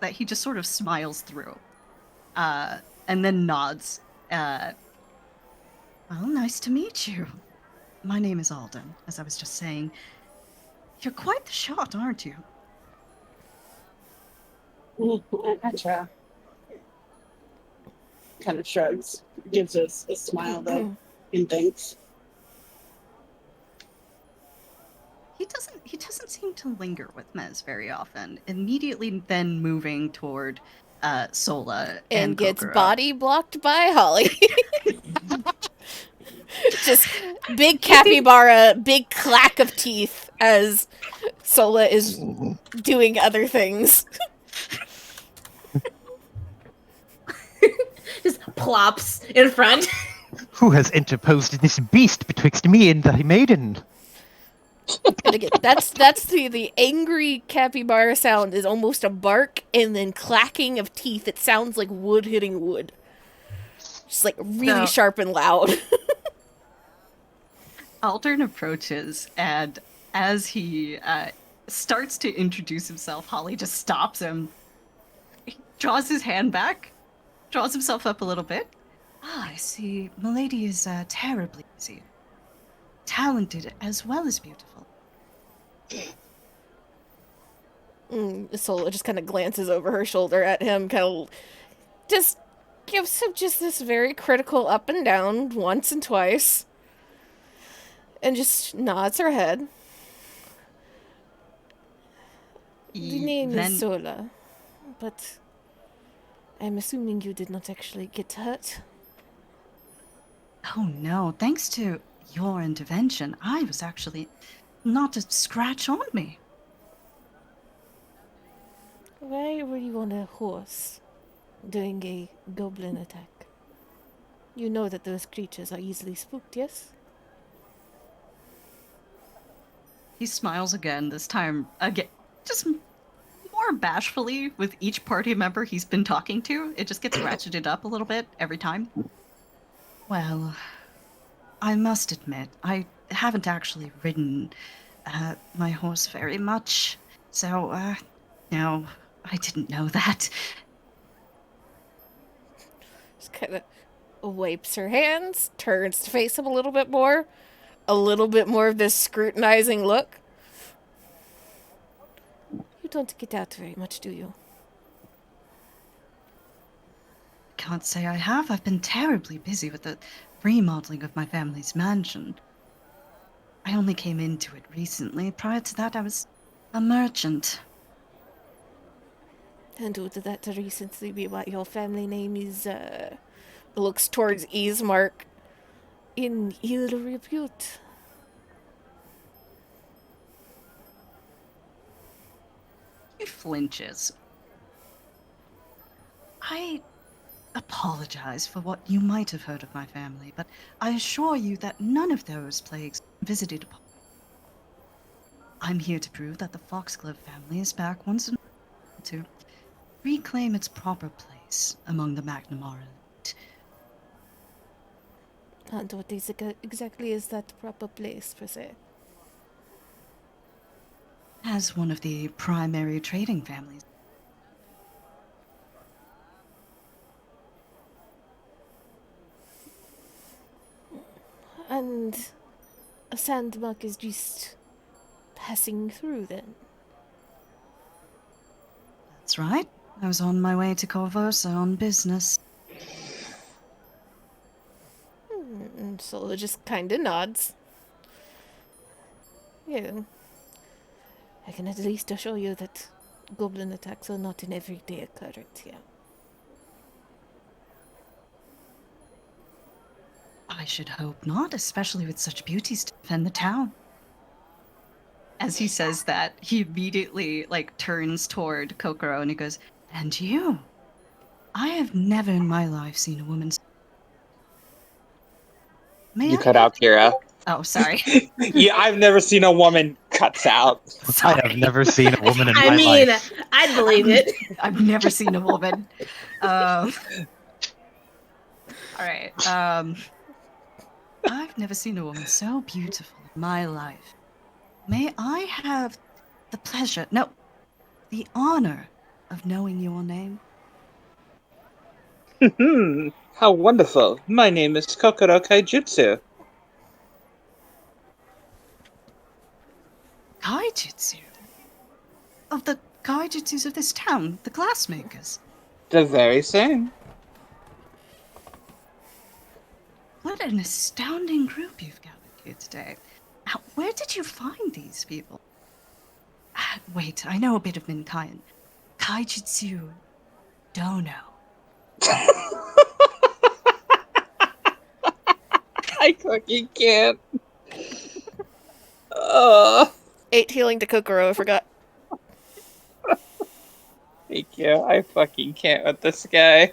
that he just sort of smiles through, and then nods. Well, nice to meet you. My name is Alden, as I was just saying. You're quite the shot, aren't you? I try. Kind of shrugs, gives us a smile though, and thanks. He doesn't seem to linger with Mez very often, immediately then moving toward Sola and gets Kokoro. body blocked by Holly. Just big capybara, big clack of teeth as Sola is doing other things. Just plops in front. Who has interposed this beast betwixt me and thy maiden? And again, that's the angry capybara sound is almost a bark and then clacking of teeth. It sounds like wood hitting wood. Just like really So- sharp and loud. Aldern approaches, and as he starts to introduce himself, Holly just stops him. He draws his hand back, draws himself up a little bit. I see. Milady is terribly busy. Talented as well as beautiful. Sola just kind of glances over her shoulder at him, kind of just gives him just this very critical up and down once and twice, and just nods her head. The name is Sola, but I'm assuming you did not actually get hurt. Oh no, thanks to your intervention, I was actually not a scratch on me. Why were you on a horse during a goblin attack? You know that those creatures are easily spooked, yes? He smiles again, this time again, just more bashfully with each party member he's been talking to. It just gets ratcheted up a little bit every time. Well, I must admit, I haven't actually ridden my horse very much, so, no, I didn't know that. Just kind of wipes her hands, turns to face him a little bit more of this scrutinizing look. You don't get out very much, do you? Can't say I have. I've been terribly busy with the remodeling of my family's mansion. I only came into it recently. Prior to that, I was a merchant. And would that recently be what your family name is, looks towards Ismark, in ill repute? He flinches. I apologize for what you might have heard of my family, but I assure you that none of those plagues visited upon me. I'm here to prove that the Foxglove family is back once and to reclaim its proper place among the McNamara elite. And what exactly is that proper place, per se? As one of the primary trading families. And a sandmark is just passing through, then? That's right. I was on my way to Corvosa on business. And Sola just kind of nods. Yeah. I can at least assure you that goblin attacks are not an everyday occurrence here. I should hope not, especially with such beauties to defend the town. As he says that, he immediately, turns toward Kokoro and he goes, And you? I have never in my life seen a woman... May You I? cut out, Kira. Oh, sorry. Yeah, I've never seen a woman cuts out. I have never seen a woman in I my mean, life. I'd believe it. I've never seen a woman. All right. I've never seen a woman so beautiful in my life. May I have the pleasure, no, the honor of knowing your name? How wonderful. My name is Kokoro Kaijutsu. Kaijutsu? Of the Kaijutsus of this town, the glassmakers. The very same. What an astounding group you've gathered here today. Where did you find these people? Wait, I know a bit of Minkayan. Kaijutsu. Dono. I fucking can't. Uh, 8 healing to Kokoro, I forgot. Thank you. I fucking can't with this guy.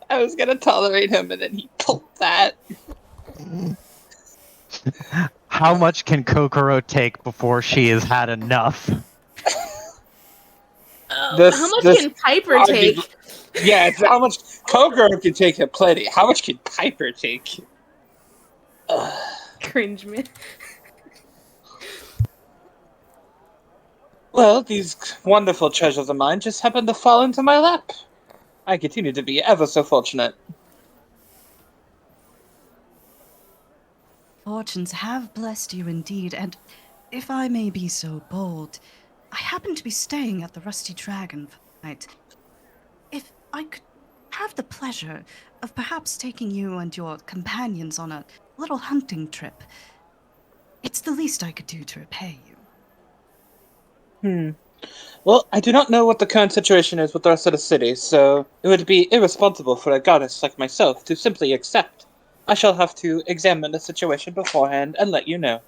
I was gonna tolerate him, and then he pulled that. How much can Kokoro take before she has had enough? How much can Piper take? Yeah, it's how much Kokoro can take him plenty. How much can Piper take? Cringe, man. Well, these wonderful treasures of mine just happened to fall into my lap. I continue to be ever so fortunate. Fortunes have blessed you indeed, and if I may be so bold, I happen to be staying at the Rusty Dragon for the night. If I could have the pleasure of perhaps taking you and your companions on a little hunting trip, it's the least I could do to repay you. Well, I do not know what the current situation is with the rest of the city, so it would be irresponsible for a goddess like myself to simply accept. I shall have to examine the situation beforehand and let you know.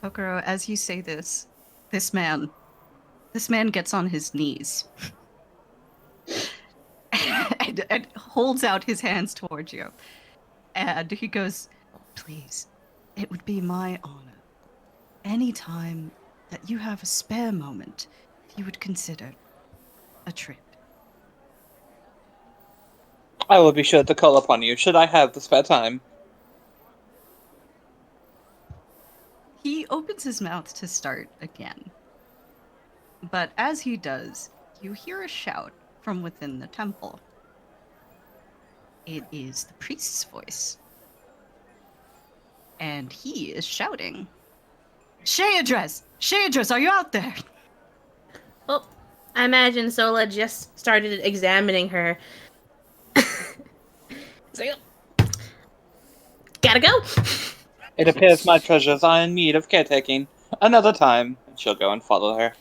Kokoro, as you say this man gets on his knees and holds out his hands towards you. And he goes, please, it would be my honor. Any time that you have a spare moment, if you would consider a trip. I will be sure to call upon you should I have the spare time. He opens his mouth to start again. But as he does, you hear a shout from within the temple. It is the priest's voice. And he is shouting, Sheadress! Sheadress, are you out there? Oh, I imagine Sola just started examining her. So, gotta go. It appears my treasures are in need of caretaking. Another time, she'll go and follow her.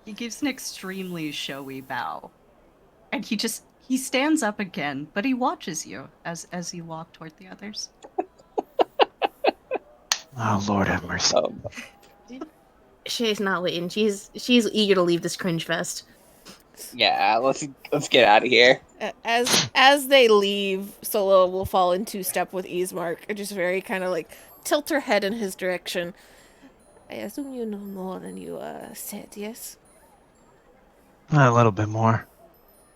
He gives an extremely showy bow. And he stands up again, but he watches you as you walk toward the others. Oh, Lord have mercy. Shay's not waiting. She's eager to leave this cringe fest. Yeah, let's get out of here. As they leave, Solo will fall into step with Ismark, and just very kind of like tilt her head in his direction. I assume you know more than you said, yes? A little bit more.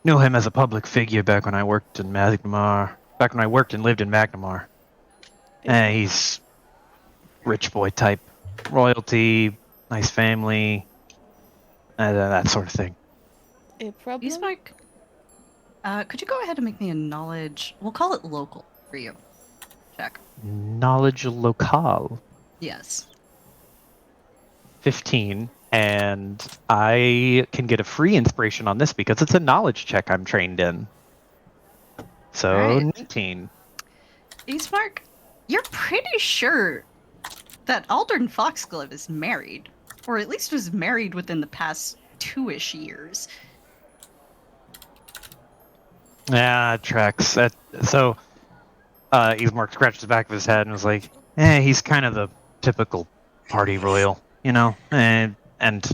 Knew him as a public figure back when I worked in Magnamar. Back when I worked and lived in Magnamar. He's rich boy type. Royalty, nice family, that sort of thing. A problem? Ismark, could you go ahead and make me a knowledge, we'll call it local for you, check. Knowledge locale. Yes. 15, and I can get a free inspiration on this because it's a knowledge check I'm trained in. So, Right. 19. Ismark, you're pretty sure that Aldern Foxglove is married, or at least was married within the past 2-ish years. Yeah, it tracks. So, Ismark scratched the back of his head and was like, he's kind of the typical party royal, you know? And if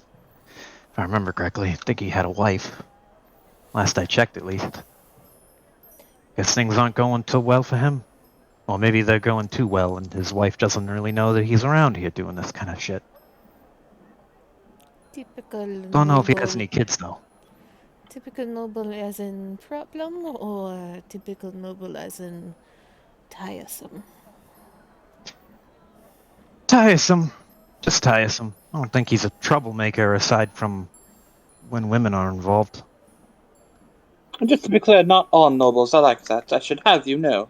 I remember correctly, I think he had a wife. Last I checked, at least. Guess things aren't going too well for him. Well, maybe they're going too well, and his wife doesn't really know that he's around here doing this kind of shit. Typical Don't know if he noble- has any kids, though. Typical noble as in problem, or typical noble as in tiresome? Tiresome. Just tiresome. I don't think he's a troublemaker aside from when women are involved. And just to be clear, not all nobles are like that. I should have you know.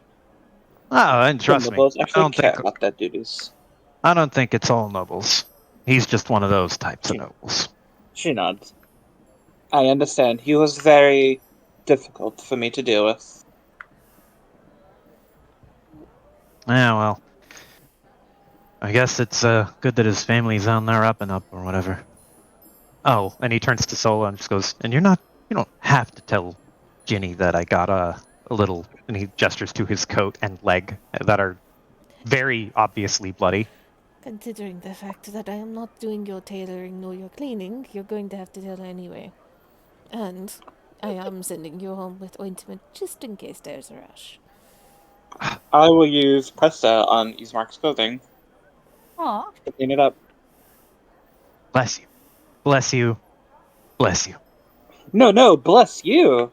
Oh, and trust Some me, nobles I actually don't care think about their duties. it's all nobles. He's just one of those types of nobles. She nods. I understand. He was very difficult for me to deal with. Yeah, well, I guess it's good that his family's on their up and up or whatever. Oh, and he turns to Sola and just goes, "And you're not You don't have to tell Ginny that I got a little, and he gestures to his coat and leg that are very obviously bloody. Considering the fact that I am not doing your tailoring nor your cleaning, you're going to have to tell anyway. And I am sending you home with ointment just in case there's a rush. I will use Presta on Ismark's clothing Aw. to clean it up. Bless you. Bless you. Bless you. No, bless you.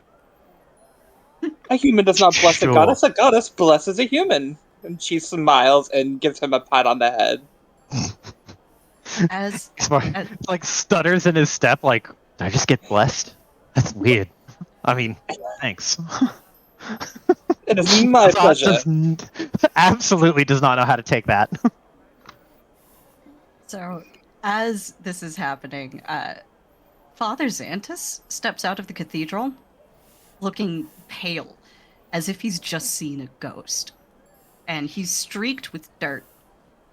A human does not bless a Sure. goddess. A goddess blesses a human. And she smiles and gives him a pat on the head. As Like stutters in his step, like, did I just get blessed? That's weird. I mean, thanks. It is my Zod pleasure. absolutely does not know how to take that. So, as this is happening, Father Xantus steps out of the cathedral, looking pale, as if he's just seen a ghost. And he's streaked with dirt.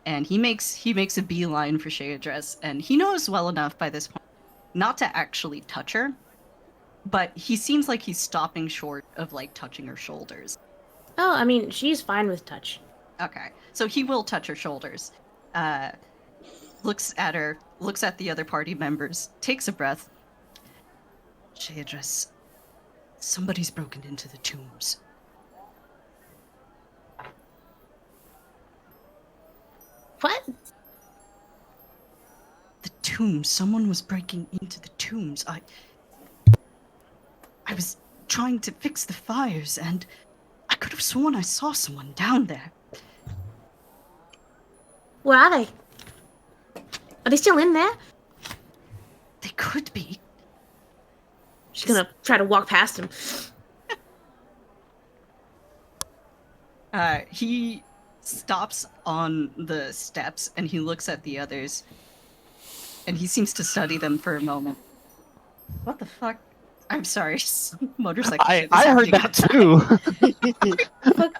And he makes a beeline for Shadress, and he knows well enough by this point not to actually touch her, but he seems like he's stopping short of like touching her shoulders. Oh, I mean, she's fine with touch. Okay, so he will touch her shoulders. Looks at her, looks at the other party members, takes a breath. Shadress, somebody's broken into the tombs. What? The tombs. Someone was breaking into the tombs. I was trying to fix the fires, and I could have sworn I saw someone down there. Where are they? Are they still in there? They could be. She's gonna try to walk past him. He stops on the steps and he looks at the others. And he seems to study them for a moment. What the fuck? I'm sorry. Motorcycle shit is I heard happening that outside. too.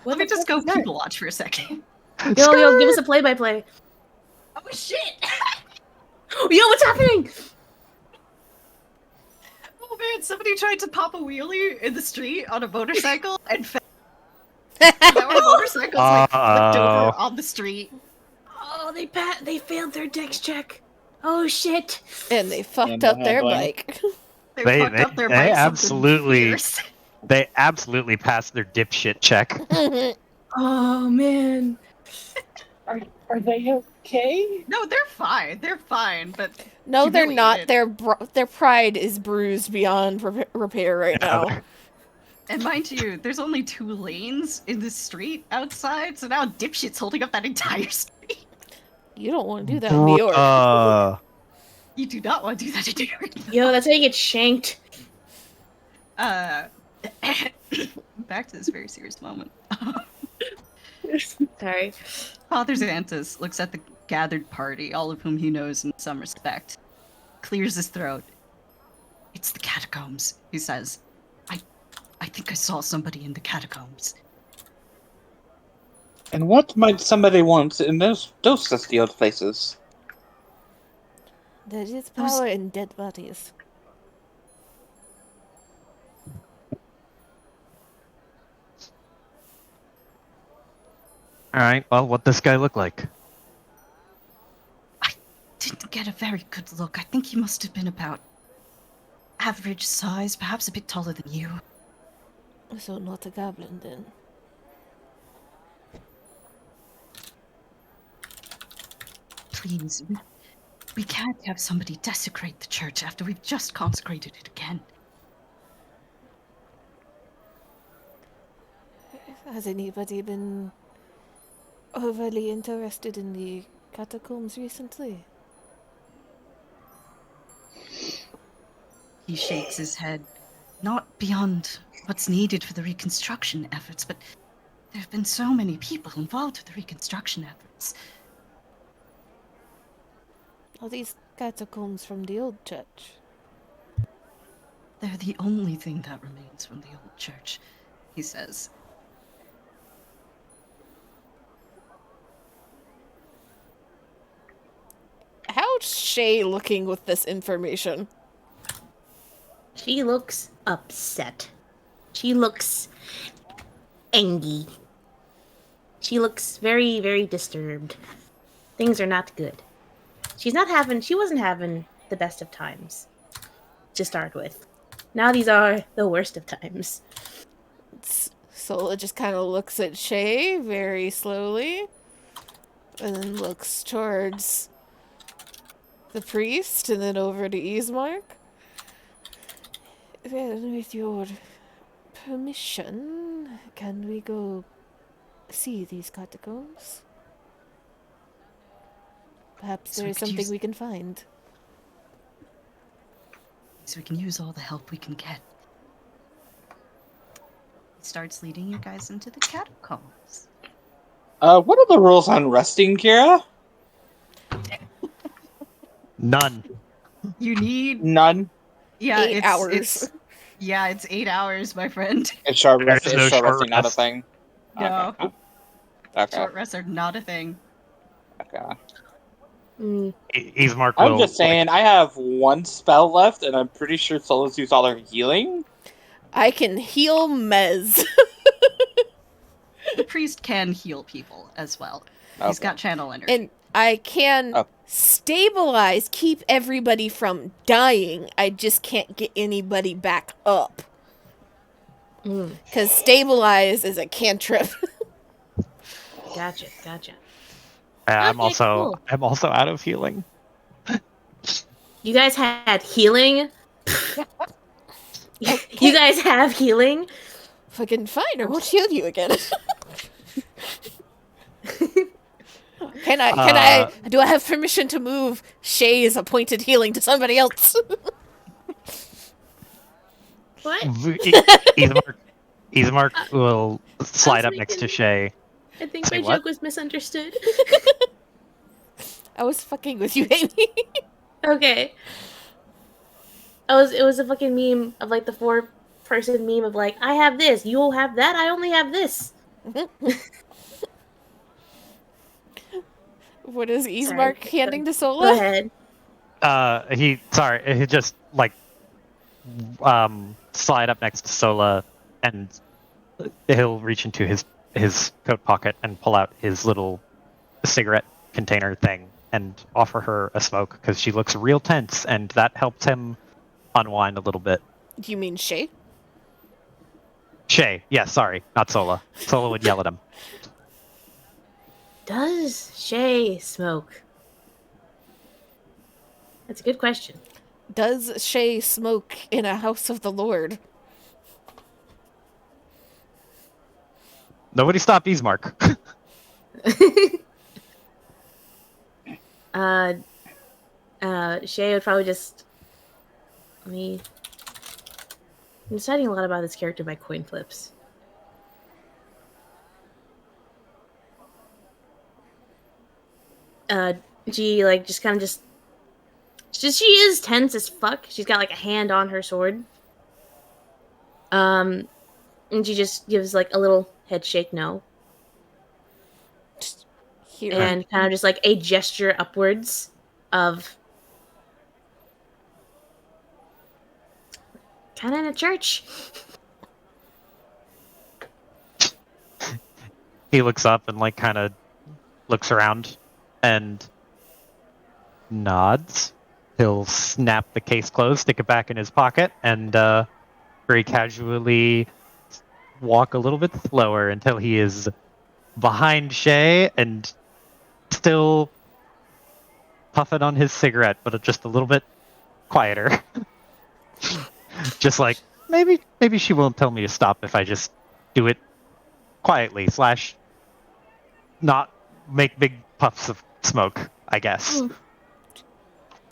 Let me just go people watch for a second. Yo, give us a play-by-play. Oh shit! Yo, what's happening? Oh man, somebody tried to pop a wheelie in the street on a motorcycle and fell. Now our motorcycle's like flipped over on the street. Oh, they failed their dex check. Oh shit. And they fucked And up the their handling. bike. They fucked up their bike absolutely, fierce. they absolutely passed their dipshit check. Oh man. Are they okay? No, they're fine. They're fine, but No, they're not. humiliated. Their pride is bruised beyond repair right now. And mind you, there's only 2 lanes in the street outside, so now dipshit's holding up that entire street. You don't want to do that in New York. You do not want to do that in New York. Yo, that's how you get shanked. Back to this very serious moment. Sorry. Father Xantus looks at the gathered party, all of whom he knows in some respect, clears his throat. It's the catacombs, he says. I think I saw somebody in the catacombs. And what might somebody want in those dusty old places? There is power in dead bodies. Alright, well, what this guy look like? I didn't get a very good look. I think he must have been about average size, perhaps a bit taller than you. So not a goblin then. Please, we can't have somebody desecrate the church after we've just consecrated it again. Has anybody been overly interested in the catacombs recently? He shakes his head. Not beyond what's needed for the reconstruction efforts, but there have been so many people involved with the reconstruction efforts. Are these catacombs from the old church? They're the only thing that remains from the old church, he says. How's Shay looking with this information? She looks upset. She looks angry. She looks very, very disturbed. Things are not good. She wasn't having the best of times to start with. Now these are the worst of times. Sola just kind of looks at Shay very slowly, and then looks towards the priest, and then over to Ismark. Well, with your permission, can we go see these catacombs? Perhaps So there we is could something use- we can find. So we can use all the help we can get. He starts leading you guys into the catacombs. What are the rules on resting, Kira? None. You need None. yeah, 8 hours. It's 8 hours, my friend. It's short There rest. is It's no short short resting, not a rest. thing. No. Okay. Short rests are not a thing. Okay. Ismark I'm will. just saying, I have one spell left, and I'm pretty sure Sola's used all her healing. I can heal Mez. The priest can heal people as well. He's Okay. got channel energy. And I can Oh. stabilize, keep everybody from dying. I just can't get anybody back up. Because stabilize is a cantrip. Gotcha. I'm Okay, also cool. I'm also out of healing. You guys had healing? You guys have healing? Fucking fine, I won't heal you again. Do I have permission to move Shay's appointed healing to somebody else? What? Ismark will slide up next to making- Shay. I think Say my what? joke was misunderstood. I was fucking with you, Amy. Okay. It was a fucking meme of like the 4-person meme of like, I have this, you'll have that, I only have this. What is Sorry. Ismark handing to Go Sola? ahead. He just like slide up next to Sola, and he'll reach into his coat pocket and pull out his little cigarette container thing and offer her a smoke because she looks real tense, and that helps him unwind a little bit. Do you mean Shay? Shay, yeah, sorry, not Sola. Sola would yell at him. Does Shay smoke? That's a good question. Does Shay smoke in a house of the Lord? Nobody stop Ismark. Shay would probably just. I'm deciding a lot about this character by coin flips. She like just kind of just. She is tense as fuck. She's got like a hand on her sword. And she just gives like a little head shake no. Here. And kind of just like a gesture upwards of kind of in a church. He looks up and like kind of looks around and nods. He'll snap the case closed, stick it back in his pocket, and very casually walk a little bit slower until he is behind Shay and still puffing on his cigarette, but just a little bit quieter. Just like maybe she won't tell me to stop if I just do it quietly / not make big puffs of smoke, I guess.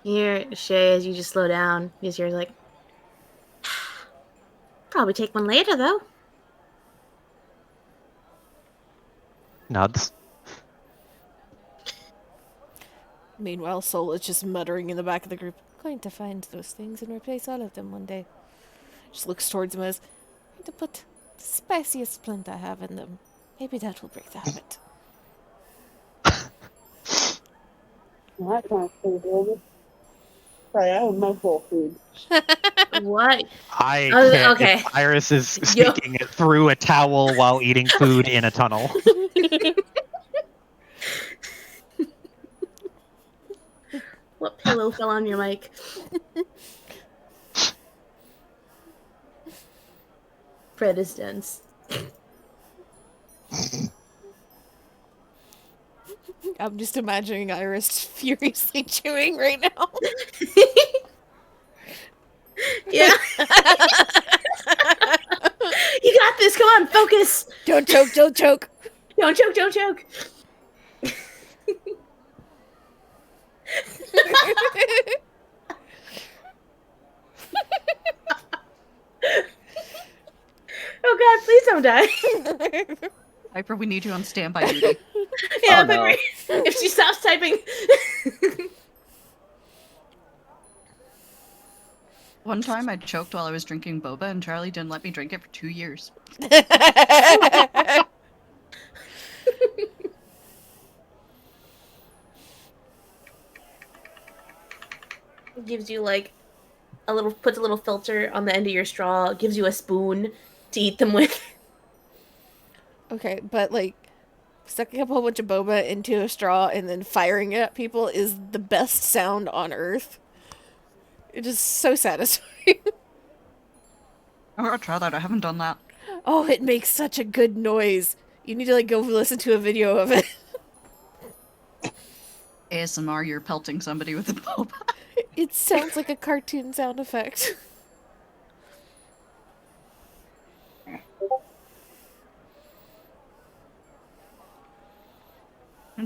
Here, Shay, as you just slow down, because you're like, probably take one later though. Nods. Meanwhile, Sola's just muttering in the back of the group, going to find those things and replace all of them one day. Just looks towards him as, going to put the spiciest splint I have in them. Maybe that will break the habit. Well, that sounds pretty good. Sorry, I have no soul food. What? I Oh, can't. okay. If Iris is Yo. speaking it through a towel while eating food in a tunnel. What pillow fell on your mic? Fred is dense. I'm just imagining Iris furiously chewing right now. Yeah. You got this. Come on, focus. Don't choke, don't choke. Don't choke. Don't choke. Oh God, please don't die. Piper, we need you on standby duty. Yeah, Oh, no. Piper, if she stops typing. One time I choked while I was drinking boba, and Charlie didn't let me drink it for 2 years. Gives you like a little, puts a little filter on the end of your straw, gives you a spoon to eat them with. Okay, but like sucking up a whole bunch of boba into a straw and then firing it at people is the best sound on earth. It is so satisfying. I'm gonna try that. I haven't done that. Oh, it makes such a good noise. You need to like go listen to a video of it. ASMR, you're pelting somebody with a boba. It sounds like a cartoon sound effect.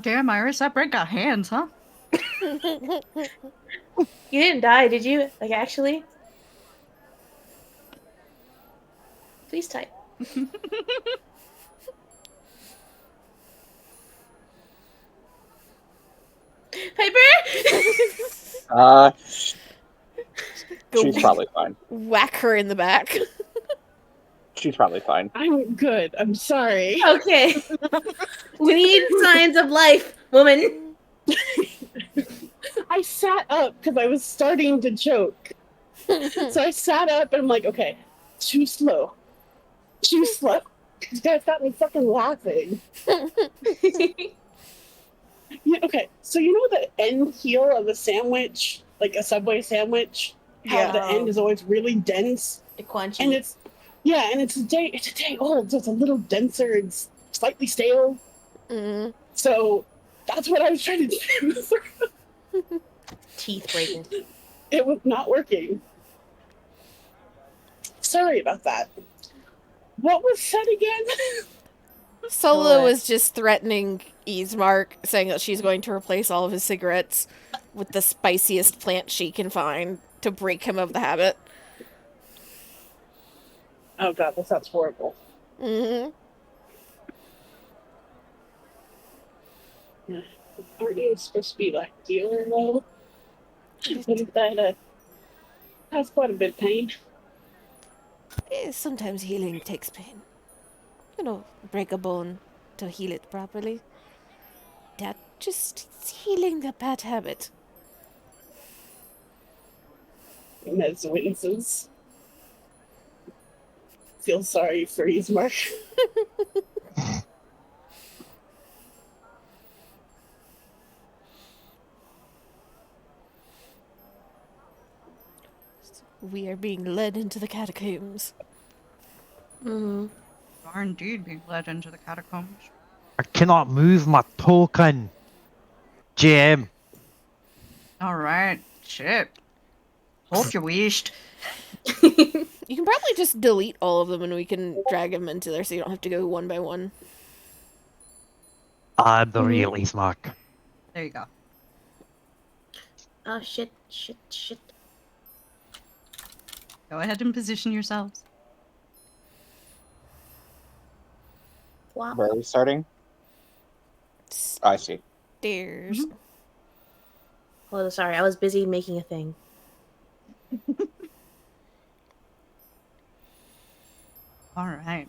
Damn, Iris, that bread got hands, huh? You didn't die, did you? Like, actually? Please type. Piper! Go She's probably fine. whack her in the back. She's probably fine. I'm good. I'm sorry. Okay. We need signs of life, woman. I sat up because I was starting to choke. So I sat up and I'm like, okay, too slow. Too slow. You guys got me fucking laughing. Yeah, okay, so you know the end heel of a sandwich, like a Subway sandwich, how Yeah. the end is always really dense, The crunchy. and it's a day old, so it's a little denser and slightly stale. Mm. So that's what I was trying to do. Teeth breaking. It was not working. Sorry about that. What was said again? Solo What? was just threatening Easemark, saying that she's going to replace all of his cigarettes with the spiciest plant she can find to break him of the habit. Oh god, that sounds horrible. Mm-hmm. Aren't you supposed to be like dealer though? Isn't that has quite a bit of pain? Sometimes healing takes pain. You know, break a bone to heal it properly. That just healing the bad habit. And as witnesses. Feel sorry for Ismark. We are being led into the catacombs. Mm-hmm. You are indeed being led into the catacombs. I cannot move my token. GM. Alright, shit. Hope you wished. You can probably just delete all of them and we can drag them into there so you don't have to go one by one. I'm the real Ismark. There you go. Oh, shit. Go ahead and position yourselves. Wow. Where are we starting? I see. Stairs. Oh, sorry. I was busy making a thing. Alright.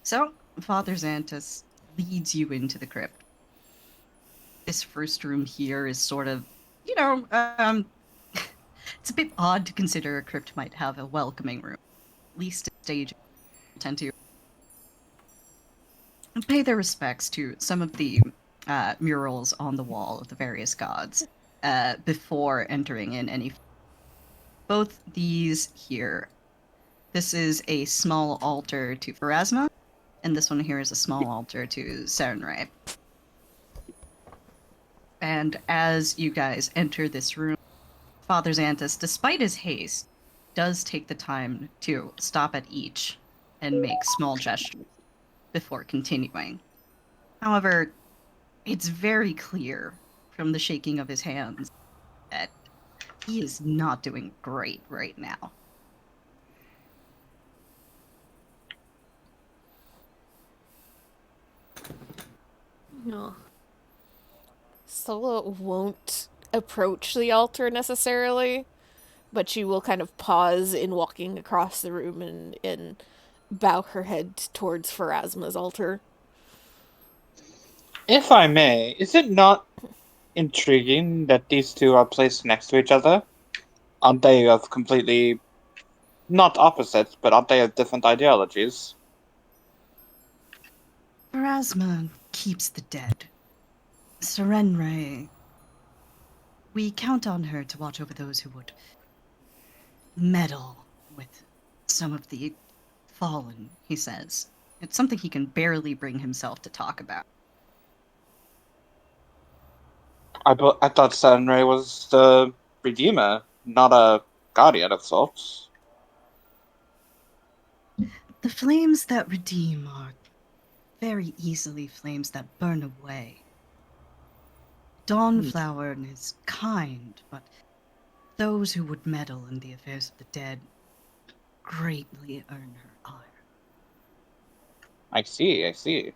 So, Father Xantus leads you into the crypt. This first room here is sort of you know, it's a bit odd to consider a crypt might have a welcoming room. At least at stage tend to pay their respects to some of the murals on the wall of the various gods before entering in any. Both these here. This is a small altar to Pharasma, and this one here is a small altar to Serenray. And as you guys enter this room, Father Xanthus, despite his haste, does take the time to stop at each and make small gestures before continuing. However, it's very clear from the shaking of his hands that he is not doing great right now. No. Sola won't approach the altar necessarily, but she will kind of pause in walking across the room and bow her head towards Pharasma's altar. If I may, is it not intriguing that these two are placed next to each other? Aren't they of completely, not opposites, but aren't they of different ideologies? Pharasma keeps the dead. Serenray, we count on her to watch over those who would meddle with some of the fallen, he says. It's something he can barely bring himself to talk about. I thought Sunray was the Redeemer, not a Guardian of sorts. The flames that redeem are very easily flames that burn away. Dawnflower is kind, but those who would meddle in the affairs of the dead greatly earn her ire. I see.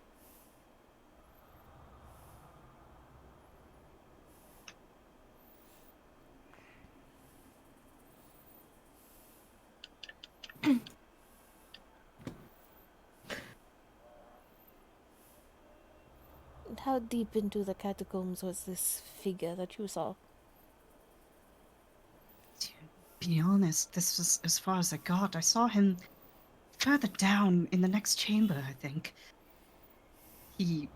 How deep into the catacombs was this figure that you saw? To be honest, this was as far as I got. I saw him further down in the next chamber, I think. He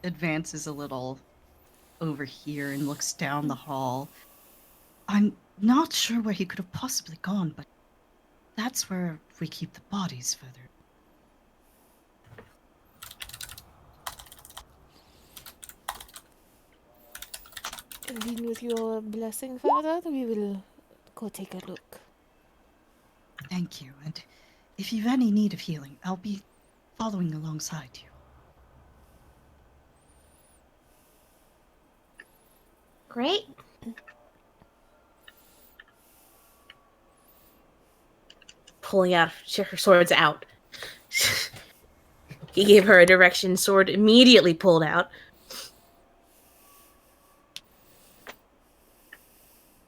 advances a little over here and looks down the hall. I'm not sure where he could have possibly gone, but that's where we keep the bodies further. Then with your blessing, Father, we will go take a look. Thank you, and if you've any need of healing, I'll be following alongside you. Great. Pulling out her sword's out. He gave her a direction, sword immediately pulled out.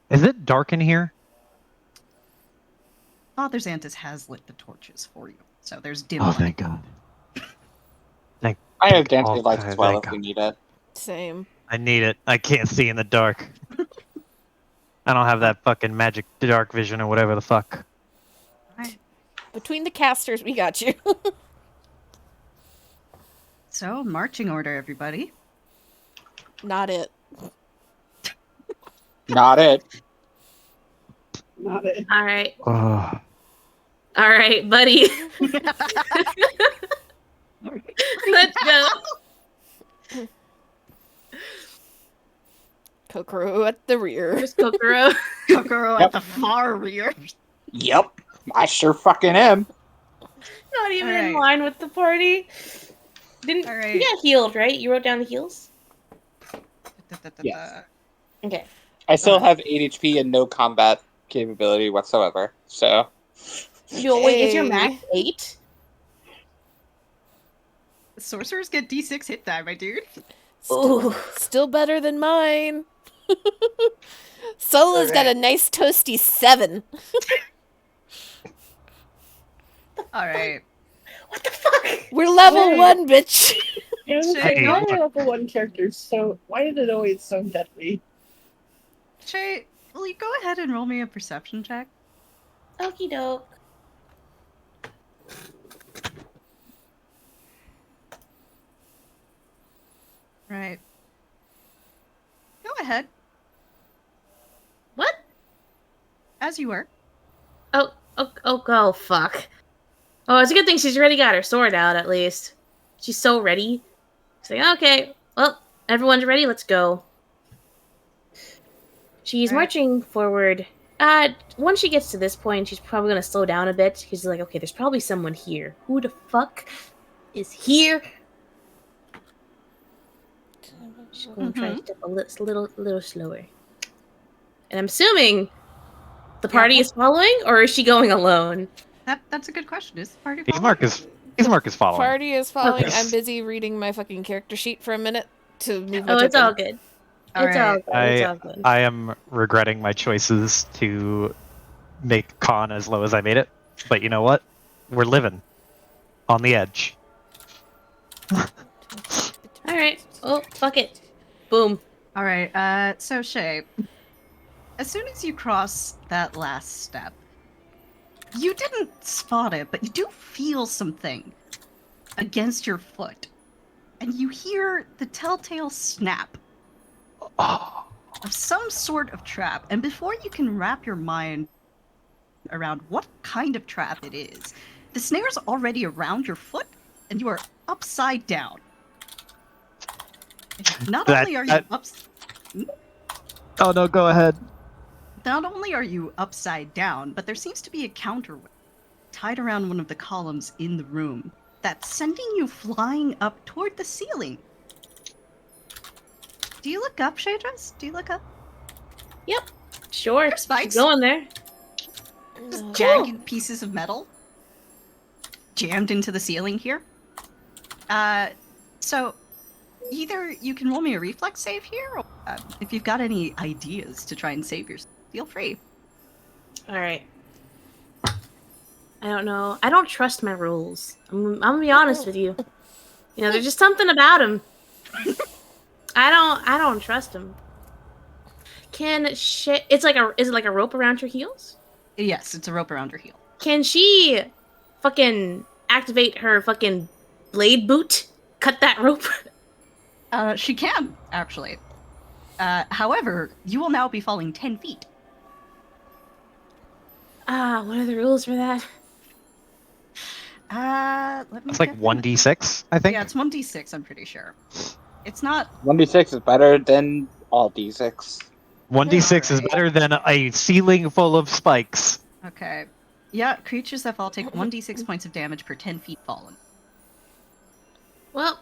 Is it dark in here? Father Xanthus has lit the torches for you, so there's dim Oh, light. thank God. I have dancing lights Okay, as well thank if we God. need it. Same. I need it. I can't see in the dark. I don't have that fucking magic dark vision or whatever the fuck. Right. Between the casters, we got you. So, marching order, everybody. Not it. Not it. Not it. All right. Oh. All right, buddy. Let's go. Kokoro at the rear. There's Kokoro. Kokoro Yep. at the far rear. Yep. I sure fucking am. Not even All in right. line with the party. Didn't All right. you got healed, right? You wrote down the heals? Yes. Okay. I still have 8 HP and no combat capability whatsoever, so... Yo, wait, is your Hey. max 8? Sorcerers get D6 hit die, my dude. Ooh. Still better than mine. Solo's got a nice toasty 7. All right. What the fuck? We're level Hey. 1, bitch. Yeah, Hey, why are level 1 characters so? Why is it always so deadly? Shay, will you go ahead and roll me a perception check? Okie doke. Right. Go ahead, What? as you were. Oh, fuck. Oh, it's a good thing she's already got her sword out, at least. She's so ready. She's like, okay, well, everyone's ready, let's go. She's Right. marching forward. Once she gets to this point, she's probably gonna slow down a bit. She's like, okay, there's probably someone here. Who the fuck is here? She's gonna try to step a little slower. And I'm assuming the party is following, or is she going alone? That's a good question. Is the party Ismark is following. Party is following. Okay. I'm busy reading my fucking character sheet for a minute to move my Oh, it's token. all good. All It's all right. good. It's all good. I am regretting my choices to make con as low as I made it. But you know what? We're living on the edge. Alright. Oh, fuck it. Boom. All right. So Shay, as soon as you cross that last step, you didn't spot it, but you do feel something against your foot, and you hear the telltale snap of some sort of trap. And before you can wrap your mind around what kind of trap it is, the snare's already around your foot, and you are upside down. Not only are you Oh no, go ahead. Not only are you upside down, but there seems to be a counterweight tied around one of the columns in the room that's sending you flying up toward the ceiling. Do you look up, Shadras? Do you look up? Sure. There's spikes. She's going there. Just Cool. jagged pieces of metal jammed into the ceiling here. So either you can roll me a reflex save here, or if you've got any ideas to try and save yourself, feel free. Alright. I don't know. I don't trust my rules. I'm gonna be honest with you. You know, there's just something about them. I don't trust them. Is it like a rope around your heels? Yes, it's a rope around her heel. Can she fucking activate her fucking blade boot? Cut that rope? She can, actually. However, you will now be falling 10 feet. What are the rules for that? Let me It's like get 1d6, I think. Yeah, it's 1d6, I'm pretty sure. It's not... 1d6 is better than all d6. 1d6 is Alright. better than a ceiling full of spikes. Okay. Yeah, creatures that fall take 1d6 points of damage per 10 feet fallen. Well,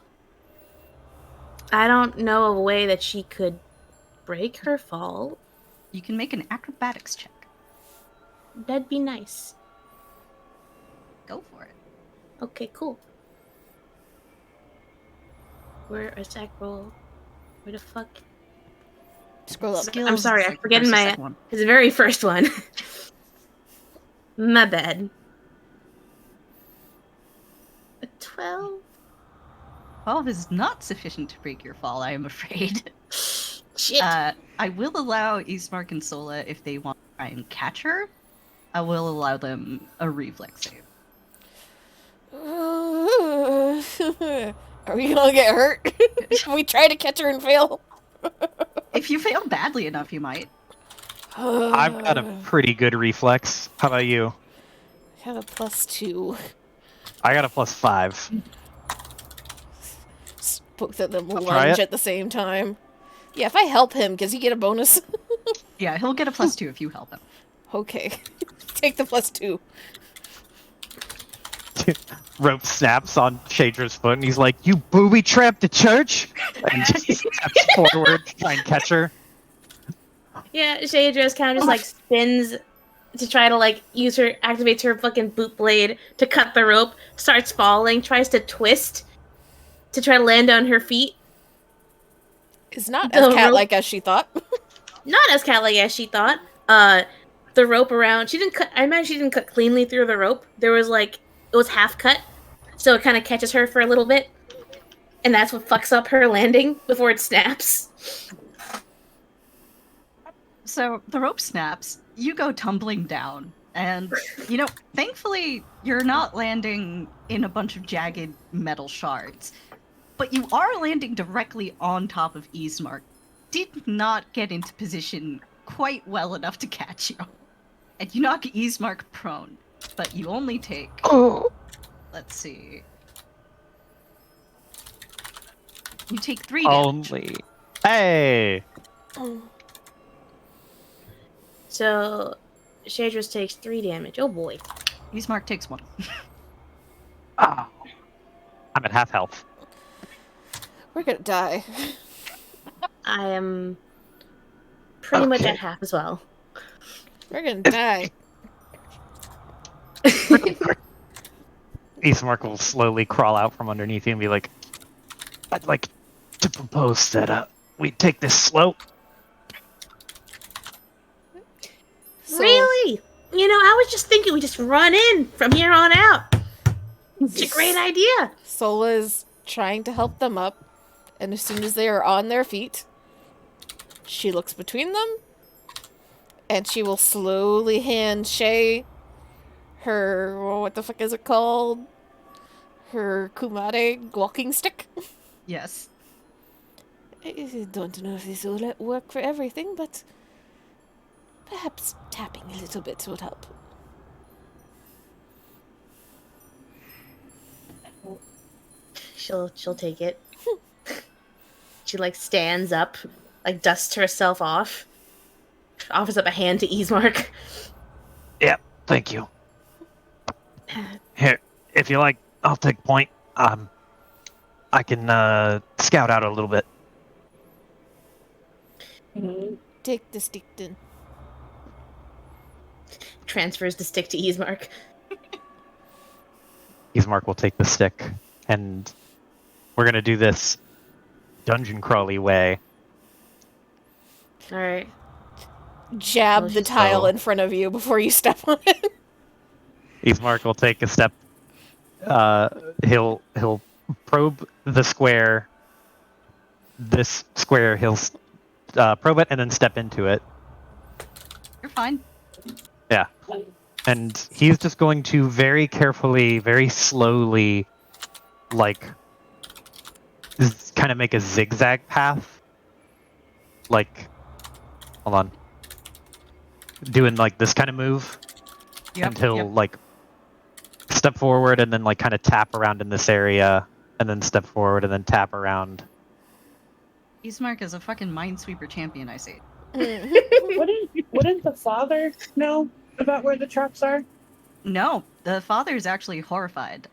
I don't know of a way that she could break her fall. You can make an acrobatics check. That'd be nice. Go for it. Okay, cool. Where is that roll? Where the fuck? Scroll up. Skills I'm sorry, is I'm like the forgetting first or my. second one. It's the very first one. My bad. A 12? 12 is not sufficient to break your fall, I am afraid. Shit. I will allow Ismark and Sola, if they want to try and catch her, I will allow them a reflex save. Are we gonna get hurt? If we try to catch her and fail? If you fail badly enough, you might. I've got a pretty good reflex. How about you? I have a +2. I got a +5. Both of them Try lunge it. at the same time. Yeah, if I help him, does he get a bonus? Yeah, he'll get a +2 if you help him. Okay. Take the +2. Rope snaps on Shadra's foot, and he's like, "You booby-trapped the church!" And just steps forward to try and catch her. Yeah, Shadra kind of just like spins to try to like activates her fucking boot blade to cut the rope, starts falling, tries to twist to try to land on her feet. Is not The as rope- cat-like as she thought. Not as cat-like as she thought. The rope around, I imagine she didn't cut cleanly through the rope. There was like, it was half cut, so it kind of catches her for a little bit. And that's what fucks up her landing before it snaps. So the rope snaps, you go tumbling down, and, thankfully you're not landing in a bunch of jagged metal shards, but you are landing directly on top of Ismark. Did not get into position quite well enough to catch you. And you knock Ismark prone, but you only take, let's see, you take 3 damage. Only. Hey! So, Shadris takes 3 damage. Oh boy. Ismark takes 1. Oh. I'm at half health. We're gonna die. I am pretty much at half as well. We're gonna die. Ismark will slowly crawl out from underneath you and be like, I'd like to propose that we take this slow. So, Really? I was just thinking we just run in from here on out. It's a great idea. Sola's trying to help them up, and as soon as they are on their feet, she looks between them, and she will slowly hand Shay her, what the fuck is it called? Her Kumare walking stick. Yes. I don't know if this will work for everything, but perhaps tapping a little bit would help. She'll take it. She stands up, dusts herself off, offers up a hand to Ismark. Yep, thank you. Here, if you like, I'll take point. I can scout out a little bit. Take the stick then. Transfers the stick to Ismark. Ismark will take the stick, and we're gonna do this dungeon crawly way. Alright. Jab the tile in front of you before you step on it. Ismark will take a step. He'll probe the square. This square, he'll probe it and then step into it. You're fine. Yeah. And he's just going to very carefully, very slowly, kind of make a zigzag path. Hold on. Doing this kind of move until step forward and then kind of tap around in this area and then step forward and then tap around. Ismark is a fucking Minesweeper champion, I say. Wouldn't the father know about where the traps are? No, the father is actually horrified.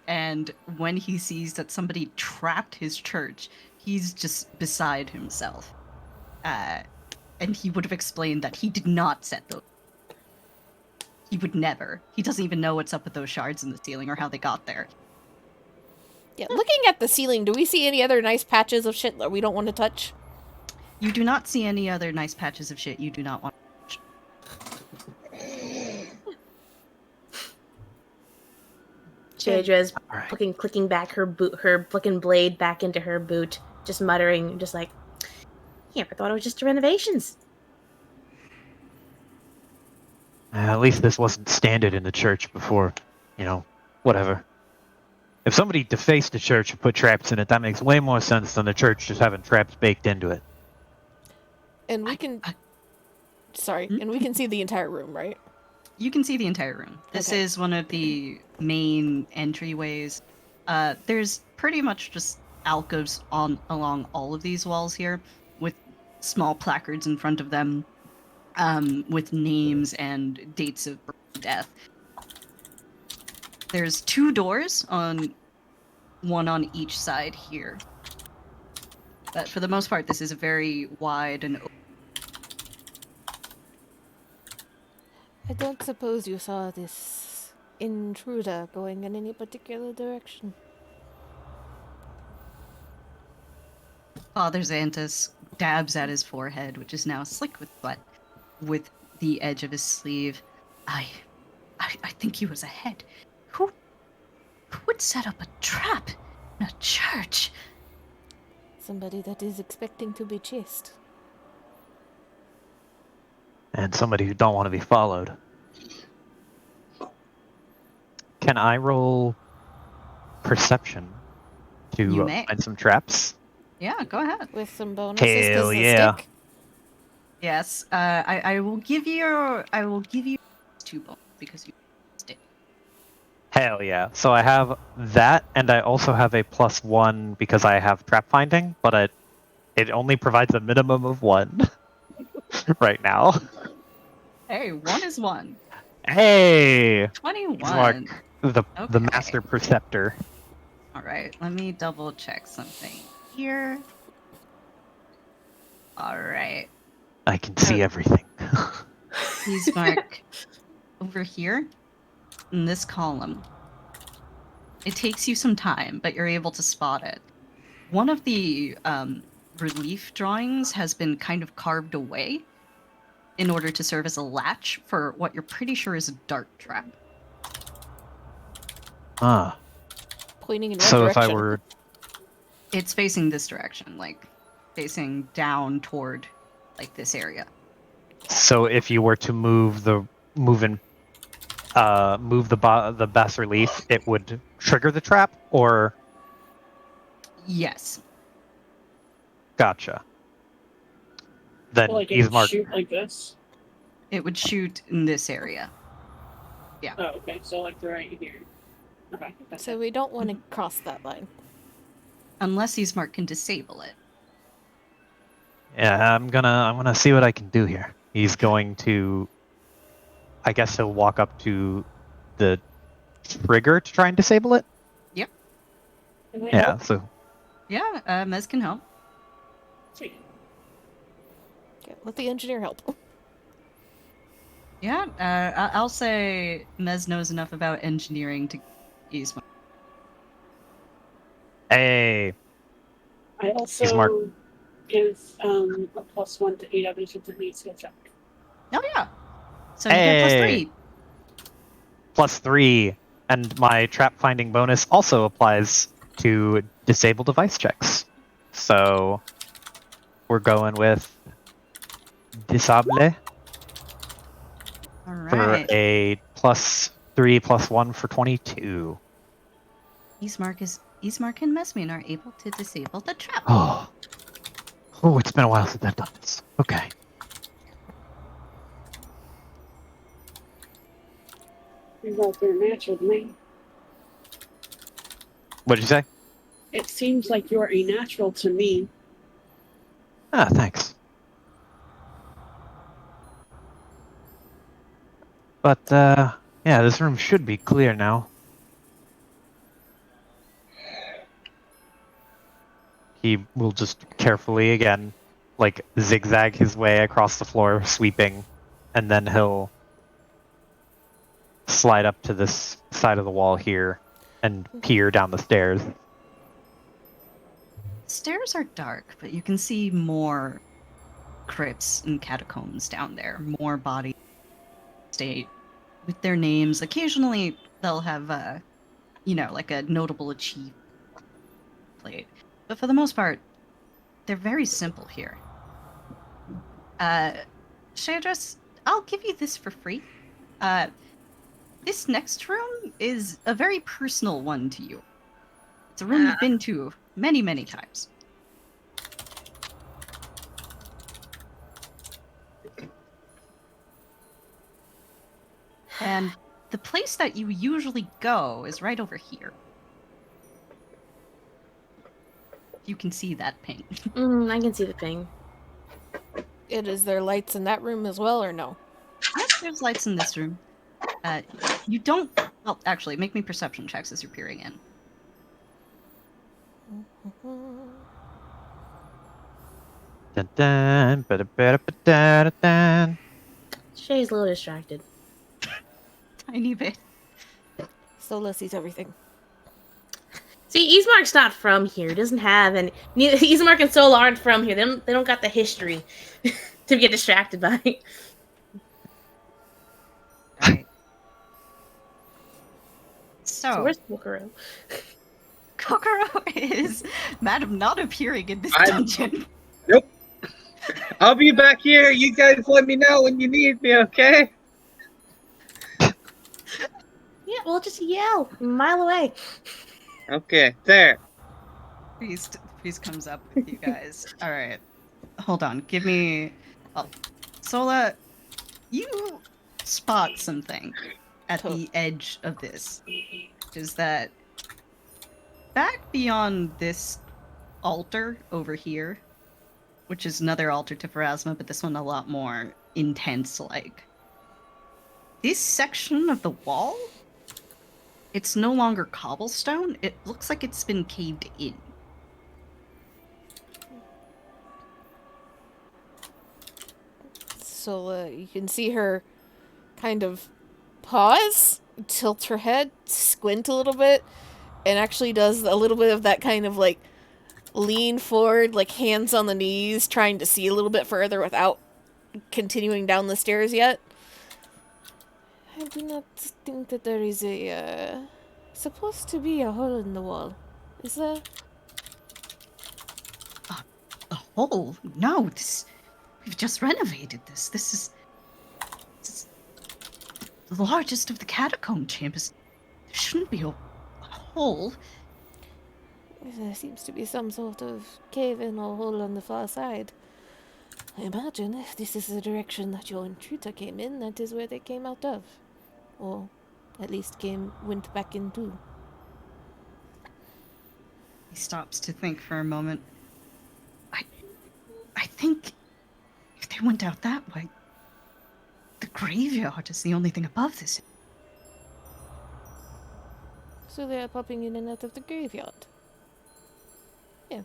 And when he sees that somebody trapped his church, he's just beside himself. And he would have explained that he did not set those. He would never. He doesn't even know what's up with those shards in the ceiling or how they got there. Yeah, looking at the ceiling, do we see any other nice patches of shit that we don't want to touch? You do not see any other nice patches of shit you do not want to touch. Shadra's clicking back her fucking blade back into her boot, just muttering, just you ever thought it was just renovations? At least this wasn't standard in the church before, whatever. If somebody defaced the church and put traps in it, that makes way more sense than the church just having traps baked into it. And we can... Sorry, and we can see the entire room, right? You can see the entire room. This is one of the main entryways. There's pretty much just alcoves along all of these walls here, with small placards in front of them, with names and dates of death. There's 2 doors, one on each side here. But for the most part, this is a very wide and open. I don't suppose you saw this intruder going in any particular direction. Father Xantus dabs at his forehead, which is now slick with sweat, with the edge of his sleeve. I think he was ahead. Who would set up a trap in a church? Somebody that is expecting to be chased. And somebody who don't want to be followed. Can I roll perception You to may. find some traps? Yeah, go ahead. With some bonuses Hell because the yeah. stick. Yes, I will give you 2 bones because you stick. Hell yeah. So I have that, and I also have a +1 because I have trap finding, but it only provides a minimum of 1 right now. Hey, 1 is 1. Hey! 21. The Okay. master perceptor. All right, let me double check something here. All right, I can see everything. please mark over here in this column. It takes you some time, but you're able to spot it. One of the relief drawings has been kind of carved away in order to serve as a latch for what you're pretty sure is a dart trap. Ah. Pointing in what So direction? if I were... It's facing this direction, like facing down toward like this area. So if you were to move the bas relief, it would trigger the trap, or Yes. gotcha. Then Like he's it marked. shoot like this. It would shoot in this area. Oh, okay. So like right here. Okay. That's So we don't want to cross that line. Unless Ismark can disable it. Yeah, I'm gonna see what I can do here. He's going to, I guess he'll walk up to the trigger to try and disable it. Yep. Can I Yeah. help? So Yeah, Mez can help. Sweet. Okay, let the engineer help. Yeah, I'll say Mez knows enough about engineering to Ismark. hey, I also smart. give a +1 to 8 evidence to me skill check. Oh yeah. So you get Hey. +3, and my trap finding bonus also applies to disable device checks. So we're going with disable +3. for Alright. a +3 +1 for 22. Ismark and Mesmin are able to disable the trap. Oh, it's been a while since I've done this. Okay. You're both very natural to me. What did you say? It seems like you're a natural to me. Ah, thanks. But, yeah, this room should be clear now. He will just carefully, again, like, zigzag his way across the floor, sweeping, and then he'll slide up to this side of the wall here and peer down the stairs. Stairs are dark, but you can see more crypts and catacombs down there. More bodies state with their names. Occasionally, they'll have, like a notable achievement plate. But for the most part, they're very simple here. Shadris, I'll give you this for free. This next room is a very personal one to you. It's a room you've been to many, many times. And the place that you usually go is right over here. You can see that ping. I can see the ping. Is there lights in that room as well, or no? Yes, there's lights in this room. You don't... Well, actually, make me perception checks as you're peering in. Dun, dun, ba-da-ba-da-ba-da-da-dun. Shay's a little distracted. Tiny bit. Sola sees everything. See, Ismark's not from here. He doesn't have any. Ismark and Sola aren't from here. They don't got the history to get distracted by. Right. So So, where's Kokoro? Kokoro is Madam not appearing in this I'm- dungeon. Nope. I'll be back here. You guys let me know when you need me, okay? Yeah, we'll just yell a mile away. Okay, there. Priest comes up with you guys. All right, hold on. Give me. Oh, Sola, you spot something at the edge of this. Is that back beyond this altar over here, which is another altar to Pharasma, but this one a lot more intense like. This section of the wall, it's no longer cobblestone. It looks like it's been caved in. So you can see her kind of pause, tilt her head, squint a little bit, and actually does a little bit of that kind of like lean forward, like hands on the knees, trying to see a little bit further without continuing down the stairs yet. I do not think that there is supposed to be a hole in the wall. Is there? A hole? No, we've just renovated this. This is the largest of the catacomb chambers. There shouldn't be a hole. There seems to be some sort of cave-in or hole on the far side. I imagine if this is the direction that your intruder came in, that is where they came out of. Or at least went back into. He stops to think for a moment. I think if they went out that way, the graveyard is the only thing above this. So they are popping in and out of the graveyard. Yeah.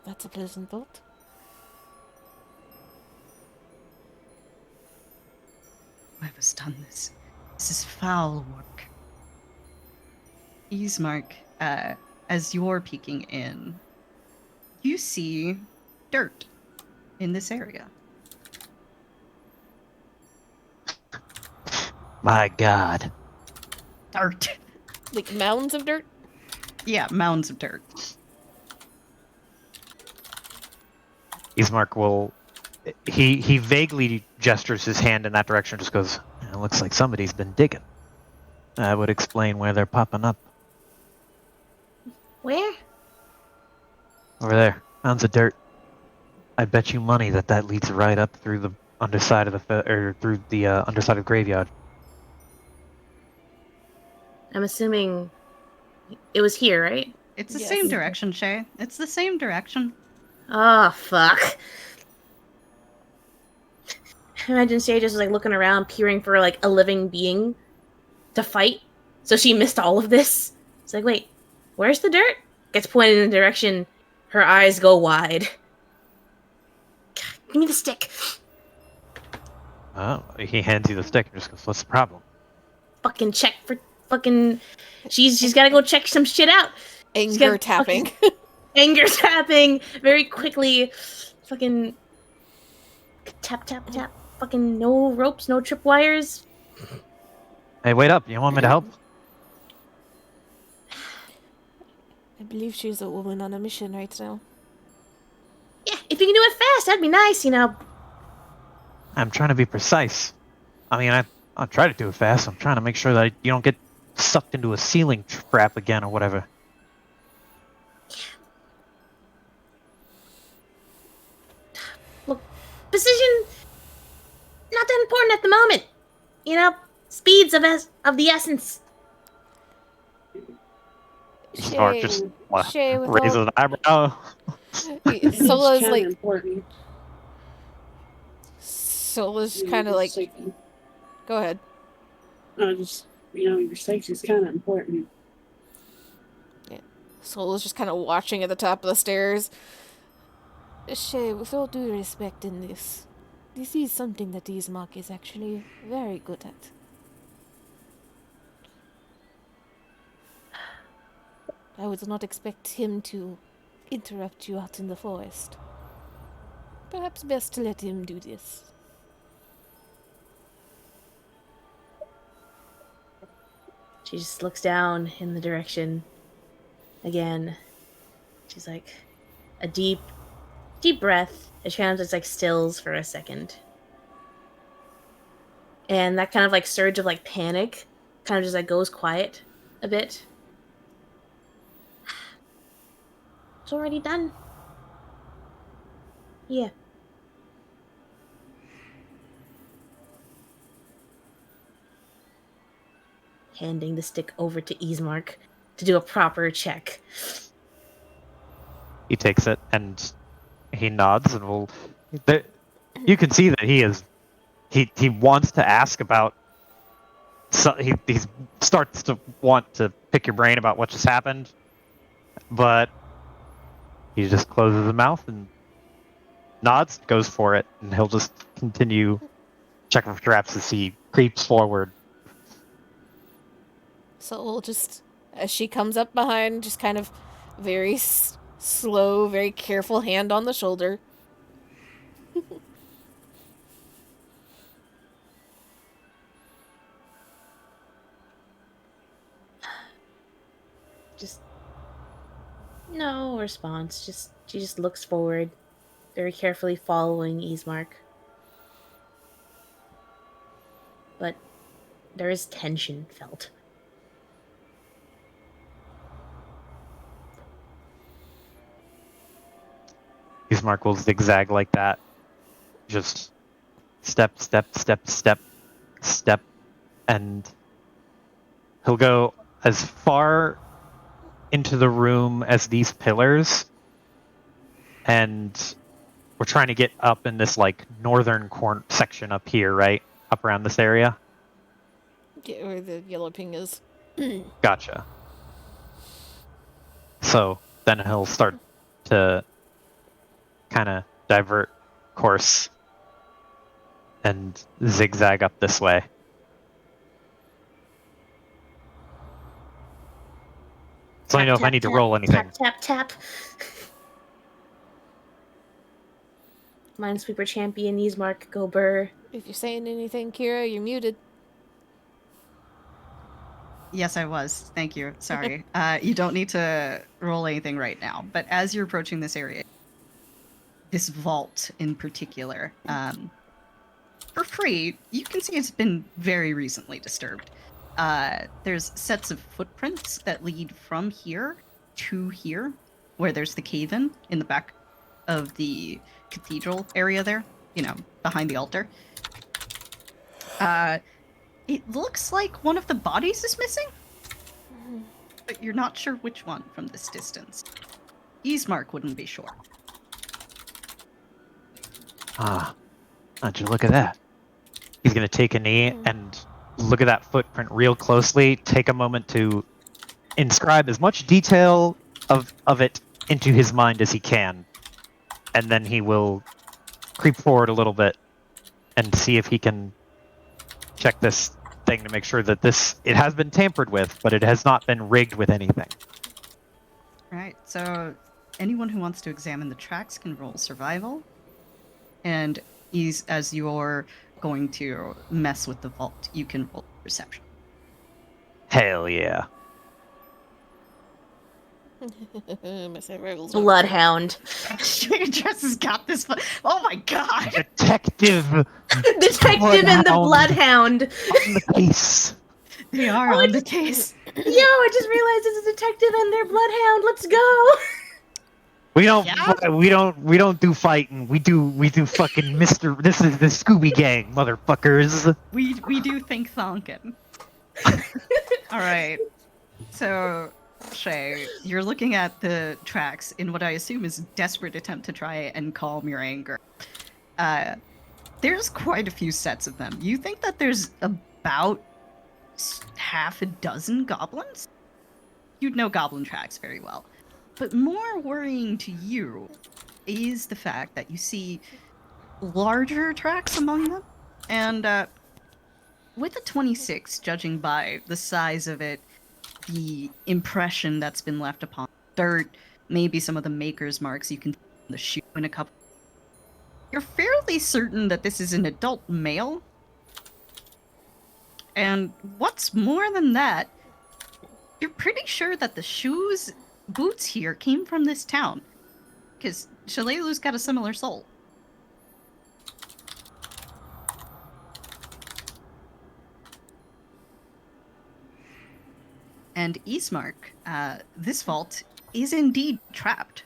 That's a pleasant thought. Whoever's done this is foul work. Ismark, as you're peeking in, you see dirt in this area. My God. Dirt. Like mounds of dirt? Yeah, mounds of dirt. Ismark will. He vaguely gestures his hand in that direction, just goes, it looks like somebody's been digging. That would explain where they're popping up. Where? Over there. Mounds of dirt. I bet you money that leads right up through the underside of the underside of the graveyard. I'm assuming it was here, right? It's the Yes. same direction, Shay. It's the same direction. Oh, fuck. Imagine Shay just like looking around, peering for like a living being to fight. So she missed all of this. It's like, wait, where's the dirt? Gets pointed in the direction. Her eyes go wide. Give me the stick. Oh, he hands you the stick and just goes, what's the problem? Fucking check for fucking. She's gotta go check some shit out. Anger tapping. Anger tapping very quickly. Fucking tap tap tap. Fucking no ropes, no tripwires. Hey, wait up. You want me to help? I believe she's a woman on a mission right now. Yeah, if you can do it fast, that'd be nice, you know. I'm trying to be precise. I mean, I'll try to do it fast. I'm trying to make sure that you don't get sucked into a ceiling trap again or whatever. Look, precision, not that important at the moment. You know, speed's of the essence. Ismark just Shay with raises all... an eyebrow. Sola's It's like... kinda important. Sola's kind of like... Go ahead. Just, your safety's kind of important. Sola's just kind of watching at the top of the stairs. Shay, with all due respect in this is something that Ismark is actually very good at. I would not expect him to interrupt you out in the forest. Perhaps best to let him do this. She just looks down in the direction. Again. She's like, a deep breath. It kind of just like stills for a second. And that kind of like surge of like panic kind of just like goes quiet a bit. It's already done. Yeah. Handing the stick over to Ismark to do a proper check. He takes it and he nods and will. You can see that he is. He wants to ask about. So he starts to want to pick your brain about what just happened, but he just closes his mouth and nods, goes for it, and he'll just continue checking for traps as he creeps forward. So we'll just, as she comes up behind, just kind of very slow, very careful hand on the shoulder. Just no response. She just looks forward, very carefully following Ismark. But there is tension felt. Ismark will zigzag like that. Just step, step, step, step, step, and he'll go as far into the room as these pillars, and we're trying to get up in this like northern corner section up here, right? Up around this area. Yeah, where the yellow ping is. Gotcha. So then he'll start to kind of divert course and zigzag up this way. So I know if I need to roll anything. Tap, tap, tap. Minesweeper champion, Ismark, go burr. If you're saying anything, Kira, you're muted. Yes, I was. Thank you. Sorry. You don't need to roll anything right now. But as you're approaching this area, this vault in particular, for free, you can see it's been very recently disturbed. There's sets of footprints that lead from here to here, where there's the cave-in in the back of the cathedral area there, behind the altar. It looks like one of the bodies is missing, but you're not sure which one from this distance. Ismark wouldn't be sure. How'd you look at that? He's gonna take a knee and look at that footprint real closely, take a moment to inscribe as much detail of it into his mind as he can, and then he will creep forward a little bit and see if he can check this thing to make sure that it has been tampered with, but it has not been rigged with anything. Right, so anyone who wants to examine the tracks can roll survival, and as you're going to mess with the vault, you can roll perception. Hell yeah. My survival's Bloodhound. Jess has got this. Oh my god! Detective Detective and the Bloodhound. on the case. They are on the case. Yo, I just realized it's a detective and their Bloodhound. Let's go. We don't do fighting. We do fucking Mr. This is the Scooby Gang, motherfuckers. We do think thonkin. All right. So, Shay, you're looking at the tracks in what I assume is a desperate attempt to try and calm your anger. There's quite a few sets of them. You think that there's about half a dozen goblins? You'd know goblin tracks very well. But more worrying to you is the fact that you see larger tracks among them. And with a 26, judging by the size of it, the impression that's been left upon dirt, maybe some of the maker's marks you can see on the shoe in a couple, you're fairly certain that this is an adult male. And what's more than that, you're pretty sure that the boots here came from this town. Because Shalalu's got a similar soul. And Ismark, this vault is indeed trapped.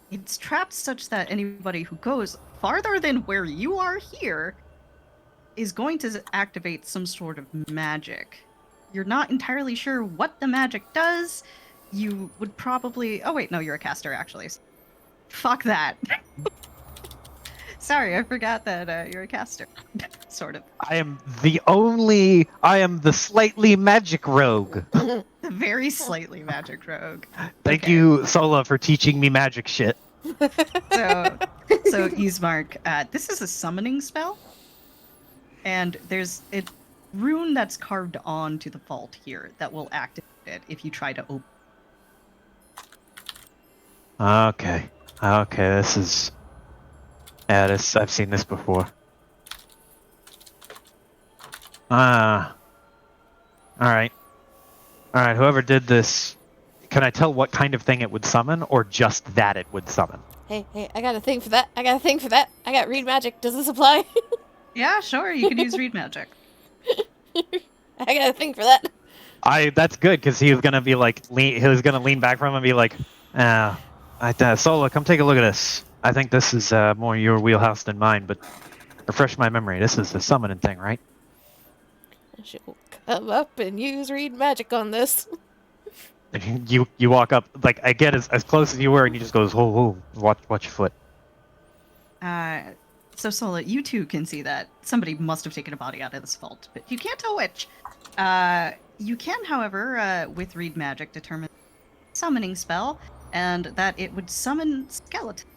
It's trapped such that anybody who goes farther than where you are here is going to activate some sort of magic. You're not entirely sure what the magic does. You would probably... Oh wait, no, you're a caster, actually. Fuck that. Sorry, I forgot that you're a caster. Sort of. I am the slightly magic rogue. The very slightly magic rogue. Thank Okay. you, Sola, for teaching me magic shit. So Ismark, this is a summoning spell. And there's a rune that's carved onto the vault here that will activate it if you try to open. Okay. Okay, this is... Yeah, I've seen this before. Alright. Alright, whoever did this... Can I tell what kind of thing it would summon, or just that it would summon? Hey, I got a thing for that. I got read magic. Does this apply? Yeah, sure, you can use read magic. I got a thing for that. That's good, because he was gonna be like, he was gonna lean back from him and be like, Sola, come take a look at this. I think this is more your wheelhouse than mine, but refresh my memory. This is the summoning thing, right? She'll come up and use read magic on this. You walk up, like, I get as close as you were, and he just goes, whoa, watch your foot. So Sola, you too can see that somebody must have taken a body out of this vault, but you can't tell which. You can, however, with read magic, determine summoning spell, and that it would summon skeletons.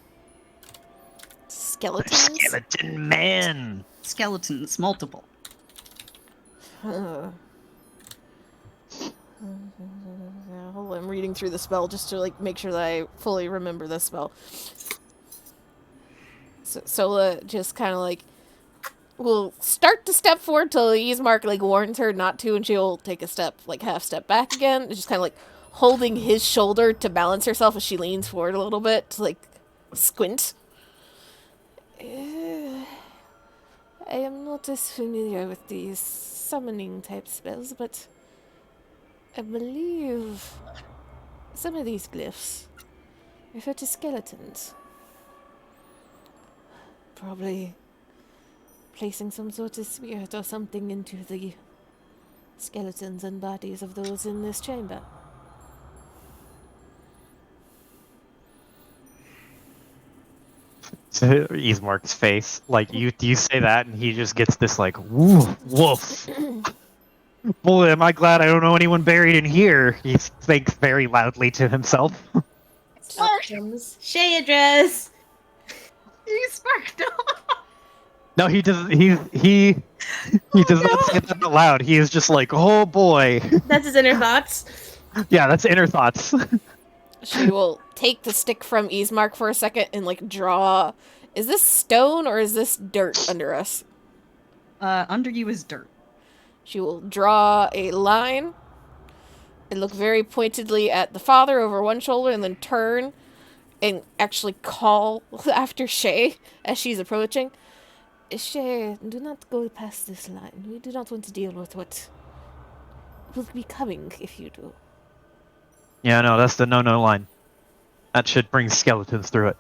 Skeletons? Skeleton man! Skeletons, multiple. Hold on, I'm reading through the spell just to like make sure that I fully remember this spell. So Sola just kind of like will start to step forward till Ismark like warns her not to, and she'll take a step, like half step back again. It's just kind of like holding his shoulder to balance herself as she leans forward a little bit to like squint. I am not as familiar with these summoning type spells, but I believe some of these glyphs refer to skeletons. Probably placing some sort of spirit or something into the skeletons and bodies of those in this chamber. Ismark's face, like, you say that, and he just gets this, like, woof. Boy, am I glad I don't know anyone buried in here, he thinks very loudly to himself. Up comes Shay address. Ismark, no! No, he doesn't, he does not say that out loud, he is just like, oh boy. That's his inner thoughts. Yeah, that's inner thoughts. She will take the stick from Ismark for a second and like draw. Is this stone or is this dirt under us? Under you is dirt. She will draw a line and look very pointedly at the father over one shoulder and then turn and actually call after Shay as she's approaching. Shay, do not go past this line. We do not want to deal with what will be coming if you do. Yeah, no, that's the no-no line. That shit brings skeletons through it.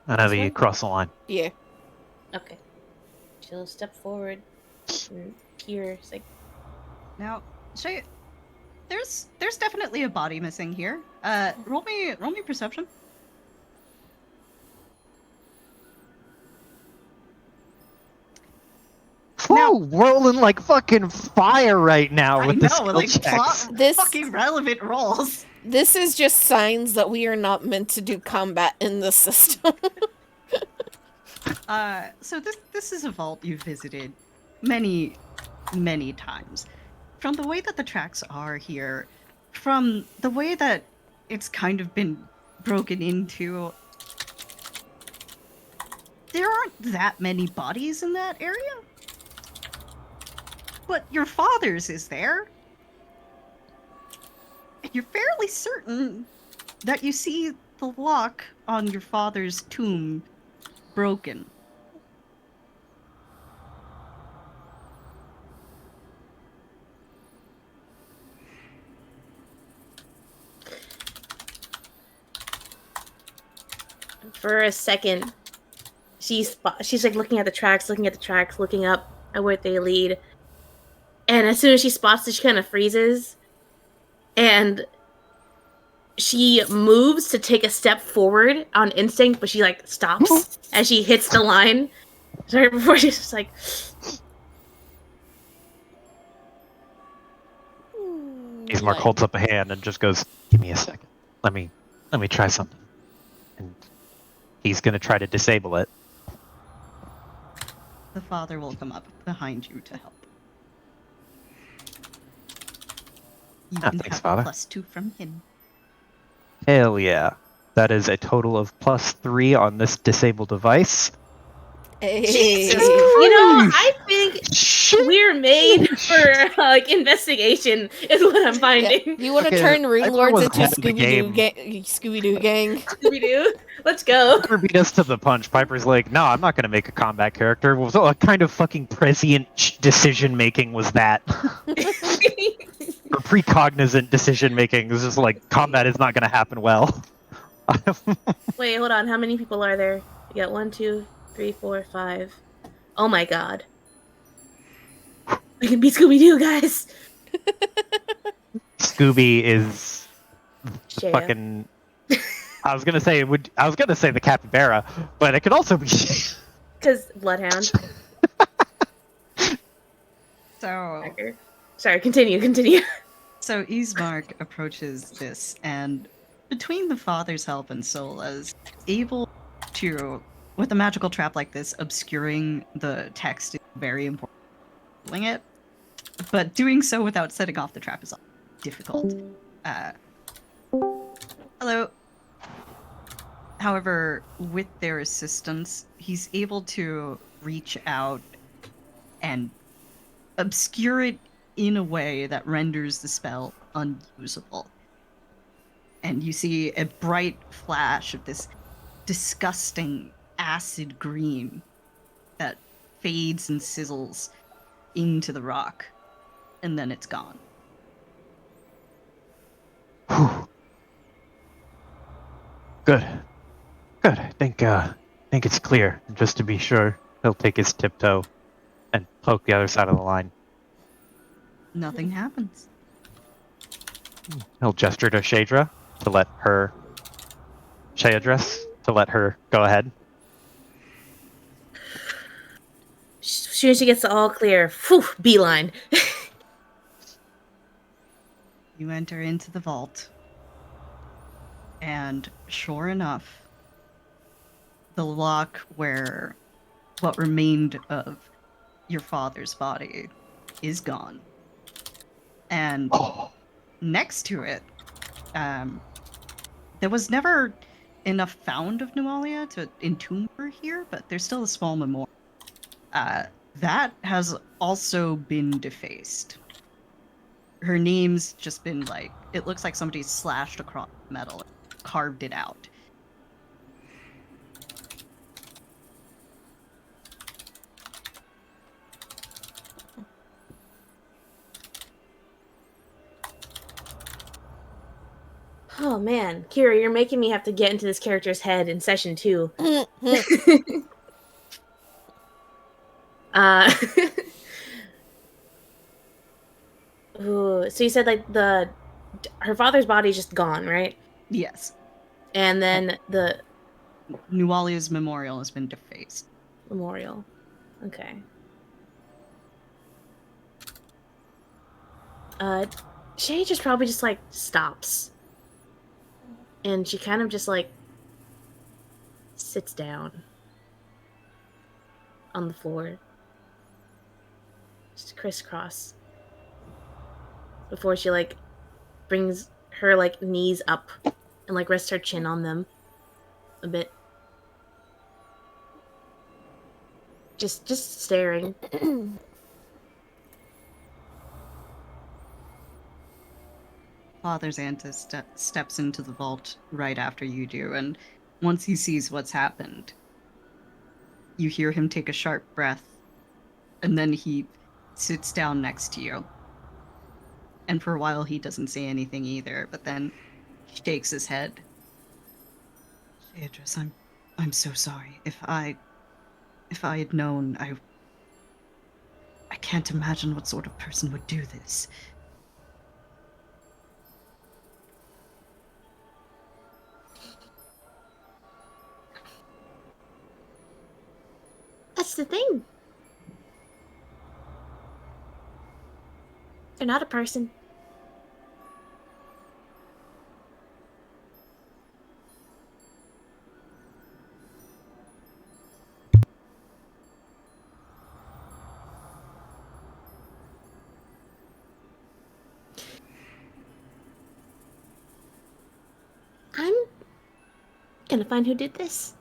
And have you cross the line. Yeah. Okay. She'll step forward and peer. It's like, Now, Shay, there's definitely a body missing here. Roll me perception. Whoa, rolling like fucking fire right now with this skill like checks. This- fucking relevant rolls. This is just signs that we are not meant to do combat in this system. So this is a vault you've visited many times. From the way that the tracks are here, from the way that it's kind of been broken into, there aren't that many bodies in that area. But your father's is there. And you're fairly certain that you see the lock on your father's tomb broken. For a second, she's like looking at the tracks, looking up at where they lead. And as soon as she spots it, she kind of freezes. And she moves to take a step forward on instinct, but she like stops as she hits the line. Right before she's just like, Ismark holds up a hand and just goes, "Give me a second. Let me try something." And he's gonna try to disable it. The father will come up behind you to help. You can Thanks, have Father. a +2 from him. Hell yeah. That is a total of +3 on this disabled device. Hey. you know, I think we're made for like investigation, is what I'm Yeah, finding. you want to Okay, turn everyone Runelords was into ahead of the Scooby-Doo gang? We do. Let's go. Piper beat us to the punch. Piper's like, "No, I'm not gonna make a combat character." Well, so what kind of fucking prescient decision making was that? Or precognizant decision making is just like, combat is not gonna happen well. Wait, hold on. How many people are there? We got 1, 2, 3, 4, 5. Oh my god. We can beat Scooby Doo, guys. Scooby is Shaya. fucking. I was gonna say the capybara, but it could also be. Because Bloodhound. So, Sorry, continue. so Ismark approaches this, and between the father's help and Sola's, able to, with a magical trap like this, obscuring the text is very important. Doing it, but doing so without setting off the trap is difficult. Hello. However, with their assistance, he's able to reach out and obscure it in a way that renders the spell unusable. And you see a bright flash of this disgusting acid green that fades and sizzles into the rock, and then it's gone. Good. I think it's clear. Just to be sure, he'll take his tiptoe and poke the other side of the line. Nothing happens. He'll gesture to Shadra to let her to let her go ahead. As soon as she gets the all clear, phew, beeline. You enter into the vault, and sure enough, the lock where what remained of your father's body is gone. And next to it, there was never enough found of Nualia to entomb her here, but there's still a small memorial. That has also been defaced. Her name's just been like, it looks like somebody slashed across metal, carved it out. Oh man, Kira, you're making me have to get into this character's head in session 2. Ooh, so you said like her father's body's just gone, right? Yes. And then the Nualia's memorial has been defaced. memorial. Okay. Shay just probably just like stops. And she kind of just like sits down on the floor. Just crisscross. Before she like brings her like knees up and like rests her chin on them a bit. Just staring. Father Xantus steps into the vault right after you do, and once he sees what's happened, you hear him take a sharp breath, and then he sits down next to you. And for a while he doesn't say anything either, but then he shakes his head. Beatrice, I'm I'm so sorry. If I had known, I can't imagine what sort of person would do this. That's the thing. They're not a person. I'm gonna find who did this.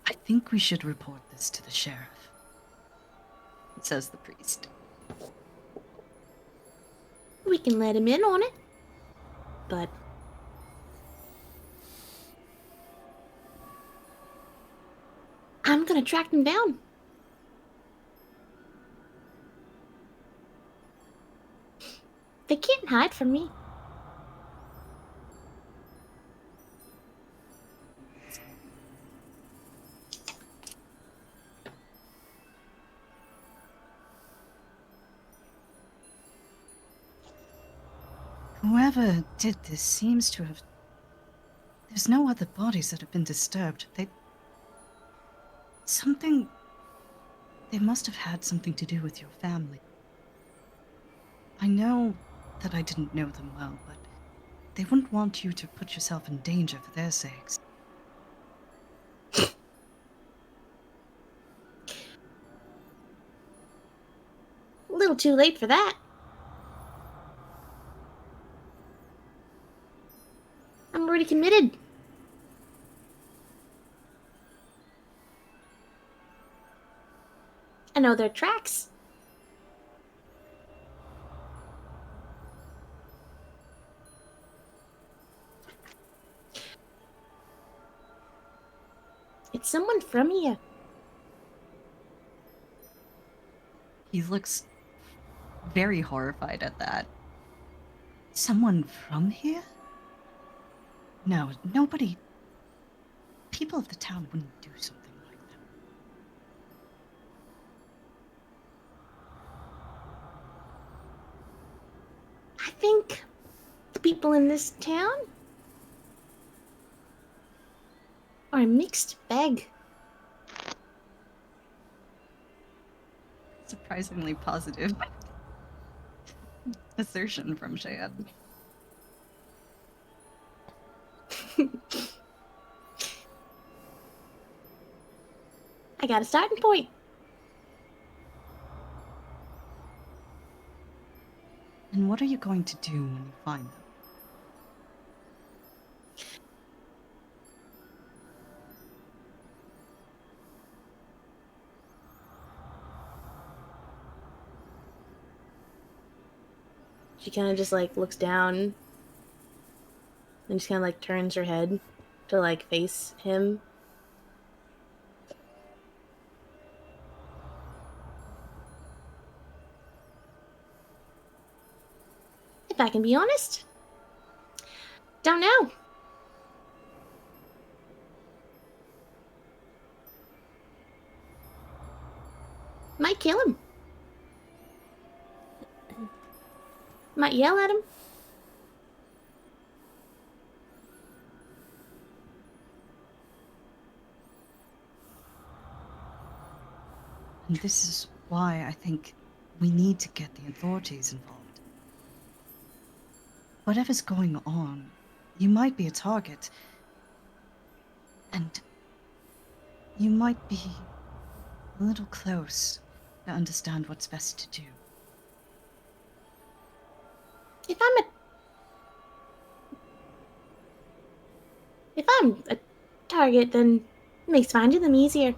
I think we should report this to the sheriff, says the priest. We can let him in on it. But I'm gonna track them down. They can't hide from me. Whoever did this seems to have... There's no other bodies that have been disturbed. Something... They must have had something to do with your family. I know that I didn't know them well, but they wouldn't want you to put yourself in danger for their sakes. A little too late for that. I'm already committed. I know their tracks. It's someone from here. He looks very horrified at that. Someone from here? No, nobody... People of the town wouldn't do something like that. I think the people in this town are a mixed bag. Surprisingly positive assertion from Cheyenne. I got a starting point. And what are you going to do when you find them? She kind of just like looks down and just kind of like turns her head to like face him. If I can be honest, don't know. Might kill him. Might yell at him. And this is why I think we need to get the authorities involved. Whatever's going on, you might be a target. And you might be a little close to understand what's best to do. If I'm a target, then it makes finding them easier.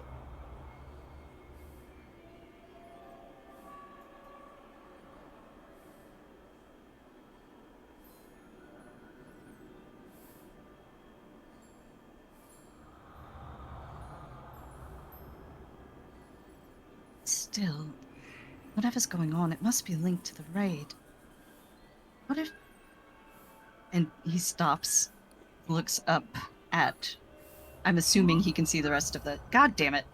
Still, whatever's going on, it must be linked to the raid. What if... And he stops, looks up at... I'm assuming he can see the rest of the... God damn it.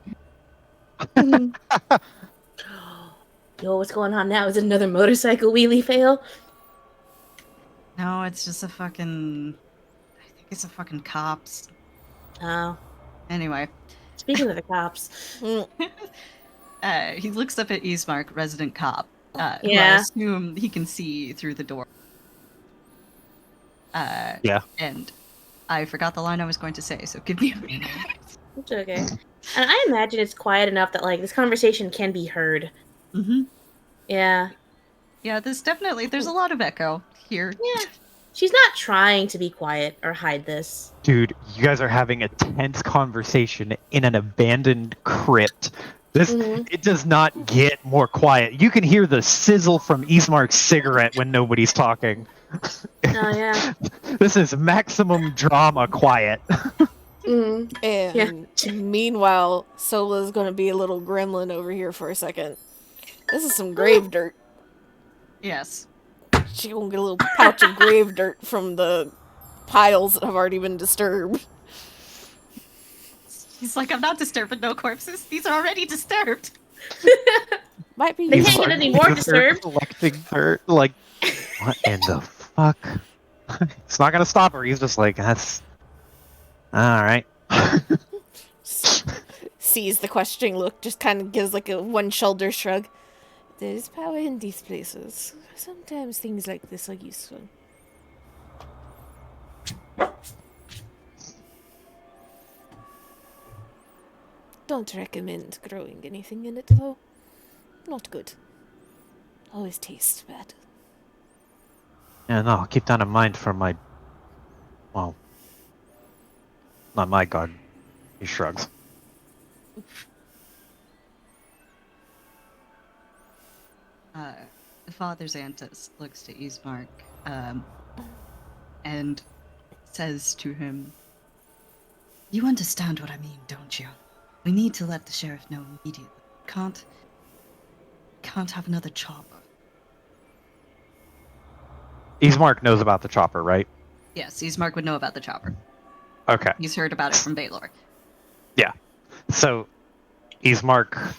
Yo, what's going on now? Is it another motorcycle wheelie fail? No, it's just a fucking... I think it's a fucking cops. Oh. Anyway. Speaking of the cops. He looks up at Ismark, resident cop, who I Yeah. assume he can see through the door. Yeah. And I forgot the line I was going to say, so give me a minute. It's okay. And I imagine it's quiet enough that, like, this conversation can be heard. Mm-hmm. Yeah. Yeah, there's a lot of echo here. Yeah. She's not trying to be quiet or hide this. Dude, you guys are having a tense conversation in an abandoned crypt. It does not get more quiet. You can hear the sizzle from Ismark's cigarette when nobody's talking. Oh, yeah. This is maximum drama quiet. And meanwhile, Sola's gonna be a little gremlin over here for a second. This is some grave dirt. Yes. She gonna get a little pouch of grave dirt from the piles that have already been disturbed. He's like, I'm not disturbing no corpses. These are already disturbed. Might be They useful. can't get any more disturbed. Collecting dirt, like, what in the fuck? It's not gonna stop her. He's just like, that's all right. Sees the questioning look, just kind of gives like a one shoulder shrug. There's power in these places. Sometimes things like this are useful. Don't recommend growing anything in it, though. Not good. Always tastes bad. Yeah, no, I'll keep that in mind for my, well, not my garden. He shrugs. Father Xantus looks to Ismark and says to him, You understand what I mean, don't you? We need to let the sheriff know immediately. Can't have another chopper. Ismark knows about the chopper, right? Yes, Ismark would know about the chopper. Okay. He's heard about it from Baylor. Yeah. So, Ismark,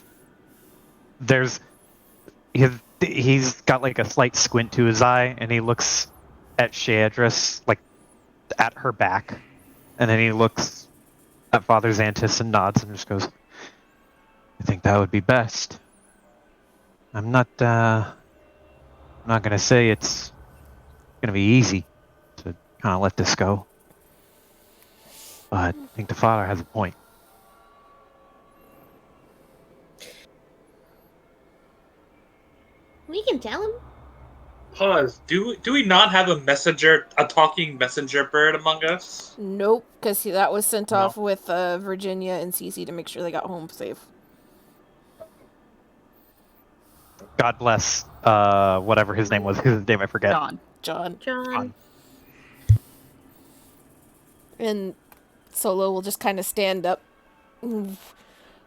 he's got like a slight squint to his eye, and he looks at Sheadris, like at her back, and then he looks at Father Xantus and nods and just goes, I think that would be best. I'm not gonna say it's gonna be easy to kind of let this go, but I think the father has a point. We can tell him. Pause. Do we not have a talking messenger bird among us? Nope, because that was sent No. off with Virginia and Cece to make sure they got home safe. God bless, whatever his name was. His name I forget. John. John. And Solo will just kind of stand up,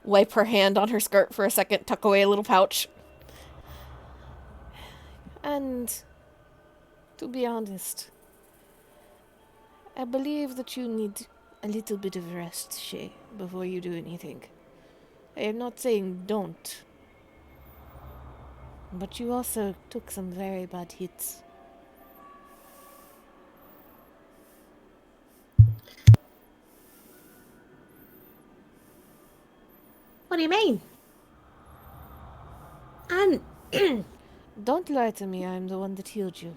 wipe her hand on her skirt for a second, tuck away a little pouch. And to be honest, I believe that you need a little bit of rest, Shay, before you do anything. I am not saying don't. But you also took some very bad hits. What do you mean? Don't lie to me, I'm the one that healed you.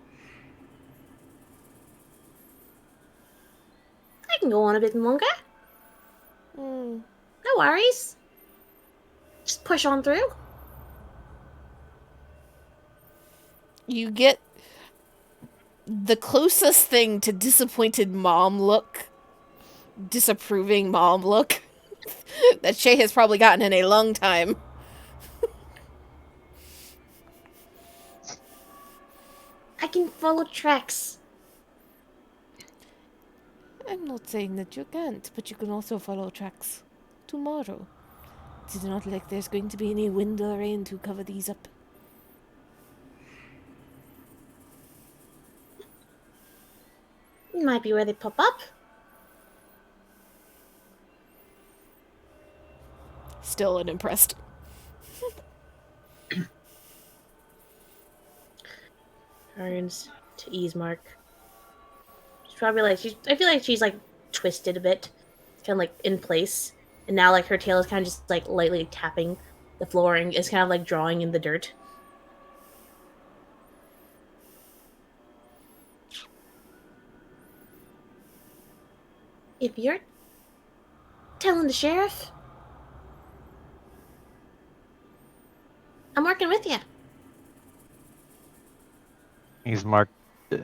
I can go on a bit longer. Hmm. No worries. Just push on through. You get the closest thing to disappointed mom look, disapproving mom look, that Shay has probably gotten in a long time. I can follow tracks. I'm not saying that you can't, but you can also follow tracks tomorrow. It's not like there's going to be any wind or rain to cover these up. Might be where they pop up. Still unimpressed. Turns to Easemark. She's probably like I feel like she's like twisted a bit, kind of like in place, and now like her tail is kind of just like lightly tapping the flooring. It's kind of like drawing in the dirt. If you're telling the sheriff, I'm working with you. He's marked.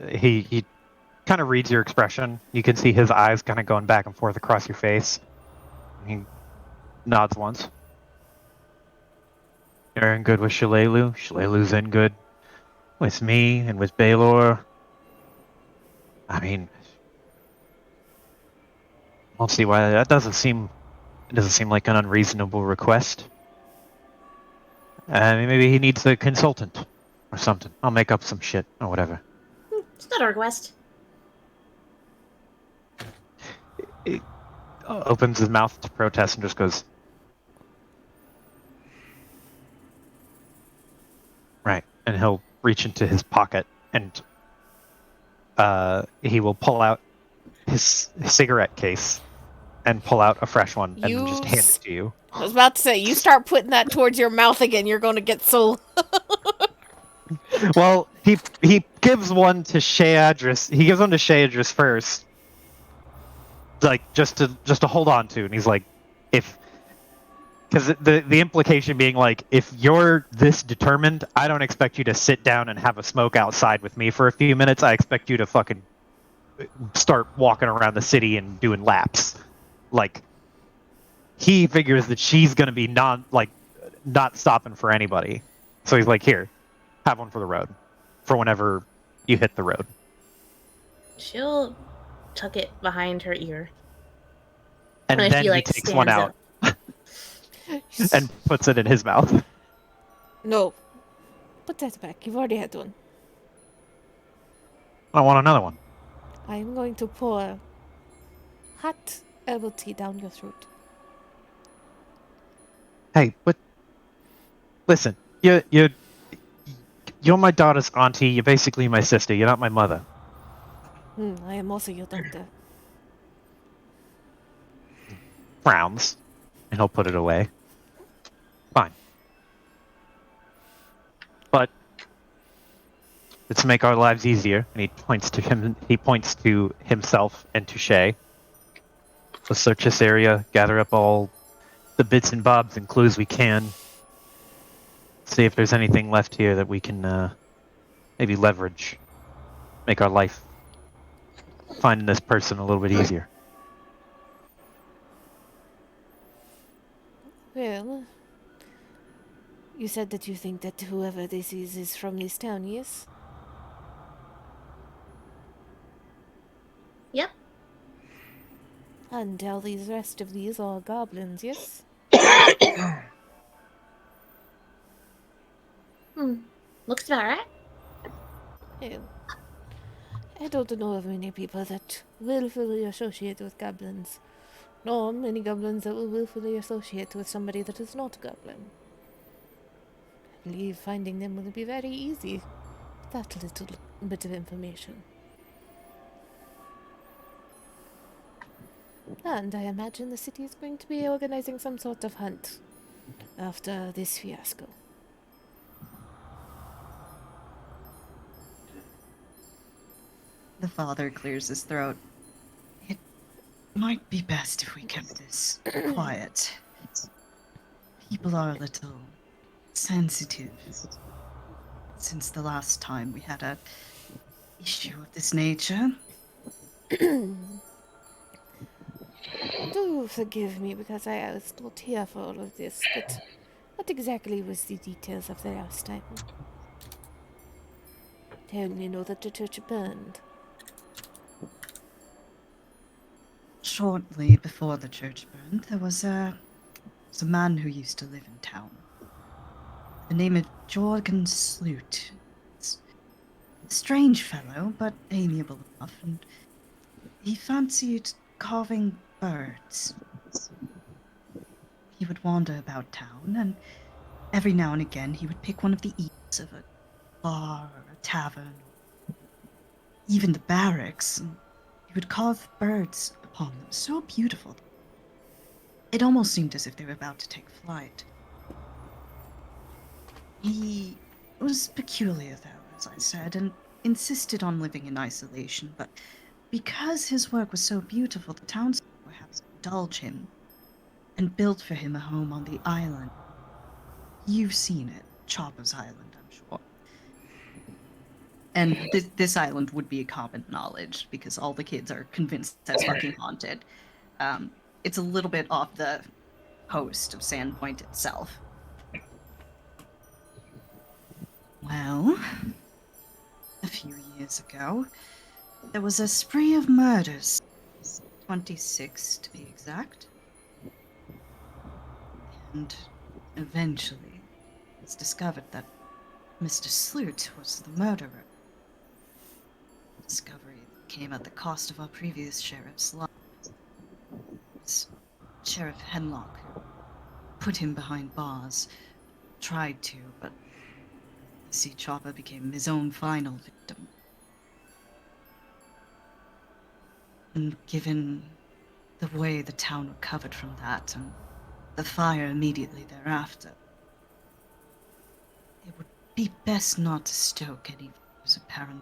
He kind of reads your expression. You can see his eyes kind of going back and forth across your face. He nods once. You're in good with Shalelu. Shalelu's in good with me and with Baylor. I mean, I don't see why that doesn't seem. It doesn't seem like an unreasonable request. Maybe he needs a consultant or something. I'll make up some shit or whatever. It's not a request. He opens his mouth to protest and just goes, right. And he'll reach into his pocket and he will pull out his cigarette case and pull out a fresh one and then just hand it to you. I was about to say, you start putting that towards your mouth again, you're going to get so... Well, he gives one to Shayadris. He gives one to Shayadris first, like just to hold on to, and he's like, because the implication being like, if you're this determined, I don't expect you to sit down and have a smoke outside with me for a few minutes. I expect you to fucking start walking around the city and doing laps. Like, he figures that she's gonna be not stopping for anybody, so he's like, here, have one for the road, for whenever you hit the road. She'll tuck it behind her ear. And When then she, like, he takes one stands out and puts it in his mouth. No. Put that back. You've already had one. I want another one. I am going to pour hot herbal tea down your throat. Hey, but listen, you're my daughter's auntie. You're basically my sister. You're not my mother. I am also your doctor. Frowns, and he'll put it away. Fine. But let's make our lives easier. And he points to him. He points to himself and to Shay. Let's search this area. Gather up all the bits and bobs and clues we can. See if there's anything left here that we can maybe leverage. Make our life finding this person a little bit easier. Well, you said that you think that whoever this is from this town, yes? Yep. And all these rest of these are goblins, yes? Looks about right. Well, I don't know of many people that willfully associate with goblins, nor many goblins that will willfully associate with somebody that is not a goblin. I believe finding them will be very easy with that little bit of information. And I imagine the city is going to be organizing some sort of hunt after this fiasco. The father clears his throat. It might be best if we kept this quiet. People are a little sensitive since the last time we had a issue of this nature. Do forgive me because I was not here for all of this, but what exactly was the details of the last time? I only know that the church burned. Shortly before the church burned, there was a man who used to live in town. The name of Jorgen Sloot. A strange fellow, but amiable enough, and he fancied carving birds. He would wander about town, and every now and again he would pick one of the eaves of a bar or a tavern, or even the barracks, and he would carve birds upon them so beautiful. It almost seemed as if they were about to take flight. He was peculiar, though, as I said, and insisted on living in isolation, but because his work was so beautiful, the townspeople were happy to indulge him and built for him a home on the island. You've seen it, Chopper's Island, I'm sure. And this island would be a common knowledge because all the kids are convinced that's fucking haunted. It's a little bit off the coast of Sandpoint itself. Well, a few years ago, there was a spree of murders. 26 to be exact. And eventually, it's discovered that Mr. Sloot was the murderer. Discovery came at the cost of our previous sheriff's life. It's Sheriff Henlock, who put him behind bars. Tried to, but you see, Chopper became his own final victim. And given the way the town recovered from that, and the fire immediately thereafter, it would be best not to stoke any views of paranoia.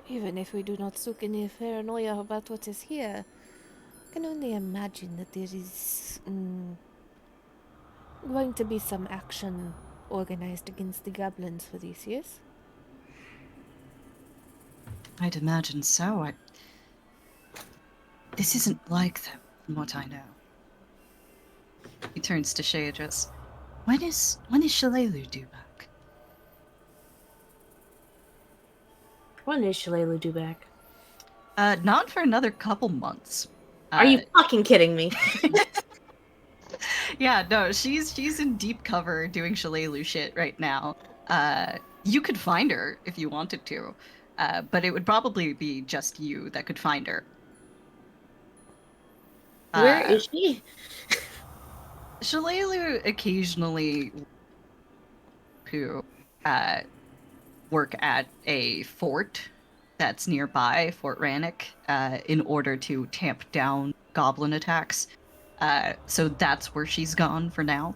Even if we do not soak any paranoia about what is here, I can only imagine that there is going to be some action organized against the goblins for these years. I'd imagine so. This isn't like them, from what I know. He turns to Shaydris. When is Shalelu due back? When is Shalelu due back? Not for another couple months. Are you fucking kidding me? Yeah, no, she's in deep cover doing Shalelu shit right now. You could find her if you wanted to, but it would probably be just you that could find her. Where is she? Shalelu occasionally who work at a fort that's nearby, Fort Rannoch, in order to tamp down goblin attacks. So that's where she's gone for now.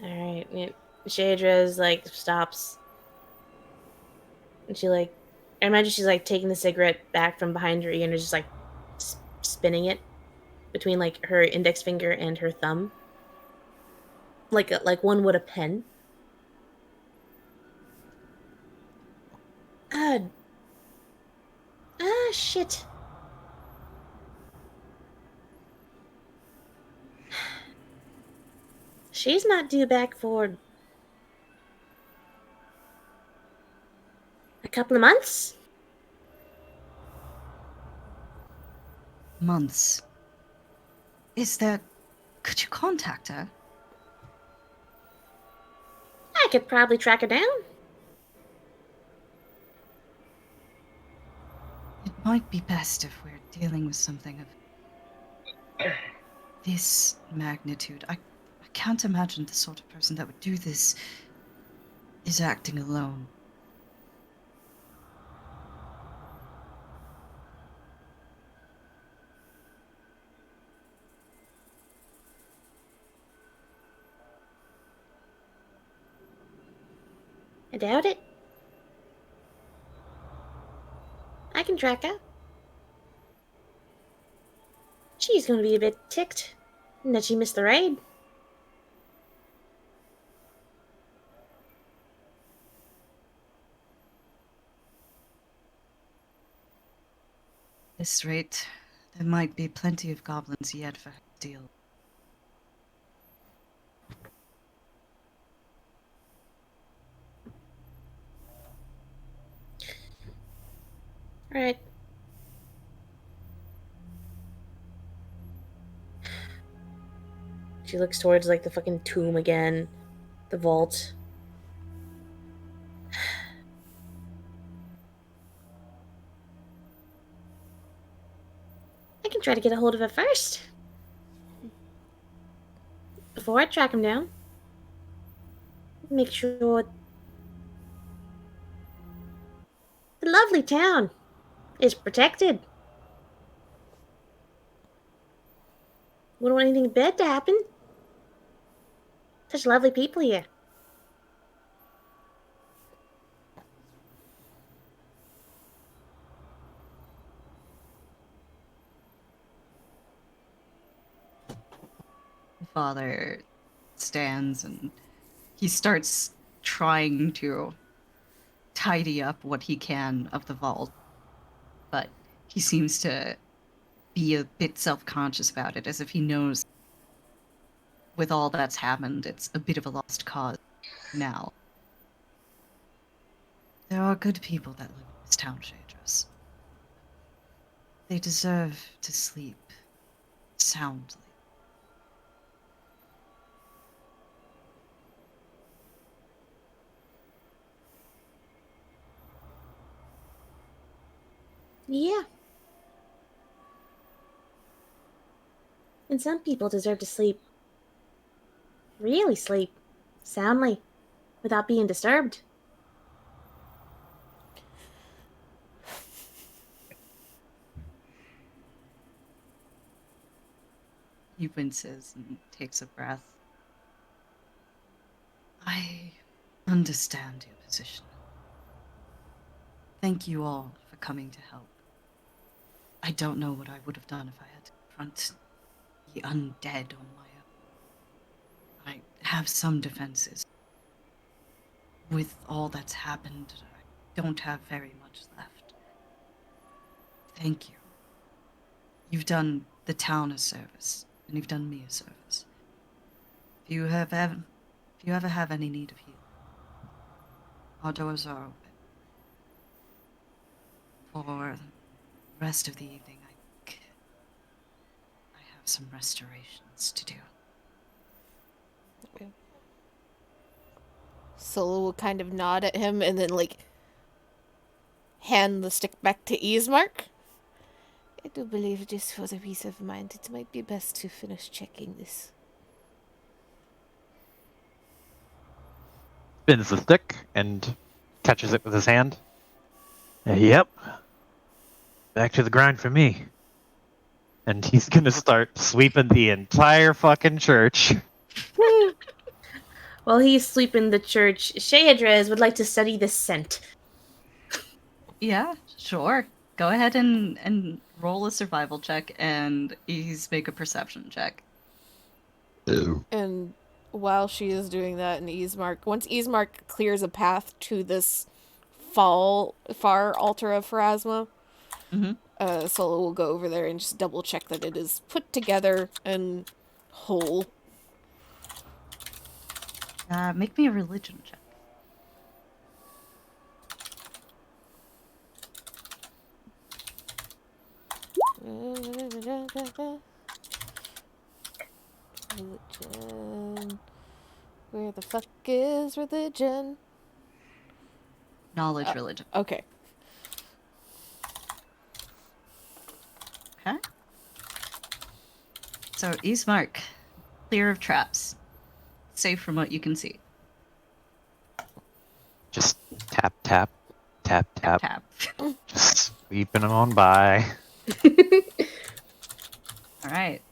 Alright, yeah. Shadra's like stops. And she like, I imagine she's like taking the cigarette back from behind her ear and is just like spinning it between like her index finger and her thumb. Like one would a pen. Shit. She's not due back for a couple of months. Months. Could you contact her? I could probably track her down. It might be best if we're dealing with something of this magnitude. I can't imagine the sort of person that would do this is acting alone. I doubt it. I can track her. She's gonna be a bit ticked that she missed the raid. At this rate, there might be plenty of goblins yet for her to deal. Alright. She looks towards like the fucking tomb again, the vault. I can try to get a hold of it first. Before I track him down. Make sure the lovely town is protected. Wouldn't want anything bad to happen. Such lovely people here. The father stands and he starts trying to tidy up what he can of the vault, but he seems to be a bit self-conscious about it, as if he knows with all that's happened, it's a bit of a lost cause now. There are good people that live in this town, Shadras. They deserve to sleep soundly. Yeah. And some people deserve to sleep. Really sleep. Soundly. Without being disturbed. He winces and takes a breath. I understand your position. Thank you all for coming to help. I don't know what I would have done if I had to confront the undead on my own. I have some defenses. With all that's happened, I don't have very much left. Thank you. You've done the town a service, and you've done me a service. If you ever have any need of healing, our doors are open. For the rest of the evening, I think I have some restorations to do. Okay. Solo will kind of nod at him and then, like, hand the stick back to Ismark. I do believe just for the peace of mind, it might be best to finish checking this. Spins the stick and catches it with his hand. Yep. Back to the grind for me. And he's gonna start sweeping the entire fucking church. While he's sweeping the church, Shayadrez would like to study the scent. Yeah, sure. Go ahead and roll a survival check, and he's make a perception check. And while she is doing that, once Ismark clears a path to this far altar of Pharasma, Solo will go over there and just double check that it is put together and whole. Make me a religion check. Religion. Where the fuck is religion? Knowledge religion. Okay. Okay. So, Ismark, clear of traps. Safe from what you can see. Just tap, tap, tap, tap. Tap. Just sweeping them on by. Alright.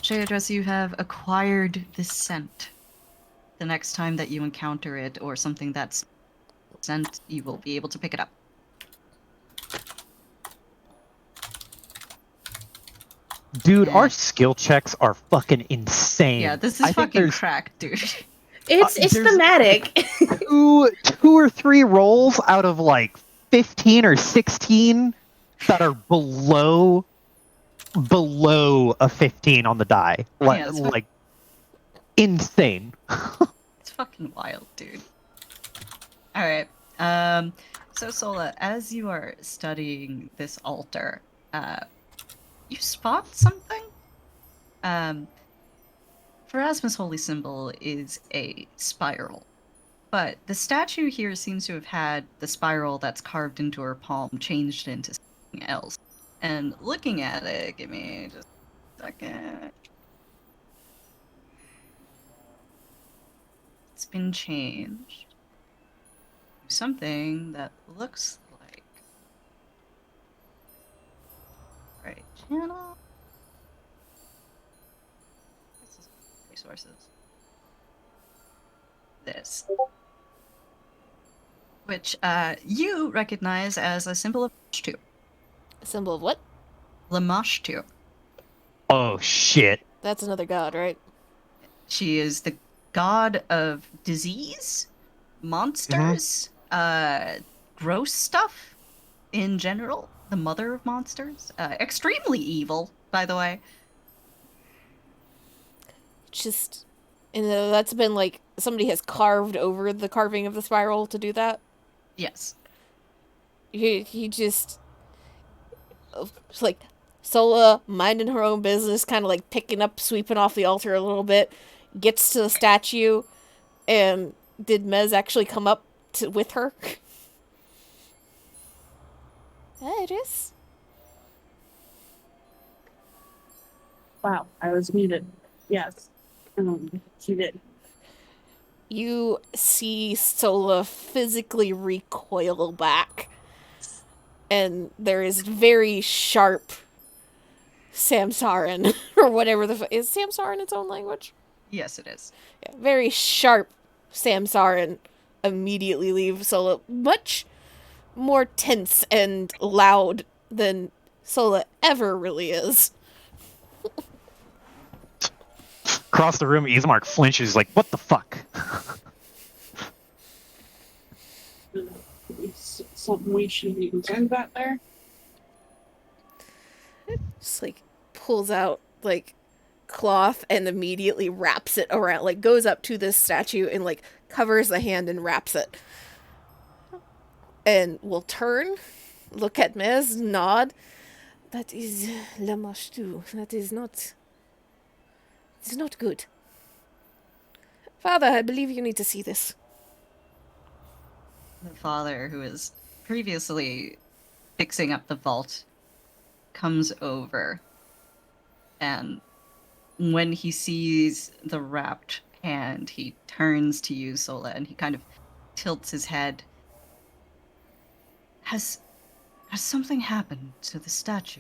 Shayadress, you have acquired this scent. The next time that you encounter it or something that's scent, you will be able to pick it up. Dude, Yeah. our skill checks are fucking insane. Yeah, this I is think fucking there's cracked, dude. It's there's- thematic. two or three rolls out of like 15 or 16 that are below a 15 on the die. Yeah, it's Like insane. It's fucking wild, dude. Alright. So Sola, as you are studying this altar, you spot something? Pharasma's holy symbol is a spiral, but the statue here seems to have had the spiral that's carved into her palm changed into something else. And looking at it, give me just a second. It's been changed to something that looks like. Right channel. Resources. This. Which you recognize as a symbol of Lamashtu. A symbol of what? Lamashtu. Oh shit. That's another god, right? She is the god of disease, monsters, gross stuff in general. The mother of monsters. Extremely evil, by the way. Just, and that's been like somebody has carved over the carving of the spiral to do that. Yes. He just like Sola minding her own business, kind of like picking up, sweeping off the altar a little bit, gets to the statue, and did Mez actually come up with her? Hey, Iris. Wow, I was muted. Yes. She did. You see Sola physically recoil back, and there is very sharp Samsarin, or whatever is Samsarin its own language? Yes, it is. Yeah, very sharp Samsarin immediately leave Sola much more tense and loud than Sola ever really is. Across the room, Ismark flinches like, what the fuck? Something we should be concerned about there. Just like pulls out like cloth and immediately wraps it around, like goes up to this statue and like covers the hand and wraps it. And will turn, look at Mez, nod. That is Lamashtu. That is not. It's not good. Father, I believe you need to see this. The father, who was previously fixing up the vault, comes over, and when he sees the wrapped hand, he turns to you, Sola, and he kind of tilts his head. Has something happened to the statue?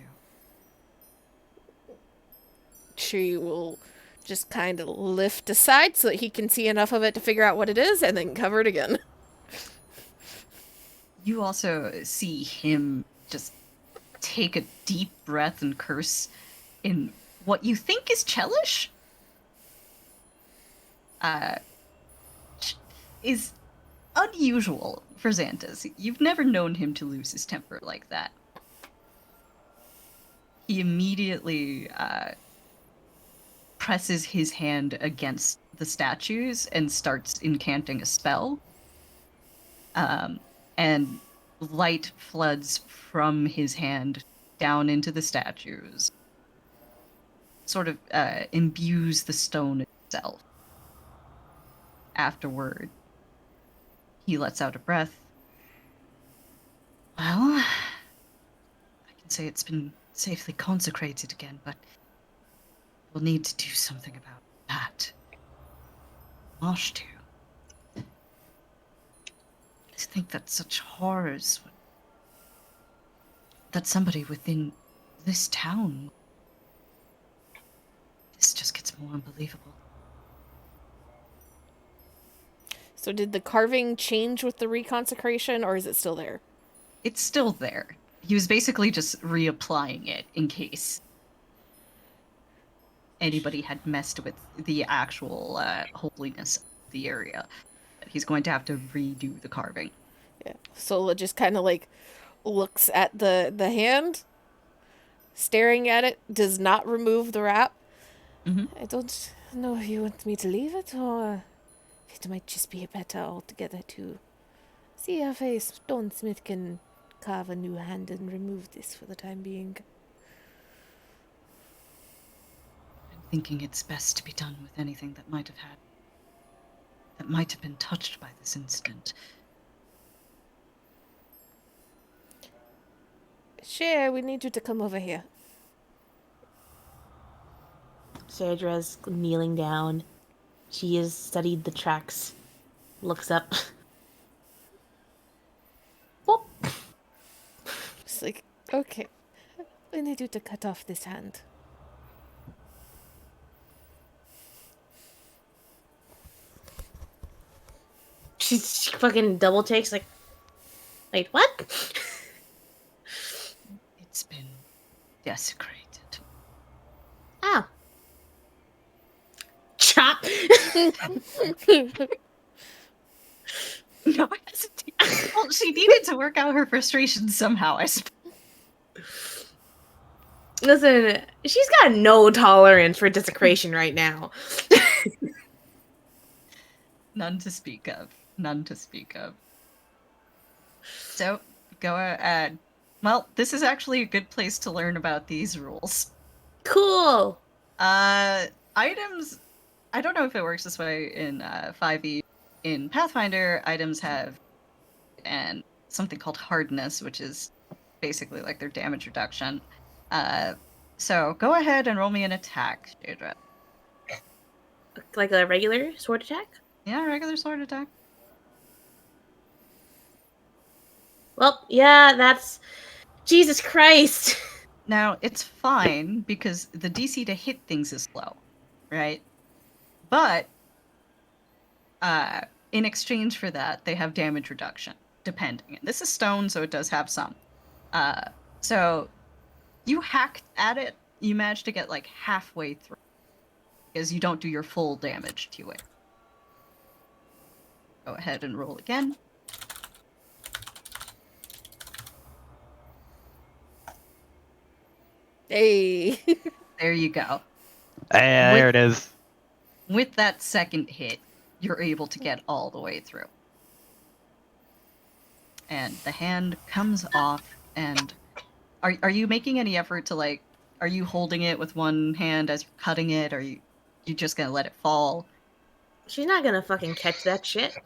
She will just kind of lift aside so that he can see enough of it to figure out what it is, and then cover it again. You also see him just take a deep breath and curse in what you think is Chelish? Is unusual for Xantas. You've never known him to lose his temper like that. He immediately presses his hand against the statues and starts incanting a spell. And light floods from his hand down into the statues. Sort of imbues the stone itself. Afterward, he lets out a breath. Well, I can say it's been safely consecrated again, but we'll need to do something about that. Lamashtu. To think that such horrors that somebody within this town. This just gets more unbelievable. So did the carving change with the reconsecration, or is it still there? It's still there. He was basically just reapplying it in case anybody had messed with the actual holiness of the area. He's going to have to redo the carving. Yeah. Sola just kind of like looks at the hand, staring at it, does not remove the wrap. Mm-hmm. I don't know if you want me to leave it, or it might just be better altogether to see if a stonesmith can carve a new hand and remove this for the time being. I'm thinking it's best to be done with anything that might have been touched by this incident. Shay, we need you to come over here. Shadra's kneeling down. She has studied the tracks. Looks up. Whoop. It's like, okay, we need you to cut off this hand. She fucking double takes, like, wait, what? It's been desecrated. Oh. Chop! No hesitation. Well, she needed to work out her frustrations somehow, I suppose. Listen, she's got no tolerance for desecration right now. None to speak of. None to speak of. So, go ahead. Well, this is actually a good place to learn about these rules. Cool! Items... I don't know if it works this way in 5e. In Pathfinder, items have and something called hardness, which is basically like their damage reduction. So go ahead and roll me an attack, Jadra. Like a regular sword attack? Yeah, regular sword attack. Well, yeah, that's... Jesus Christ! Now, it's fine, because the DC to hit things is low, right? But, in exchange for that, they have damage reduction, depending. And this is stone, so it does have some. So, you hacked at it, you managed to get like halfway through, because you don't do your full damage to it. Go ahead and roll again. Hey. There you go. There it is. With that second hit, you're able to get all the way through. And the hand comes off, and are you making any effort to, like, are you holding it with one hand as you're cutting it, or you just gonna let it fall? She's not gonna fucking catch that shit.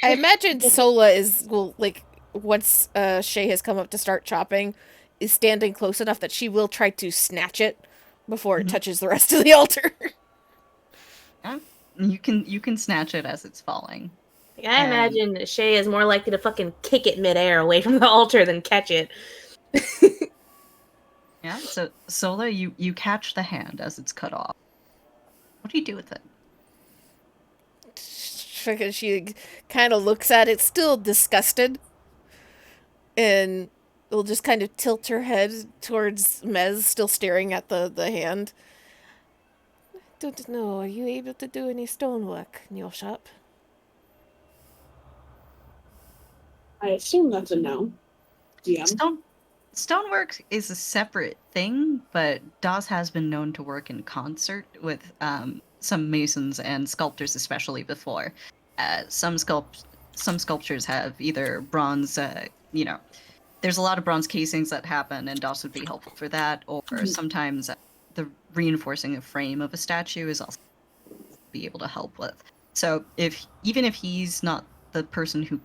I imagine Sola is, well, like, once Shay has come up to start chopping, is standing close enough that she will try to snatch it before it touches the rest of the altar. Yeah, you can snatch it as it's falling. Like, I imagine Shay is more likely to fucking kick it midair away from the altar than catch it. Yeah, so Sola, you catch the hand as it's cut off. What do you do with it? She kind of looks at it, still disgusted, and will just kind of tilt her head towards Mez, still staring at the hand. I don't know, are you able to do any stonework in your shop? I assume that's a no. DM. Stonework is a separate thing, but DOS has been known to work in concert with some masons and sculptors, especially before. Some sculptures have either bronze, there's a lot of bronze casings that happen, and DOS would be helpful for that, or sometimes the reinforcing a frame of a statue is also be able to help with. So even if he's not the person who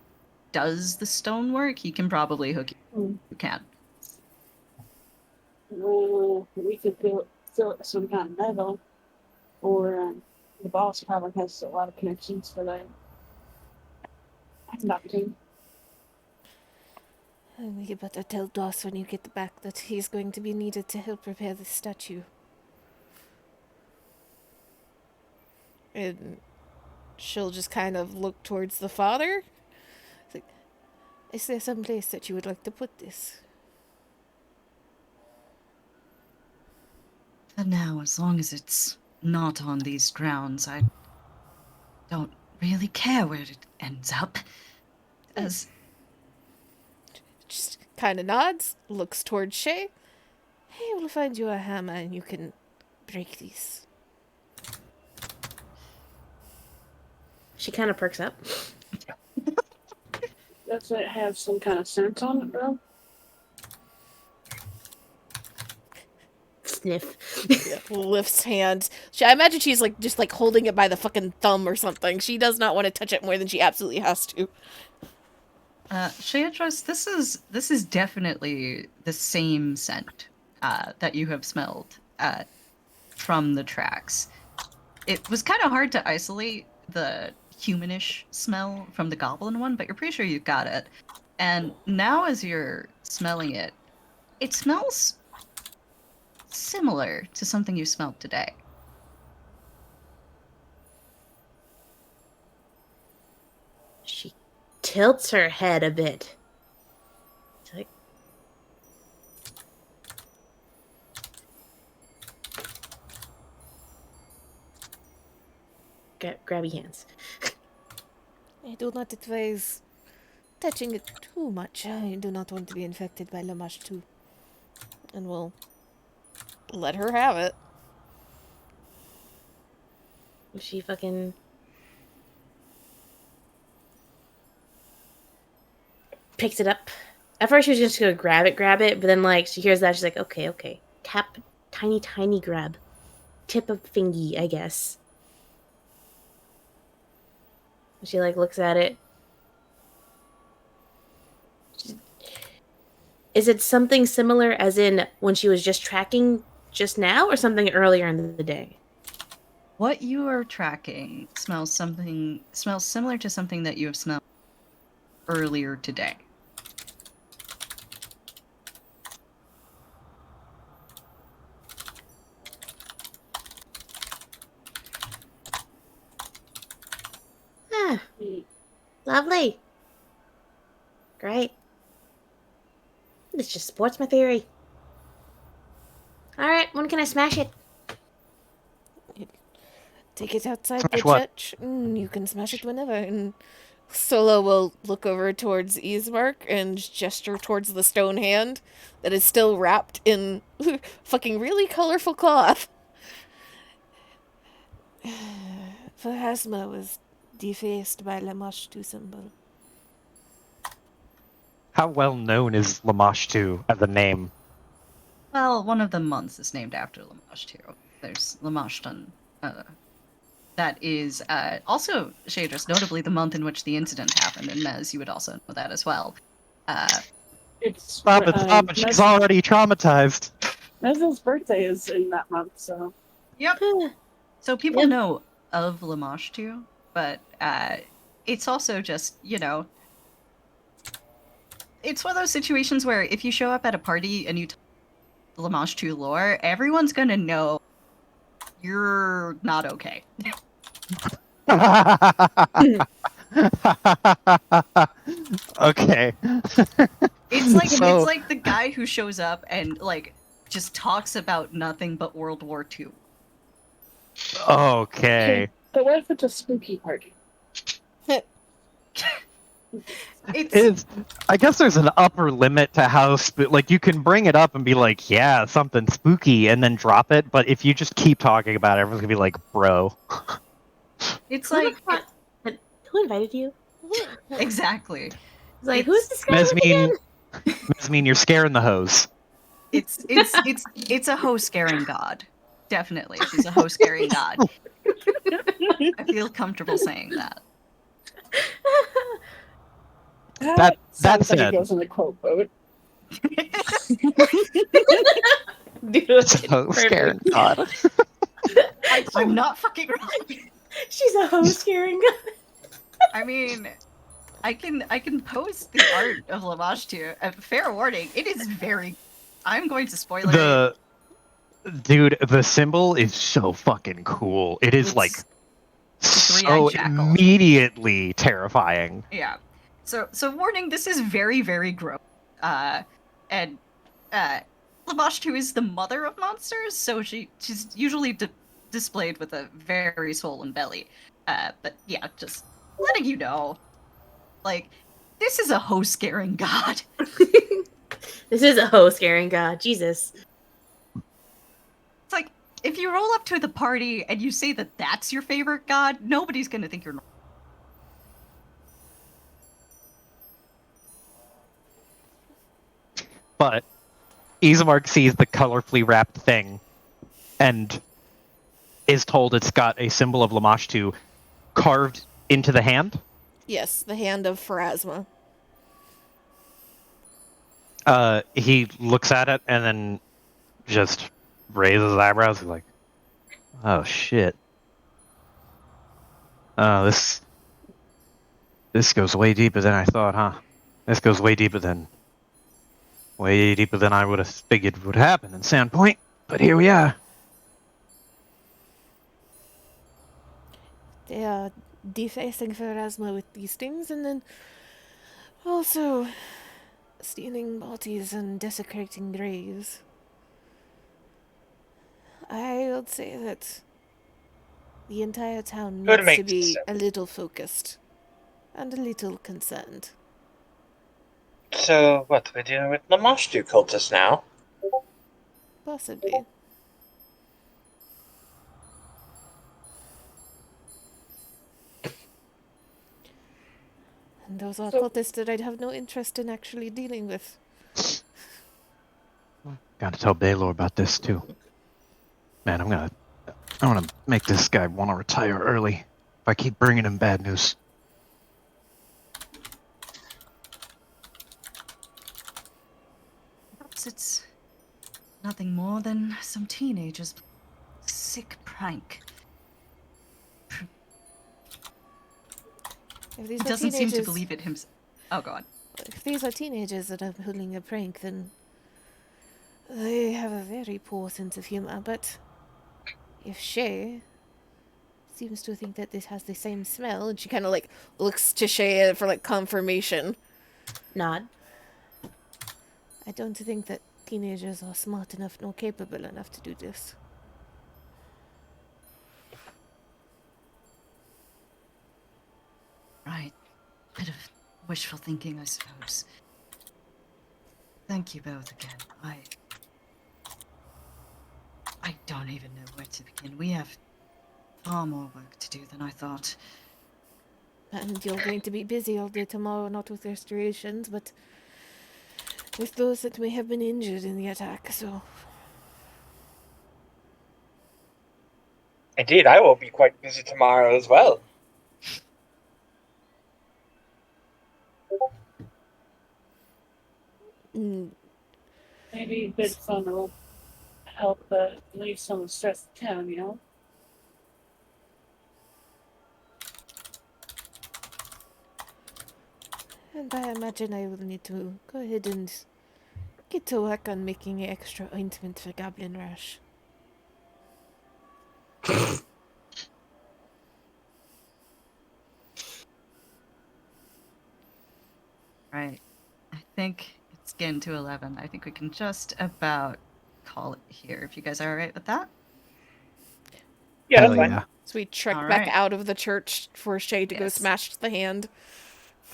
does the stonework, he can probably hook you. You can. We could fill it with some kind of metal, or the boss probably has a lot of connections for that. Not to. You better tell Doss when you get back that he's going to be needed to help repair the statue. And she'll just kind of look towards the father. It's like, is there some place that you would like to put this? For now, as long as it's not on these grounds, I don't really care where it ends up. As Just kind of nods, looks towards Shay. Hey, we'll find you a hammer and you can break these. She kind of perks up. Does it have some kind of scent on it, bro? Sniff. Yeah, lifts hand. I imagine she's like just like holding it by the fucking thumb or something. She does not want to touch it more than she absolutely has to. Sheatrus, this is definitely the same scent that you have smelled from the tracks. It was kind of hard to isolate the humanish smell from the goblin one, but you're pretty sure you got it. And now as you're smelling it, it smells similar to something you smelled today. She tilts her head a bit. She's like, grabby hands. I do not advise touching it too much. I do not want to be infected by Lamash too. And we'll let her have it. She fucking picks it up. At first she was just gonna grab it, but then like she hears that, she's like, okay. Tap, tiny grab. Tip of fingy, I guess. She like looks at it. Is it something similar as in when she was just tracking just now, or something earlier in the day? What you are tracking smells similar to something that you have smelled earlier today. Ah, lovely. Great. This just supports my theory. Alright, when can I smash it? Take it outside Smash the what? church. You can smash it whenever. And Solo will look over towards Ismark and gesture towards the stone hand that is still wrapped in fucking really colorful cloth. Plasma was defaced by Lamashtu symbol. How well known is Lamashtu as a name? Well, one of the months is named after Lamashtu. There's Lamashtan. That is also, Shadris, notably the month in which the incident happened, and Mez, you would also know that as well. It's Stop it, she's already traumatized. Mez's birthday is in that month, so Yep. So people Yep. know of Lamashtu, but it's also just, it's one of those situations where if you show up at a party and you talk Lamashtu lore, everyone's gonna know you're not okay. Okay. It's like the guy who shows up and like just talks about nothing but World War II. Okay. but what if it's a spooky party? I guess there's an upper limit to how like you can bring it up and be like, yeah, something spooky, and then drop it. But if you just keep talking about it, everyone's gonna be like, bro. It's like Who invited you? exactly. It's like, who's this guy with again? Mesmean, you're scaring the hose. It's a host scaring god. Definitely, she's a host scaring god. I feel comfortable saying that. That Sounds like said, it goes in the quote boat. Dude, so scaring God. I'm not fucking wrong. she's a host scaring guy. I mean, I can post the art of Lamashtu. Fair warning, it is very. I'm going to spoiler it. The symbol is so fucking cool. It is It's like a so three-eyed jackal. immediately terrifying. Yeah. So warning, this is very, very gross. And Lamashtu is the mother of monsters, so she's usually displayed with a very swollen belly. But yeah, just letting you know. Like, this is a host scaring god. This is a host scaring god. Jesus. It's like, if you roll up to the party and you say that that's your favorite god, nobody's gonna think you're normal. But Ismark sees the colorfully wrapped thing and is told it's got a symbol of Lamashtu carved into the hand. Yes, the hand of Pharasma. He looks at it and then just raises his eyebrows. He's like, "Oh shit! This goes way deeper than I thought, huh? This goes way deeper than I would have figured would happen in Sandpoint. But here we are." They are defacing Pharasma with these things, and then also stealing bodies and desecrating graves. I would say that the entire town Good needs to makes be sense. a little focused and a little concerned. So, what, we're dealing with Lamashtu cultists now? Possibly. And those are cultists that I'd have no interest in actually dealing with. Gotta tell Baylor about this too. Man, I wanna make this guy wanna retire early. If I keep bringing him bad news. Perhaps it's nothing more than some teenagers' sick prank. If these He are doesn't seem to teenagers, believe it himself. Oh god. if these are teenagers that are pulling a prank, then they have a very poor sense of humor. But if Shay seems to think that this has the same smell, and she kind of like looks to Shay for like confirmation, Nod. I don't think that teenagers are smart enough nor capable enough to do this. Right. Bit of wishful thinking, I suppose. Thank you both again. I don't even know where to begin. We have far more work to do than I thought. And you're going to be busy all day tomorrow, not with restorations, but with those that may have been injured in the attack, so... Indeed, I will be quite busy tomorrow as well. Maybe a bit of fun will help relieve some of the stress in town, you know? And I imagine I will need to go ahead and get to work on making an extra ointment for Goblin Rash. Right. I think it's getting to 11. I think we can just about call it here, if you guys are alright with that. Yeah, Hell that's fine. yeah. So we trek All back right. out of the church for Shay to go Yes. smash the hand.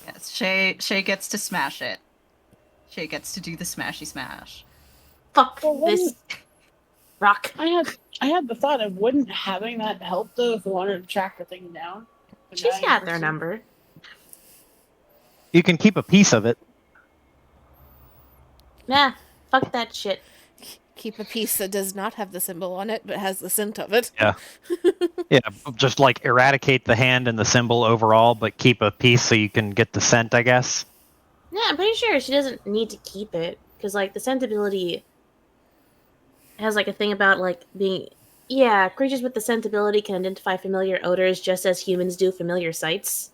Yes, Shay gets to smash it. Shay gets to do the smashy smash. Fuck Well, this rock. I had the thought of wouldn't having that help though if we wanted to track the thing down. But She's now you got their pursue- number. You can keep a piece of it. Nah, fuck that shit. Keep a piece that does not have the symbol on it, but has the scent of it. Yeah. Yeah, just like eradicate the hand and the symbol overall, but keep a piece so you can get the scent, I guess. Yeah, I'm pretty sure she doesn't need to keep it because like the scent ability has like a thing about like being creatures with the scent ability can identify familiar odors just as humans do familiar sights.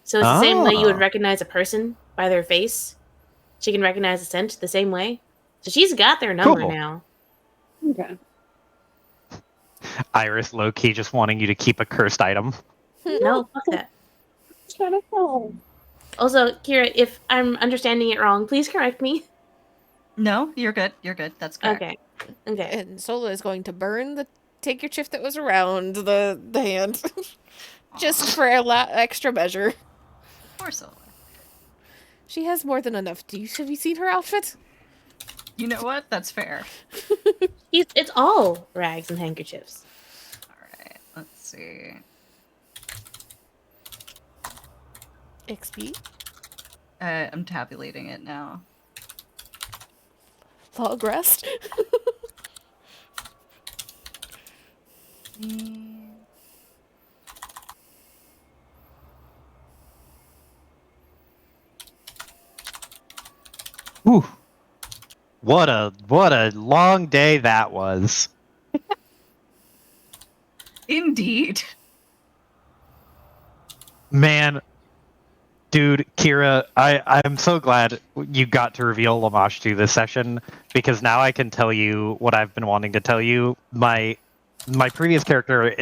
So it's the same way you would Ah. recognize a person by their face. She can recognize the scent the same way. So she's got their number Cool. now. Okay. Iris low-key just wanting you to keep a cursed item. No, fuck that. It's kind of fun. Also, Kira, if I'm understanding it wrong, please correct me. No, you're good. You're good. That's correct. Okay. Okay. And Sola is going to burn the take your shift that was around the hand. Just for a extra measure. Poor Sola. She has more than enough. Have you seen her outfit? You know what? That's fair. It's all rags and handkerchiefs. Alright, let's see. XP? I'm tabulating it now. Log rest? Ooh. What a long day that was. Indeed. Man, dude, Kira, I'm so glad you got to reveal Lamashtu this session, because now I can tell you what I've been wanting to tell you. My previous character